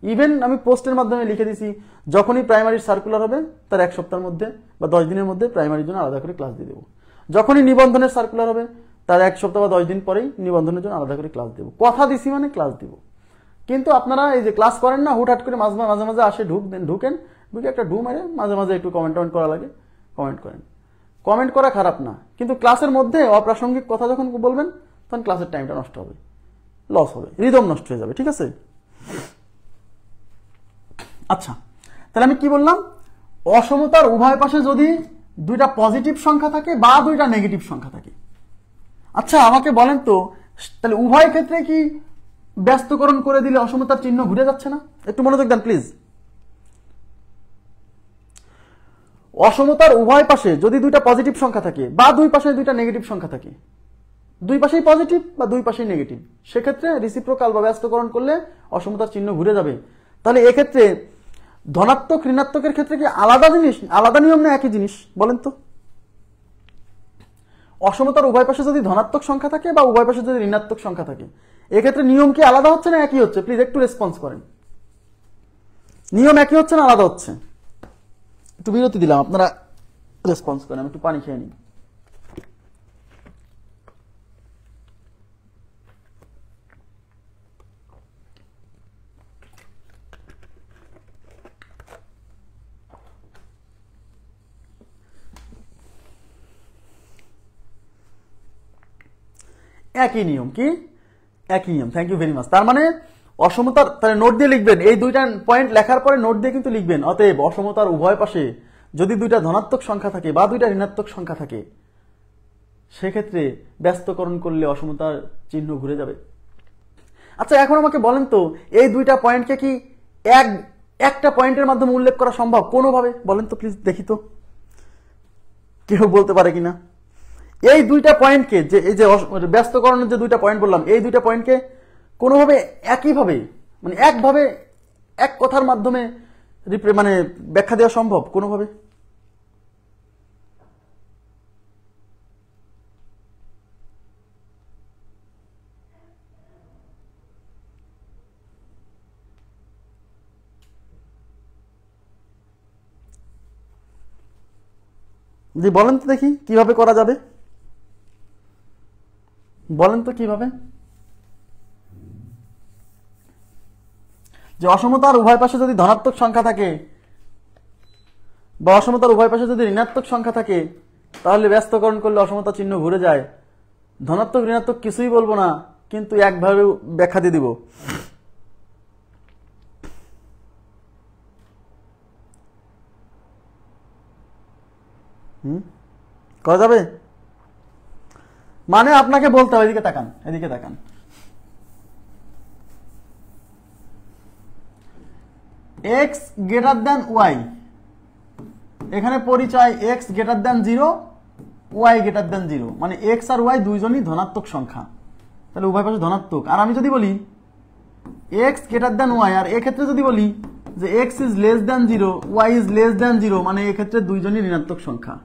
[SPEAKER 1] ইভেন আমি পোস্টের মাধ্যমে লিখে দিছি যখনই প্রাইমারির সার্কুলার হবে তার 1 সপ্তাহের মধ্যে বা 10 দিনের মধ্যে প্রাইমারির জন্য আলাদা করে ক্লাস দিয়ে দেবো। যখনই নিবন্ধনের সার্কুলার হবে তার 1 সপ্তাহ বা 10 দিন পরেই নিবন্ধনের জন্য আলাদা করে ক্লাস দেবো। কথা দিছি মানে ক্লাস দিব। কিন্তু আপনারা এই যে ক্লাস করেন না, হুটহাট করে মাঝে মাঝে আসে ঢুকে একটা ঢু মারে মাঝে মাঝে একটু কমেন্ট করা লাগে, কমেন্ট করেন। কমেন্ট করা খারাপ না, কিন্তু ক্লাসের মধ্যে অপ্রাসঙ্গিক কথা যখন বলবেন তখন ক্লাসের টাইমটা নষ্ট হবে, লস হবে, রিদম নষ্ট হয়ে যাবে, ঠিক আছে? আচ্ছা, তাহলে আমি কি বললাম? অসমতার উভয় পাশে যদি দুইটা পজিটিভ সংখ্যা থাকে বা দুইটা নেগেটিভ সংখ্যা থাকে। আচ্ছা আমাকে বলেন তো, তাহলে উভয় ক্ষেত্রে কি ব্যস্তকরণ করে দিলে অসমতার চিহ্ন ঘুরে যাচ্ছে না? একটু মনোযোগ দেন প্লিজ। অসমতার উভয় পাশে যদি দুইটা পজিটিভ সংখ্যা থাকে বা দুই পাশে দুইটা নেগেটিভ সংখ্যা থাকে, দুই পাশেই পজিটিভ বা দুই পাশেই নেগেটিভ, সেক্ষেত্রে রিসিপ্রোকাল বা ব্যস্তকরণ করলে অসমতার চিহ্ন ঘুরে যাবে। তাহলে এক্ষেত্রে ধনাত্মক ঋণাত্মকের ক্ষেত্রে কি আলাদা জিনিস, আলাদা নিয়ম না একই জিনিস? বলেন তো। অসমতার উভয় পাশে যদি ধনাত্মক সংখ্যা থাকে বা উভয় পাশে যদি ঋণাত্মক সংখ্যা থাকে, এক্ষেত্রে নিয়ম কি আলাদা হচ্ছে না একই হচ্ছে? প্লিজ একটু রেসপন্স করেন। নিয়ম একই হচ্ছে না আলাদা হচ্ছে? একটু বিরতি দিলাম, আপনারা রেসপন্স করেন, আমি একটু পানি খেয়ে নিই। একই নিয়ম, কি একই নিয়ম? Thank you very much. তার মানে অসমতার, তাহলে নোট দিয়ে লিখবেন, এই দুইটা পয়েন্ট লেখার পরে নোট দিয়ে কিন্তু লিখবেন। অতএব অসমতার উভয় পাশে যদি দুইটা ধনাত্মক সংখ্যা থাকে বা দুইটা ঋণাত্মক সংখ্যা থাকে, সেক্ষেত্রে ব্যস্তকরণ করলে অসমতার চিহ্ন ঘুরে যাবে। আচ্ছা এখন আমাকে বলেন তো এই দুইটা পয়েন্টকে কি একটা পয়েন্টের মাধ্যমে উল্লেখ করা সম্ভব কোনোভাবে? বলেন তো প্লিজ, দেখি তো কেউ বলতে পারে কিনা। এই দুইটা পয়েন্টকে যে এই যে ব্যস্তকরণের যে দুইটা পয়েন্ট বললাম, এই দুইটা পয়েন্টকে কোনোভাবে একইভাবে মানে একভাবে এক কথার মাধ্যমে মানে ব্যাখ্যা দেওয়া সম্ভব কোনোভাবে? জি বলেন তো দেখি কিভাবে করা যাবে, বলেন তো কিভাবে। যে অসমতার উভয় পাশে যদি ধনাত্মক সংখ্যা থাকে বা অসমতার উভয় পাশে যদি ঋণাত্মক সংখ্যা থাকে তাহলে ব্যস্তকরণ করলে অসমতা চিহ্ন ঘুরে যায়। ধনাত্মক ঋণাত্মক কিছুই বলবো না, কিন্তু একভাবে ব্যাখ্যা দিয়ে দিব। করা যাবে মানে আপনাকে বলতে হবে, এদিকে তাকান, এদিকে তাকান। এক্স গ্রেটার দেন ওয়াই, এখানে পরিচয় X greater than 0, Y greater than 0, মানে এক্স আর ওয়াই দুইজনই ধনাত্মক সংখ্যা, তাহলে উভয় পাশে ধনাত্মক। আর আমি যদি বলি এক্স গ্রেটার দেন ওয়াই, আর এক্ষেত্রে যদি বলি যে X is less than 0, Y is less than 0, মানে এক্ষেত্রে দুইজনই ঋণাত্মক সংখ্যা।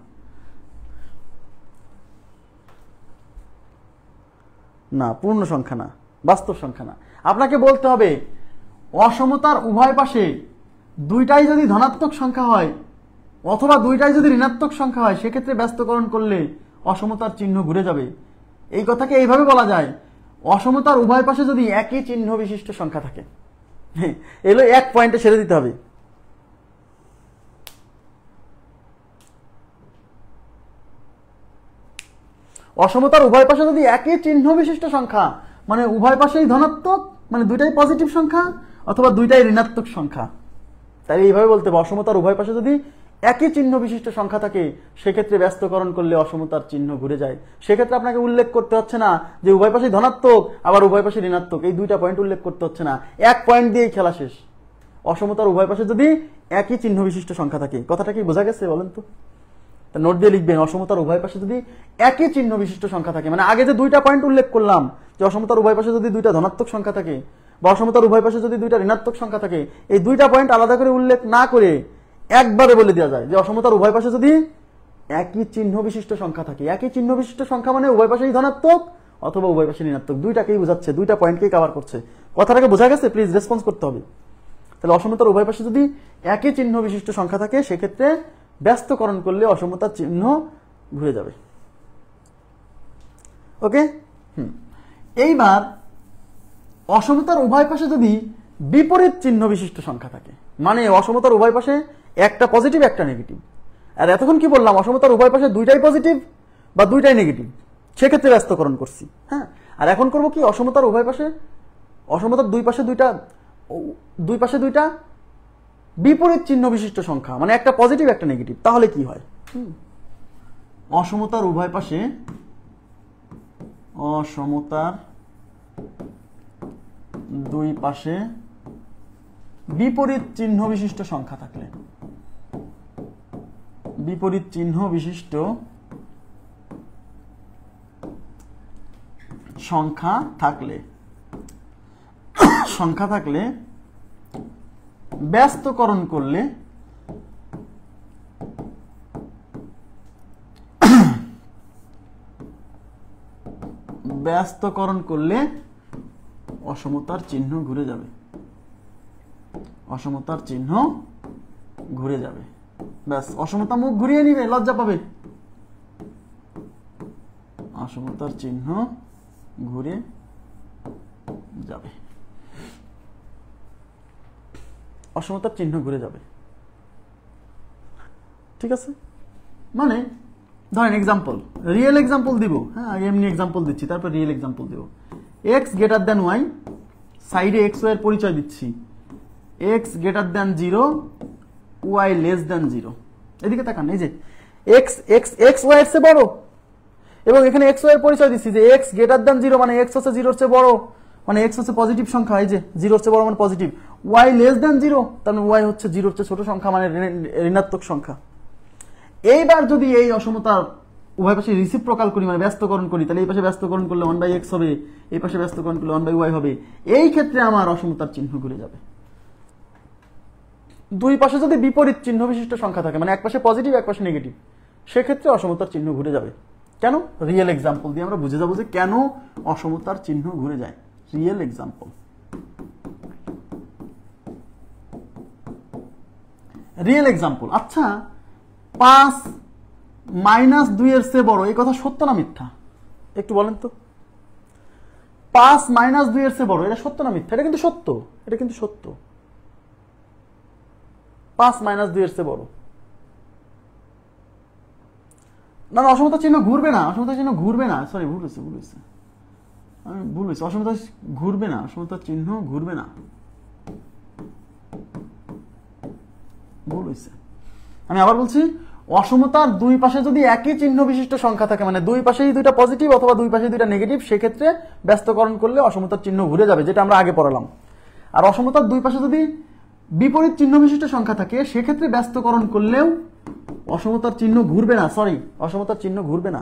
[SPEAKER 1] না, পূর্ণ সংখ্যা না, বাস্তব সংখ্যা না। আপনাকে বলতে হবে অসমতার উভয় পাশে দুইটাই যদি ধনাত্মক সংখ্যা হয় অথবা দুইটাই যদি ঋণাত্মক সংখ্যা হয় সেক্ষেত্রে ব্যস্তকরণ করলে অসমতার চিহ্ন ঘুরে যাবে। এই কথাকে এইভাবে বলা যায়, অসমতার উভয় পাশে যদি একই চিহ্ন বিশিষ্ট সংখ্যা থাকে, এগুলো এক পয়েন্টে ছেড়ে দিতে হবে। অসমতার উভয় পাশে যদি একই চিহ্ন বিশিষ্ট সংখ্যা মানে উভয় পাশেই ধনাত্মক মানে দুইটাই পজিটিভ সংখ্যা অথবা দুইটাই ঋণাত্মক সংখ্যা, তাই এইভাবে বলতে হবে অসমতার উভয় পাশে যদি একই চিহ্ন বিশিষ্ট সংখ্যা থাকে সেক্ষেত্রে ব্যস্তকরণ করলে অসমতার চিহ্ন ঘুরে যায়। সেক্ষেত্রে আপনাকে উল্লেখ করতে হচ্ছে না যে উভয় পাশে ধনাত্মক আবার উভয় পাশে ঋণাত্মক, এই দুইটা পয়েন্ট উল্লেখ করতে হচ্ছে না, এক পয়েন্ট দিয়েই খেলা শেষ। অসমতার উভয় পাশে যদি একই চিহ্ন বিশিষ্ট সংখ্যা থাকে, কথাটা কি বোঝা গেছে বলেন তো? নোট দিয়ে লিখবেন অসমতার উভয় পাশে যদি একই চিহ্ন বিশিষ্ট সংখ্যা থাকে, মানে আগে যে দুইটা পয়েন্ট উল্লেখ করলাম যে অসমতার উভয় পাশে যদি দুইটা ধনাত্মক সংখ্যা থাকে বা অসমতার উভয় পাশে যদি দুইটা ঋণাত্মক সংখ্যা থাকে, এই দুইটা পয়েন্ট আলাদা করে উল্লেখ না করে একবারে বলে দেওয়া যায় যে অসমতার উভয় পাশে যদি একই চিহ্ন বিশিষ্ট সংখ্যা থাকে। একই চিহ্ন বিশিষ্ট সংখ্যা মানে উভয় পাশেই ধনাত্মক অথবা উভয় পাশে ঋণাত্মক, দুইটাকেই বোঝাচ্ছে, দুইটা পয়েন্টকেই কভার করছে। কথাটাকে বোঝা গেছে? প্লিজ রেসপন্স করতে হবে। তাহলে অসমতার উভয় পাশে যদি একই চিহ্ন বিশিষ্ট সংখ্যা থাকে সেক্ষেত্রে ব্যস্তকরণ করলে অসমতার চিহ্ন ঘুরে যাবে। ওকে, এইবার অসমতার উভয় পাশে যদি বিপরীত চিহ্ন বিশিষ্ট সংখ্যা থাকে, মানে অসমতার উভয় পাশে একটা পজিটিভ একটা নেগেটিভ, আর এতক্ষণ কি বললাম অসমতার উভয় পাশে দুইটাই পজিটিভ বা দুইটাই নেগেটিভ, সেক্ষেত্রে ব্যস্তকরণ করছি। হ্যাঁ, আর এখন করব কি অসমতার উভয় পাশে অসমতার দুই পাশে দুইটা বিপরীত চিহ্ন বিশিষ্ট সংখ্যা, মানে একটা পজিটিভ একটা নেগেটিভ, তাহলে কি হয়? অসমতার উভয় পাশে অসমতার দুই পাশে বিপরীত চিহ্ন বিশিষ্ট সংখ্যা থাকলে, বিপরীত চিহ্ন বিশিষ্ট সংখ্যা থাকলে ব্যস্তকরণ করলে অসমতার চিহ্ন ঘুরে যাবে, অসমতার চিহ্ন ঘুরে যাবে। ব্যাস, অসমতা মুখ ঘুরিয়ে নিবে, লজ্জা পাবে। অসমতার চিহ্ন ঘুরে যাবে, অসমতার চিহ্ন ঘুরে যাবে। ঠিক আছে, মানে ধরেন এক্সাম্পল, রিয়েল এক্সাম্পল দিব। হ্যাঁ, এমনি এক্সাম্পল দিচ্ছি, তারপর রিয়েল এক্সাম্পল দিব। এক্স গ্রেটার দেন ওয়াই, সাইডে এক্স ওয়াই এর পরিচয় দিচ্ছি। X greater than 0, Y less than 0। এদিকে তাকান, এই যে এক্স ওয়াই এর চেয়ে বড়, এবং এখানে এক্স ওয়াই এর পরিচয় দিচ্ছি যে এক্স গ্রেটার দেন 0 মানে এক্স হচ্ছে 0 এর চেয়ে বড় মানে এক্স হচ্ছে পজিটিভ সংখ্যা, এই যে 0 হচ্ছে বড় মানে পজিটিভ, ওয়াই লেস দেন 0 তার মানে ওয়াই হচ্ছে 0 হচ্ছে ছোট সংখ্যা মানে ঋণাত্মক সংখ্যা। এইবার যদি এই অসমতার উভয় পাশে রিসিপ্রোকাল করি মানে ব্যস্তকরণ করি, তাহলে এই পাশে ব্যস্তকরণ করলে 1/x হবে, এই পাশে ব্যস্তকরণ করলে 1/y হবে। এই ক্ষেত্রে আমার অসমতার চিহ্ন ঘুরে যাবে। দুই পাশে যদি বিপরীত চিহ্ন বিশিষ্ট সংখ্যা থাকে মানে এক পাশে পজিটিভ এক পাশে নেগেটিভ, সেক্ষেত্রে অসমতার চিহ্ন ঘুরে যাবে। কেন? রিয়েল এক্সাম্পল দিয়ে আমরা বুঝে যাবো যে কেন অসমতার চিহ্ন ঘুরে যায়। Real example, real example. আচ্ছা 5 - 2 এর চেয়ে বড়, এই কথা সত্য না মিথ্যা একটু বলেন তো? 5 - 2 এর চেয়ে বড়, এটা সত্য না মিথ্যা? এটা কিন্তু সত্য, এটা কিন্তু সত্য। 5 - 2 এর চেয়ে বড়। না না, অসমতার চিহ্ন ঘুরবে না, অসমতার চিহ্ন ঘুরবে না, সরি ভুল হয়েছে, আমি ভুল হয়েছে, অসমতার ঘুরবে না, অসমতার চিহ্ন ঘুরবে না, ভুল হয়েছে। আমি আবার বলছি, অসমতার দুই পাশে যদি একই চিহ্ন বিশিষ্ট সংখ্যা থাকে মানে দুই পাশেই দুইটা পজিটিভ অথবা দুই পাশে দুইটা নেগেটিভ, সেক্ষেত্রে ব্যস্তকরণ করলে অসমতার চিহ্ন ঘুরে যাবে, যেটা আমরা আগে পড়ালাম। আর অসমতার দুই পাশে যদি বিপরীত চিহ্ন বিশিষ্ট সংখ্যা থাকে সেক্ষেত্রে ব্যস্তকরণ করলেও অসমতার চিহ্ন ঘুরবে না, সরি অসমতার চিহ্ন ঘুরবে না।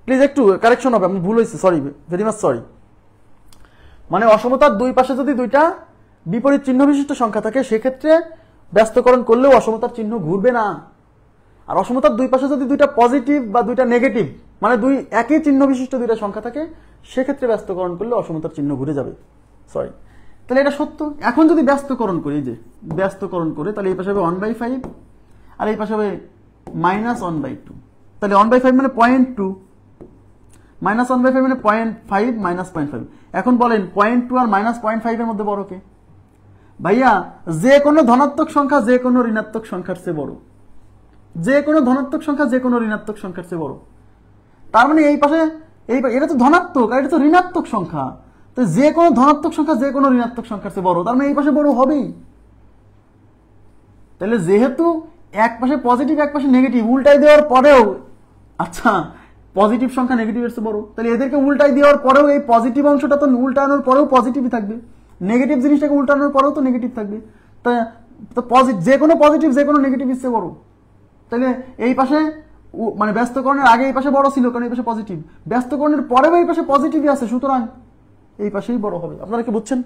[SPEAKER 1] প্লিজ একটু কারেকশন হবে, আমি ভুল হয়েছে, সরি, ভেরি মাচ সরি। মানে অসমতার দুই পাশে যদি দুইটা বিপরীত চিহ্ন বিশিষ্ট সংখ্যা থাকে সেক্ষেত্রে ব্যস্তকরণ করলেও অসমতার চিহ্ন ঘুরবে না। আর অসমতার দুই পাশে যদি দুইটা পজিটিভ বা দুইটা নেগেটিভ মানে দুই একই চিহ্ন বিশিষ্ট দুইটা সংখ্যা থাকে সেক্ষেত্রে ব্যস্তকরণ করলে অসমতার চিহ্ন ঘুরে যাবে, সরি। তাহলে এটা সত্য। এখন যদি ব্যস্তকরণ করি, যে ব্যস্তকরণ করে, তাহলে এই পাশে হবে 1/5 আর এই পাশে হবে -1/2, তাহলে 1/5 মানে 0.2, -1/5 মানে 0.5 -0.5। এখন বলেন 0.2 আর -0.5 এর মধ্যে বড় কে? ভাইয়া যে কোনো ধনাত্মক সংখ্যা যে কোনো ঋণাত্মক সংখ্যার চেয়ে বড়, যে কোনো ধনাত্মক সংখ্যা যে কোনো ঋণাত্মক সংখ্যার চেয়ে বড়। তার মানে এই পাশে এটা তো ধনাত্মক আর এটা তো ঋণাত্মক সংখ্যা, তো যে কোনো ধনাত্মক সংখ্যা যে কোনো ঋণাত্মক সংখ্যার চেয়ে বড়, তার মানে এই পাশে বড় হবেই। তাহলে যেহেতু এক পাশে পজিটিভ এক পাশে নেগেটিভ, উল্টাই দেওয়ার পরেও, আচ্ছা পজিটিভ সংখ্যা নেগেটিভের চেয়ে বড়, তাহলে এদেরকে উল্টাই দেওয়ার পরেও এই পজিটিভ অংশটা তো উল্টানোর পরেও পজিটিভই থাকবে, নেগেটিভ জিনিসটাকে উল্টানোর পরেও তো নেগেটিভ থাকবে। তো যে কোনো পজিটিভ যে কোনো নেগেটিভের চেয়ে বড়। তাহলে এই পাশে মানে ব্যস্তকরণের আগে এই পাশে বড় ছিল কারণ এই পাশে পজিটিভ, ব্যস্তকরণের পরেও এই পাশে পজিটিভই আছে, সুতরাং এই পাশেই বড় হবে। আপনারা কি বুঝছেন?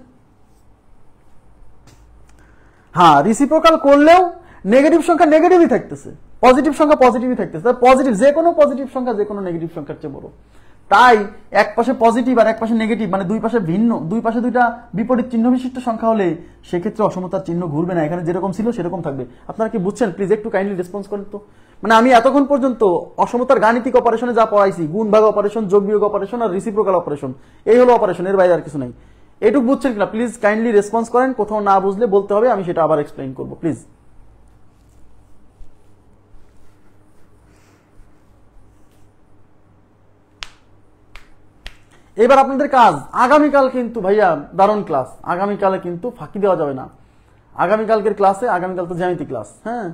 [SPEAKER 1] হ্যাঁ, রিসিপ্রোকাল করলেও নেগেটিভ সংখ্যা নেগেটিভই থাকতেছে, পজিটিভ সংখ্যা পজিটিভই থাকতেছে, পজিটিভ যে কোনো পজিটিভ সংখ্যা যে কোনো নেগেটিভ সংখ্যার চেয়ে বড়। তাই এক পাশে পজিটিভ আর এক পাশে নেগেটিভ মানে দুই পাশে ভিন্ন, দুই পাশে দুইটা বিপরীত চিহ্ন বিশিষ্ট সংখ্যা হলে সেক্ষেত্রে অসমতার চিহ্ন ঘুরবে না, এখানে যেরকম ছিল সেরকম থাকবে। আপনারা কি বুঝছেন? প্লিজ একটু কাইন্ডলি রেসপন্স করেন তো। মানে আমি এতক্ষণ পর্যন্ত অসমতার গাণিতিক অপারেশনে যা পড়াইছি, গুণ ভাগ অপারেশন, যোগ বিয়োগ অপারেশন আর রিসিপ্রোকাল অপারেশন, এই হলো অপারেশন, এর বাইরে আর কিছু নাই। এটুকু বুঝছেন কিনা প্লিজ কাইন্ডলি রেসপন্স করেন। কোথাও না বুঝলে বলতে হবে, আমি সেটা আবার এক্সপ্লেইন করব প্লিজ। এবার আপনাদের কাজ, আগামীকাল কিন্তু ভাইয়া দারুণ ক্লাস, আগামীকালে কিন্তু ফাঁকি দেওয়া যাবে না। আগামীকালকের ক্লাসে, আগামীকাল তো জ্যামিতি ক্লাস, হ্যাঁ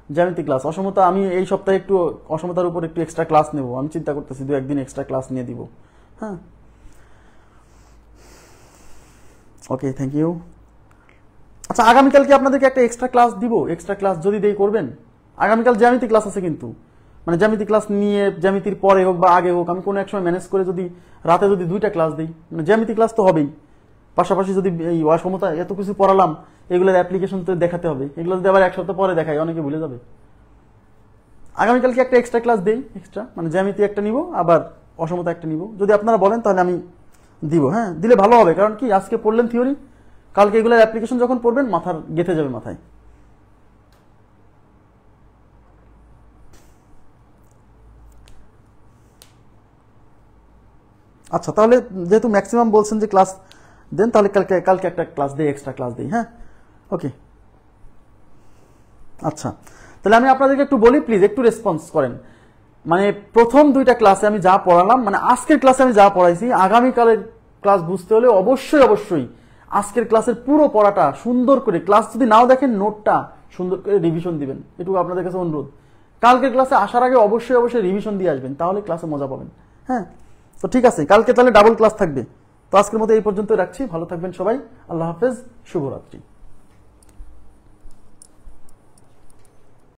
[SPEAKER 1] জ্যামিতি ক্লাস, অসমতা আমি এই সপ্তাহে একটু অসমতার উপর একটু এক্সট্রা ক্লাস নেব, আমি চিন্তা করতেছি 2-1 দিন এক্সট্রা ক্লাস নিয়ে দিব। হ্যাঁ ওকে, থ্যাংক ইউ। আচ্ছা আগামীকাল কি আপনাদেরকে একটা এক্সট্রা ক্লাস দিব? এক্সট্রা ক্লাস যদি দেই করবেন? আগামীকাল জ্যামিতি ক্লাস আছে কিন্তু, মানে জ্যামিতি ক্লাস নিয়ে জ্যামিতির পরে হোক বা আগে হোক আমি কোনো এক সময় ম্যানেজ করে যদি রাতে যদি 2টা ক্লাস দিই, মানে জ্যামিতি ক্লাস তো হবেই, পাশাপাশি যদি এই অসমতা এত কিছু পড়ালাম এগুলোর অ্যাপ্লিকেশন তো দেখাতে হবে, এগুলো যদি আবার এক সপ্তাহ পরে দেখাই অনেকে ভুলে যাবে। আগামীকালকে একটা এক্সট্রা ক্লাস দেই, এক্সট্রা মানে জ্যামিতি একটা নিব আবার অসমতা একটা নিব, যদি আপনারা বলেন তাহলে আমি দিব। হ্যাঁ দিলে ভালো হবে, কারণ কি আজকে পড়লেন থিওরি, কালকে এগুলোর অ্যাপ্লিকেশন যখন পড়বেন মাথার গেঁথে যাবে মাথায়। আচ্ছা তাহলে যেহেতু ম্যাক্সিমাম বলছেন যে ক্লাস দেন, তাহলে কালকে একটা ক্লাস দেই, এক্সট্রা ক্লাস দেই। হ্যাঁ ওকে, আচ্ছা তাহলে আমি আপনাদেরকে একটু বলি, প্লিজ একটু রেসপন্স করেন। মানে প্রথম 2টা ক্লাসে আমি যা পড়ালাম, মানে আজকের ক্লাসে আমি যা পড়াইছি, আগামীকালের ক্লাস বুঝতে হলে অবশ্যই আজকের ক্লাসের পুরো পড়াটা সুন্দর করে, ক্লাস যদি নাও দেখেন নোটটা সুন্দর করে রিভিশন দিবেন, এটুকু আপনাদের কাছে অনুরোধ। কালকের ক্লাসে আসার আগে অবশ্যই রিভিশন দিয়ে আসবেন, তাহলে ক্লাসে মজা পাবেন। হ্যাঁ তো ঠিক আছে, কালকে তাহলে ডাবল ক্লাস থাকবে। তো আজকের মতো এই পর্যন্ত রাখছি, ভালো থাকবেন সবাই, আল্লাহ হাফেজ, শুভরাত্রি।